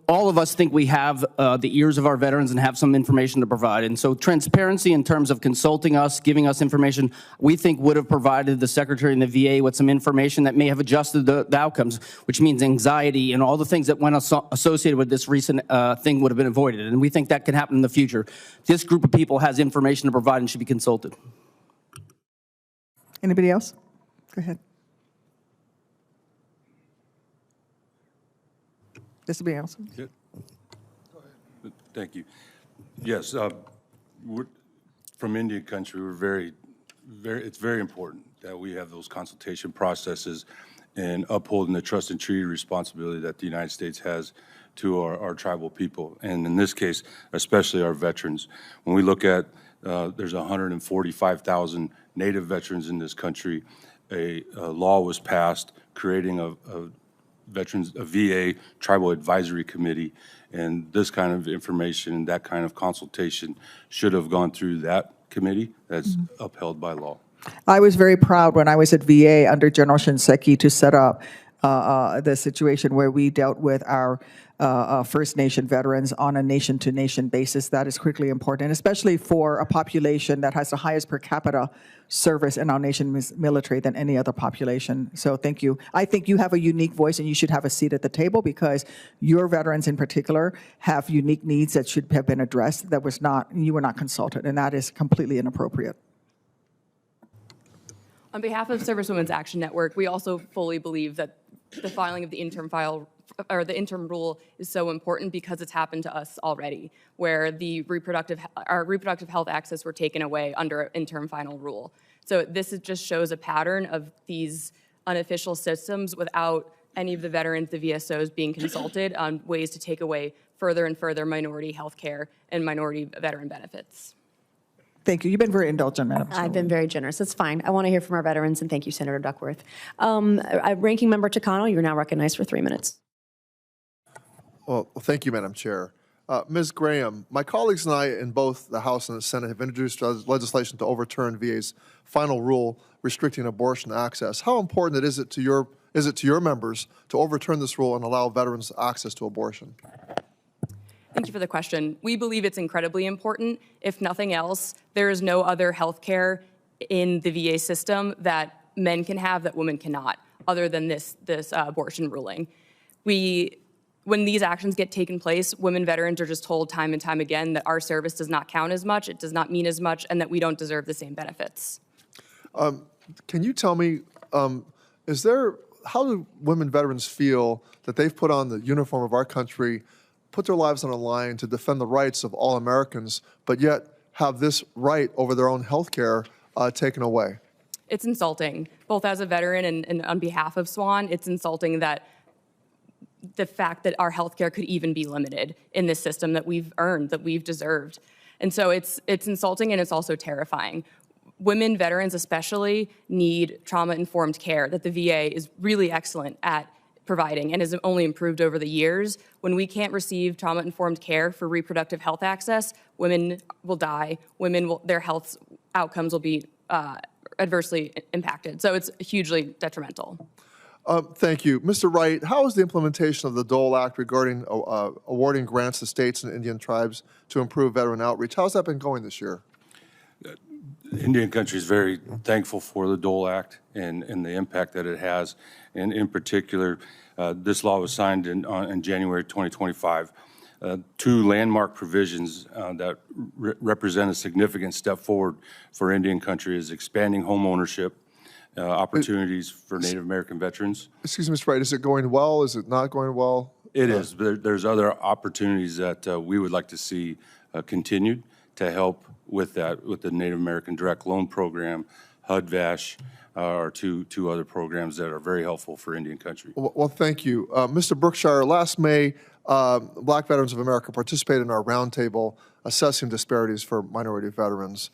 All of us think we have the ears of our veterans and have some information to provide. And so transparency in terms of consulting us, giving us information, we think would have provided the Secretary and the VA with some information that may have adjusted the outcomes, which means anxiety and all the things that went associated with this recent thing would have been avoided. And we think that can happen in the future. This group of people has information to provide and should be consulted. Anybody else? Go ahead. This will be awesome. Yeah. Thank you. Yes, we're, from Indian country, we're it's very important that we have those consultation processes and upholding the trust and treaty responsibility that the United States has to our tribal people, and in this case, especially our veterans. When we look at, there's 145,000 Native veterans in this country. A law was passed creating a VA Tribal Advisory Committee, and this kind of information and that kind of consultation should have gone through that committee that's upheld by law. I was very proud when I was at VA under General Shinseki to set up the situation where we dealt with our First Nation veterans on a nation-to-nation basis. That is critically important, especially for a population that has the highest per capita service in our nation's military than any other population. So thank you. I think you have a unique voice and you should have a seat at the table because your veterans in particular have unique needs that should have been addressed you were not consulted, and that is completely inappropriate. On behalf of Servicewomen's Action Network, we also fully believe that the filing of the interim file or the interim rule is so important because it's happened to us already, where our reproductive health access were taken away under an interim final rule. So this just shows a pattern of these unofficial systems without any of the veterans, the VSOs, being consulted on ways to take away further and further minority health care and minority veteran benefits. Thank you. You've been very indulgent, Madam Chairwoman. I've been very generous. It's fine. I want to hear from our veterans, and thank you, Senator Duckworth. Ranking Member Takano, you're now recognized for 3 minutes. Well, thank you, Madam Chair. Ms. Graham, my colleagues and I in both the House and the Senate have introduced legislation to overturn VA's final rule restricting abortion access. How important is it to your members to overturn this rule and allow veterans access to abortion? Thank you for the question. We believe it's incredibly important. If nothing else, there is no other health care in the VA system that men can have that women cannot, other than this abortion ruling. When these actions get taken place, women veterans are just told time and time again that our service does not count as much, it does not mean as much, and that we don't deserve the same benefits. Can you tell me, how do women veterans feel that they've put on the uniform of our country, put their lives on the line to defend the rights of all Americans, but yet have this right over their own health care taken away? It's insulting, both as a veteran and on behalf of SWAN. It's insulting that the fact that our health care could even be limited in this system that we've earned, that we've deserved. And so it's insulting and it's also terrifying. Women veterans especially need trauma-informed care that the VA is really excellent at providing and has only improved over the years. When we can't receive trauma-informed care for reproductive health access, women will die, their health outcomes will be adversely impacted. So it's hugely detrimental. Thank you. Mr. Wright, how is the implementation of the Dole Act regarding awarding grants to states and Indian tribes to improve veteran outreach? How's that been going this year? Indian country is very thankful for the Dole Act and the impact that it has. And in particular, this law was signed in January 2025. Two landmark provisions that represent a significant step forward for Indian country is expanding home ownership opportunities for Native American veterans. Excuse me, Mr. Wright, is it going well? Is it not going well? It is. There's other opportunities that we would like to see continued to help with that, with the Native American Direct Loan Program, HUD-VASH, are two other programs that are very helpful for Indian country. Well, thank you. Mr. Brookshire, last May, Black Veterans of America participated in our roundtable assessing disparities for minority veterans.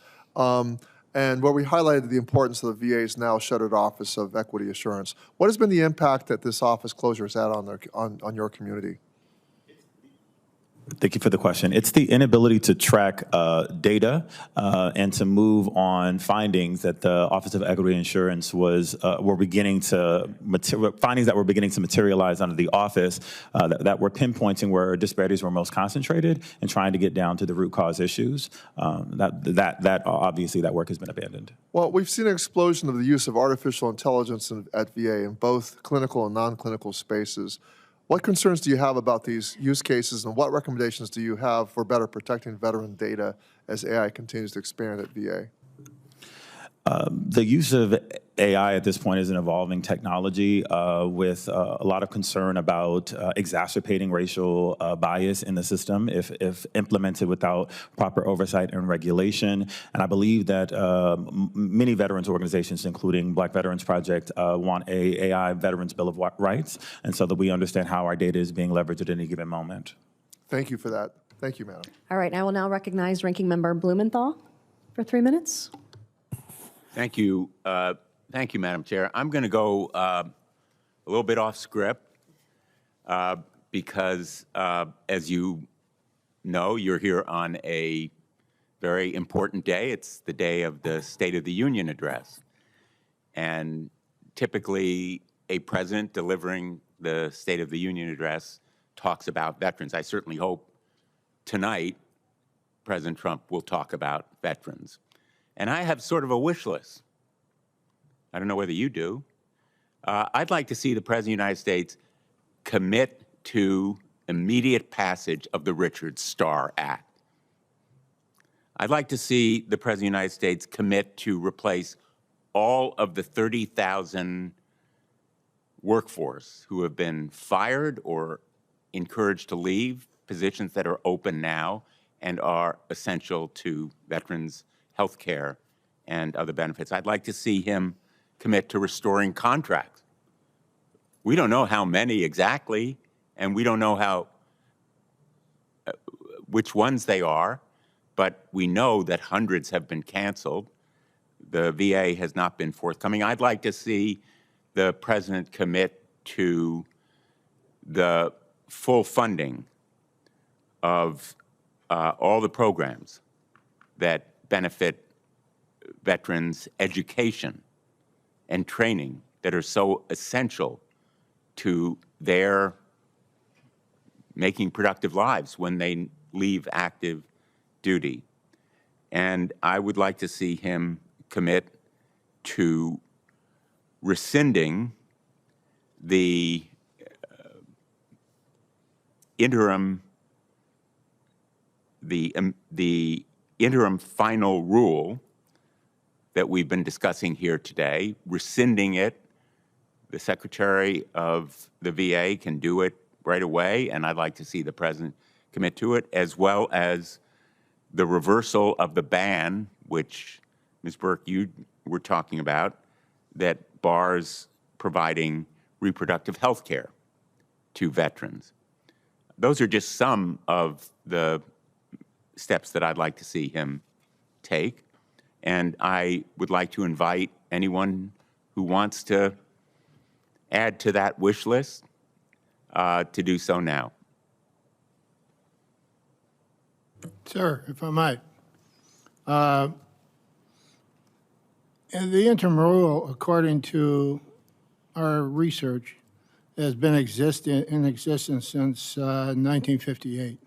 And where we highlighted the importance of the VA's now shuttered Office of Equity Assurance. What has been the impact that this office closure has had on your community? Thank you for the question. It's the inability to track data and to move on findings that the Office of Equity Insurance were beginning to materialize under the office that were pinpointing where disparities were most concentrated and trying to get down to the root cause issues. That obviously that work has been abandoned. Well, we've seen an explosion of the use of artificial intelligence at VA in both clinical and non-clinical spaces. What concerns do you have about these use cases, and what recommendations do you have for better protecting veteran data as AI continues to expand at VA? The use of AI at this point is an evolving technology with a lot of concern about exacerbating racial bias in the system if implemented without proper oversight and regulation. And I believe that many veterans organizations, including Black Veterans Project, want a AI Veterans Bill of Rights, and so that we understand how our data is being leveraged at any given moment. Thank you for that. Thank you, Madam. All right, I will now recognize Ranking Member Blumenthal for 3 minutes. Thank you. Thank you, Madam Chair. I'm going to go a little bit off script because, as you know, you're here on a very important day. It's the day of the State of the Union address. And typically, a president delivering the State of the Union address talks about veterans. I certainly hope tonight President Trump will talk about veterans. And I have sort of a wish list. I don't know whether you do. I'd like to see the President of the United States commit to immediate passage of the Richard Starr Act. I'd like to see the President of the United States commit to replace all of the 30,000 workforce who have been fired or encouraged to leave positions that are open now and are essential to veterans' health care and other benefits. I'd like to see him commit to restoring contracts. We don't know how many exactly, and we don't know how which ones they are, but we know that hundreds have been canceled. The VA has not been forthcoming. I'd like to see the President commit to the full funding of all the programs that benefit veterans' education and training that are so essential to their making productive lives when they leave active duty. And I would like to see him commit to rescinding the interim final rule that we've been discussing here today, rescinding it. The Secretary of the VA can do it right away, and I'd like to see the President commit to it, as well as the reversal of the ban, which, Ms. Burke, you were talking about, that bars providing reproductive health care to veterans. Those are just some of the steps that I'd like to see him take. And I would like to invite anyone who wants to add to that wish list to do so now. Sir, if I might. And the interim rule, according to our research, has been in existence since 1958.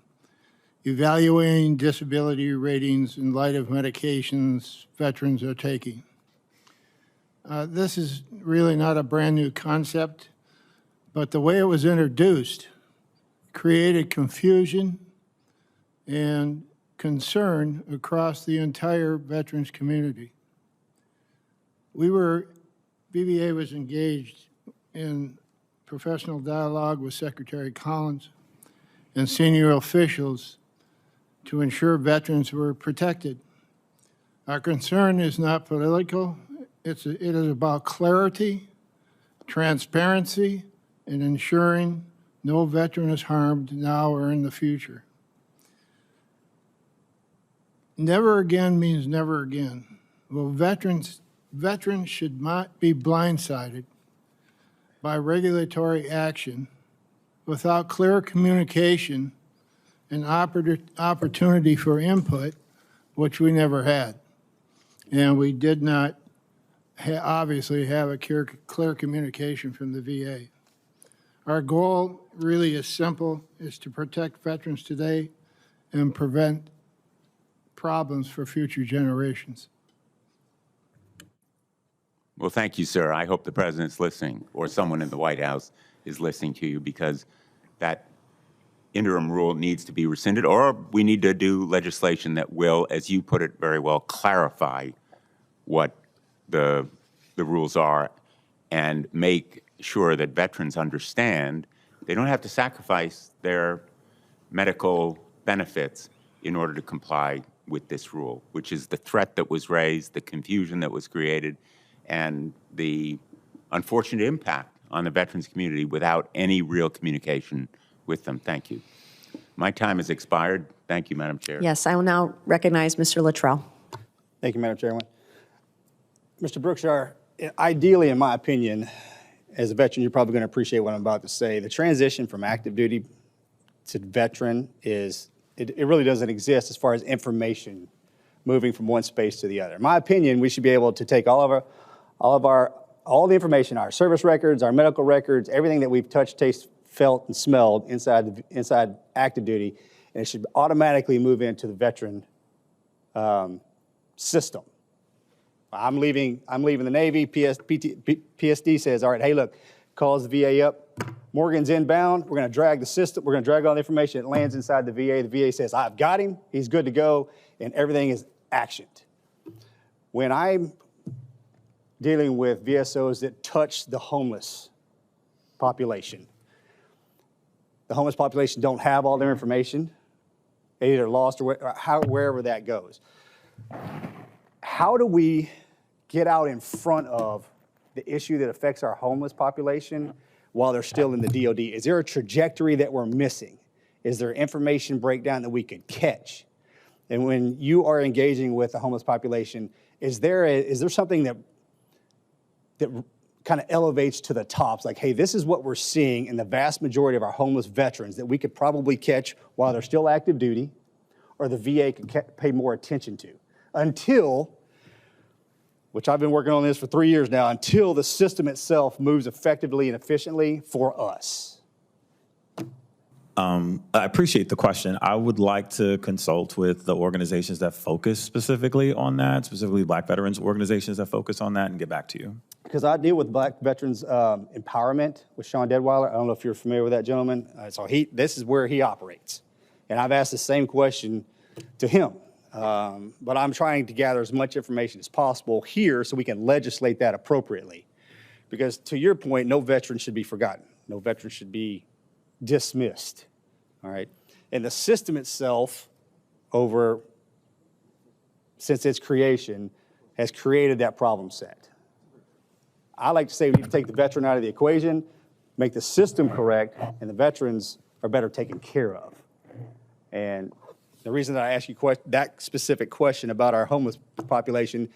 Evaluating disability ratings in light of medications veterans are taking. This is really not a brand new concept, but the way it was introduced created confusion and concern across the entire veterans community. BVA was engaged in professional dialogue with Secretary Collins and senior officials to ensure veterans were protected. Our concern is not political. It is about clarity, transparency, and ensuring no veteran is harmed now or in the future. Never again means never again. Well, veterans should not be blindsided by regulatory action without clear communication and opportunity for input, which we never had. And we did not obviously have a clear communication from the VA. Our goal really is simple, is to protect veterans today and prevent problems for future generations. Well, thank you, sir. I hope the President's listening, or someone in the White House is listening to you, because that interim rule needs to be rescinded, or we need to do legislation that will, as you put it very well, clarify what the rules are and make sure that veterans understand they don't have to sacrifice their medical benefits in order to comply with this rule, which is the threat that was raised, the confusion that was created, and the unfortunate impact on the veterans community without any real communication with them. Thank you. My time has expired. Thank you, Madam Chair. Yes, I will now recognize Mr. Luttrell. Thank you, Madam Chairman. Mr. Brookshire, ideally, in my opinion, as a veteran, you're probably going to appreciate what I'm about to say. The transition from active duty to veteran is, it really doesn't exist as far as information moving from one space to the other. In my opinion, we should be able to take all the information, our service records, our medical records, everything that we've touched, tasted, felt, and smelled inside active duty, and it should automatically move into the veteran system. I'm leaving the Navy. PSD says, all right, hey, look, calls the VA up. Morgan's inbound. We're going to drag the system. We're going to drag all the information. It lands inside the VA. The VA says, I've got him. He's good to go. And everything is actioned. When I'm dealing with VSOs that touch the homeless population, the homeless population don't have all their information. They either lost or wherever that goes. How do we get out in front of the issue that affects our homeless population while they're still in the DOD? Is there a trajectory that we're missing? Is there information breakdown that we could catch? And when you are engaging with the homeless population, is there something that kind of elevates to the tops, like, hey, this is what we're seeing in the vast majority of our homeless veterans that we could probably catch while they're still active duty, or the VA could pay more attention to, until, which I've been working on this for 3 years now, until the system itself moves effectively and efficiently for us? I appreciate the question. I would like to consult with the organizations that focus specifically on that, specifically Black veterans organizations that focus on that, and get back to you. Because I deal with Black veterans empowerment with Sean Deadweiler. I don't know if you're familiar with that gentleman. This is where he operates. And I've asked the same question to him. But I'm trying to gather as much information as possible here so we can legislate that appropriately. Because to your point, no veteran should be forgotten. No veteran should be dismissed, all right? And the system itself, since its creation, has created that problem set. I like to say we need to take the veteran out of the equation, make the system correct, and the veterans are better taken care of. And the reason that I ask you that specific question about our homeless population,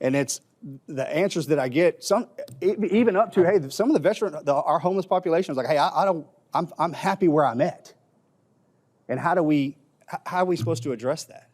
and it's the answers that I get, even up to, hey, some of the our homeless population is like, hey, I'm happy where I'm at. And how are we supposed to address that?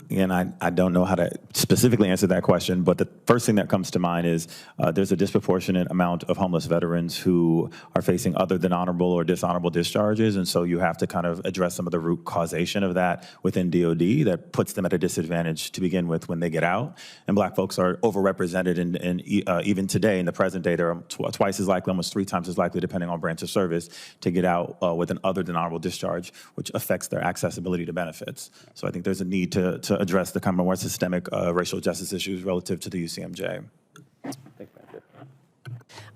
Again, I don't know how to specifically answer that question, but the first thing that comes to mind is there's a disproportionate amount of homeless veterans who are facing other than honorable or dishonorable discharges, and so you have to kind of address some of the root causation of that within DOD that puts them at a disadvantage to begin with when they get out. And Black folks are overrepresented, and even today, in the present day, they're twice as likely, almost 3 times as likely, depending on branch of service, to get out with an other than honorable discharge, which affects their accessibility to benefits. So I think there's a need to address the kind of more systemic racial justice issues relative to the UCMJ.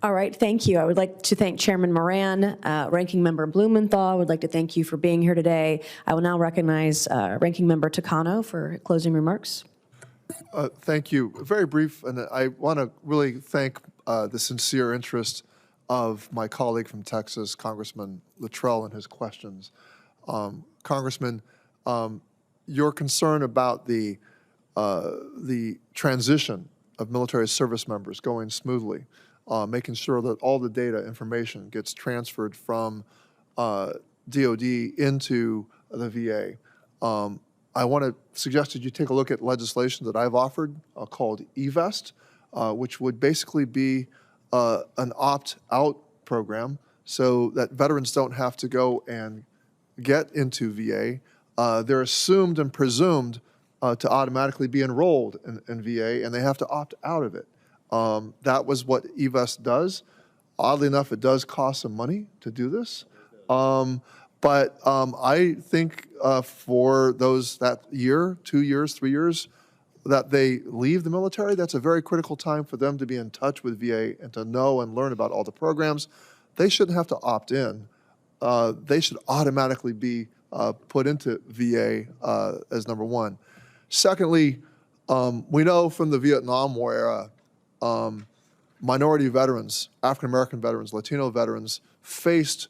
All right, thank you. I would like to thank Chairman Moran, Ranking Member Blumenthal. I would like to thank you for being here today. I will now recognize Ranking Member Takano for closing remarks. Thank you. Very brief, and I want to really thank the sincere interest of my colleague from Texas, Congressman Luttrell, and his questions. Congressman, your concern about the transition of military service members going smoothly, making sure that all the data information gets transferred from DOD into the VA. I want to suggest that you take a look at legislation that I've offered called eVest, which would basically be an opt-out program so that veterans don't have to go and get into VA. They're assumed and presumed to automatically be enrolled in VA, and they have to opt out of it. That was what eVest does. Oddly enough, it does cost some money to do this. But I think for that year, 2 years, 3 years, that they leave the military, that's a very critical time for them to be in touch with VA and to know and learn about all the programs. They shouldn't have to opt in. They should automatically be put into VA as number one. Secondly, we know from the Vietnam War era, minority veterans, African-American veterans, Latino veterans faced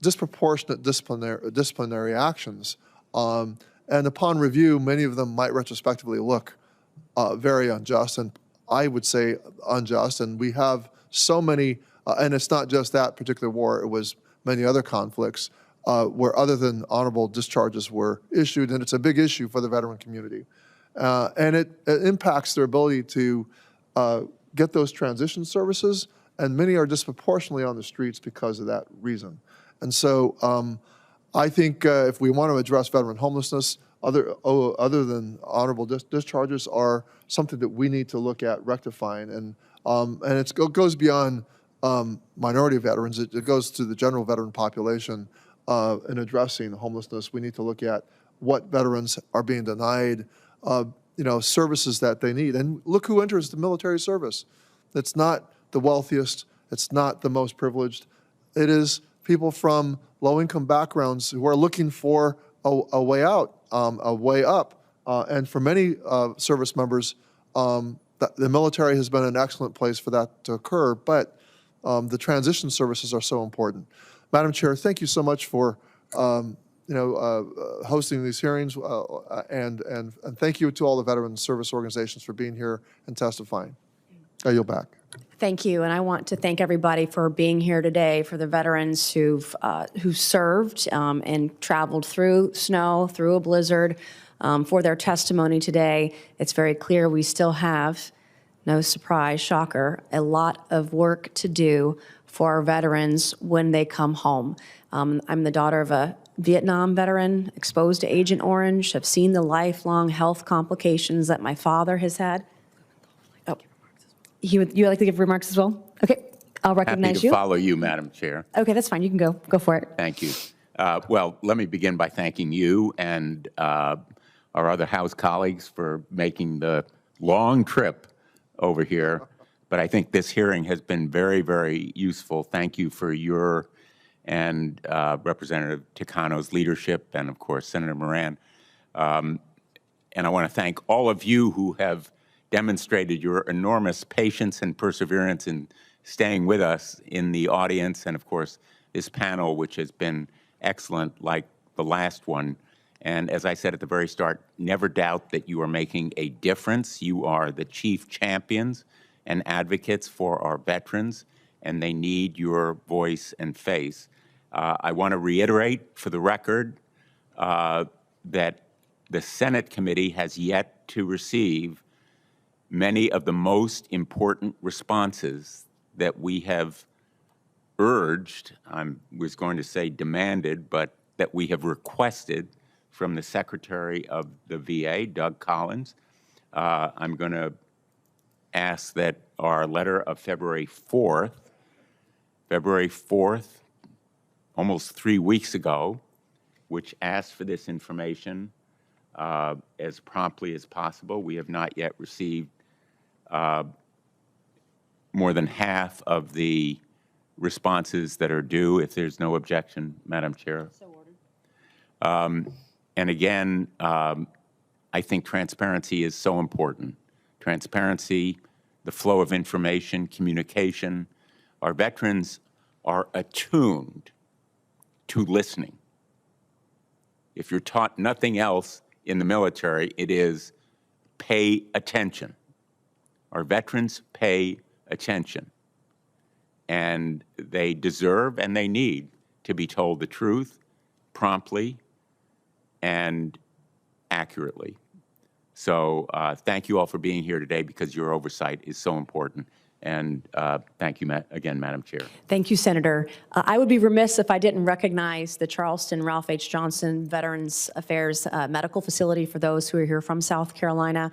disproportionate disciplinary actions. And upon review, many of them might retrospectively look very unjust, and I would say unjust. And we have so many, and it's not just that particular war, it was many other conflicts where other than honorable discharges were issued, and it's a big issue for the veteran community. And it impacts their ability to get those transition services, and many are disproportionately on the streets because of that reason. And so I think if we want to address veteran homelessness, other than honorable discharges are something that we need to look at rectifying. And it goes beyond minority veterans. It goes to the general veteran population in addressing homelessness. We need to look at what veterans are being denied, services that they need. And look who enters the military service. It's not the wealthiest. It's not the most privileged. It is people from low-income backgrounds who are looking for a way out, a way up. And for many service members, the military has been an excellent place for that to occur, but the transition services are so important. Madam Chair, thank you so much for hosting these hearings, and thank you to all the veteran service organizations for being here and testifying. I yield back. Thank you, and I want to thank everybody for being here today, for the veterans who served and traveled through snow, through a blizzard, for their testimony today. It's very clear we still have, no surprise, shocker, a lot of work to do for our veterans when they come home. I'm the daughter of a Vietnam veteran, exposed to Agent Orange. I've seen the lifelong health complications that my father has had. You would like to give remarks as well? Okay, I'll recognize Happy to follow you, Madam Chair. Okay, that's fine. You can go. Go for it. Thank you. Well, let me begin by thanking you and our other House colleagues for making the long trip over here. But I think this hearing has been very, very useful. Thank you for your and Representative Takano's leadership, and of course, Senator Moran. And I want to thank all of you who have demonstrated your enormous patience and perseverance in staying with us in the audience, and of course, this panel, which has been excellent like the last one. And as I said at the very start, never doubt that you are making a difference. You are the chief champions and advocates for our veterans, and they need your voice and face. I want to reiterate for the record that the Senate committee has yet to receive many of the most important responses that we have urged, I was going to say demanded, but that we have requested from the Secretary of the VA, Doug Collins. I'm going to ask that our letter of February 4th, almost 3 weeks ago, which asked for this information as promptly as possible. We have not yet received more than half of the responses that are due, if there's no objection, Madam Chair. So ordered. And again, I think transparency is so important. Transparency, the flow of information, communication. Our veterans are attuned to listening. If you're taught nothing else in the military, it is pay attention. Our veterans pay attention, and they deserve and they need to be told the truth promptly and accurately. So thank you all for being here today, because your oversight is so important. And thank you again, Madam Chair. Thank you, Senator. I would be remiss if I didn't recognize the Charleston Ralph H. Johnson Veterans Affairs Medical Facility for those who are here from South Carolina.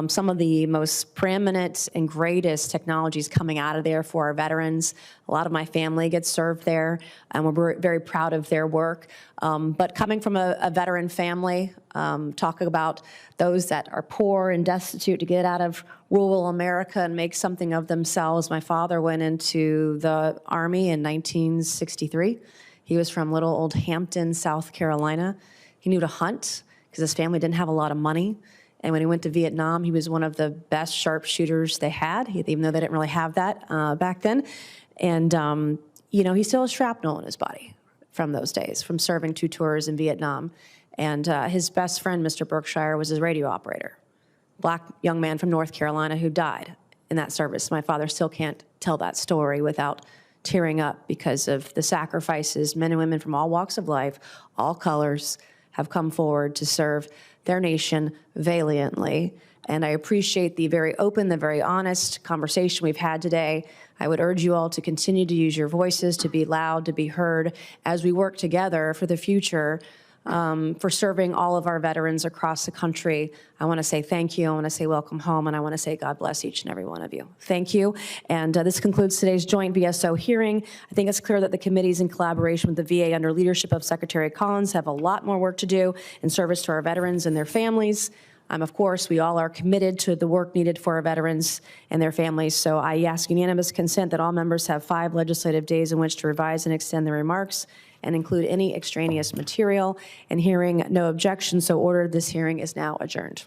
Some of the most preeminent and greatest technologies coming out of there for our veterans. A lot of my family gets served there, and we're very proud of their work. But coming from a veteran family, talking about those that are poor and destitute to get out of rural America and make something of themselves. My father went into the Army in 1963. He was from little old Hampton, South Carolina. He knew to hunt because his family didn't have a lot of money. And when he went to Vietnam, he was one of the best sharpshooters they had, even though they didn't really have that back then. And, you know, he still has shrapnel in his body from those days, from serving 2 tours in Vietnam. And his best friend, Mr. Berkshire, was his radio operator, black young man from North Carolina who died in that service. My father still can't tell that story without tearing up because of the sacrifices men and women from all walks of life, all colors, have come forward to serve their nation valiantly. And I appreciate the very open, the very honest conversation we've had today. I would urge you all to continue to use your voices, to be loud, to be heard as we work together for the future, for serving all of our veterans across the country. I want to say thank you. I want to say welcome home, and I want to say God bless each and every one of you. Thank you. And this concludes today's joint VSO hearing. I think it's clear that the committees in collaboration with the VA under leadership of Secretary Collins have a lot more work to do in service to our veterans and their families. Of course, we all are committed to the work needed for our veterans and their families. So I ask unanimous consent that all members have 5 legislative days in which to revise and extend their remarks and include any extraneous material. And hearing no objection, so ordered, this hearing is now adjourned.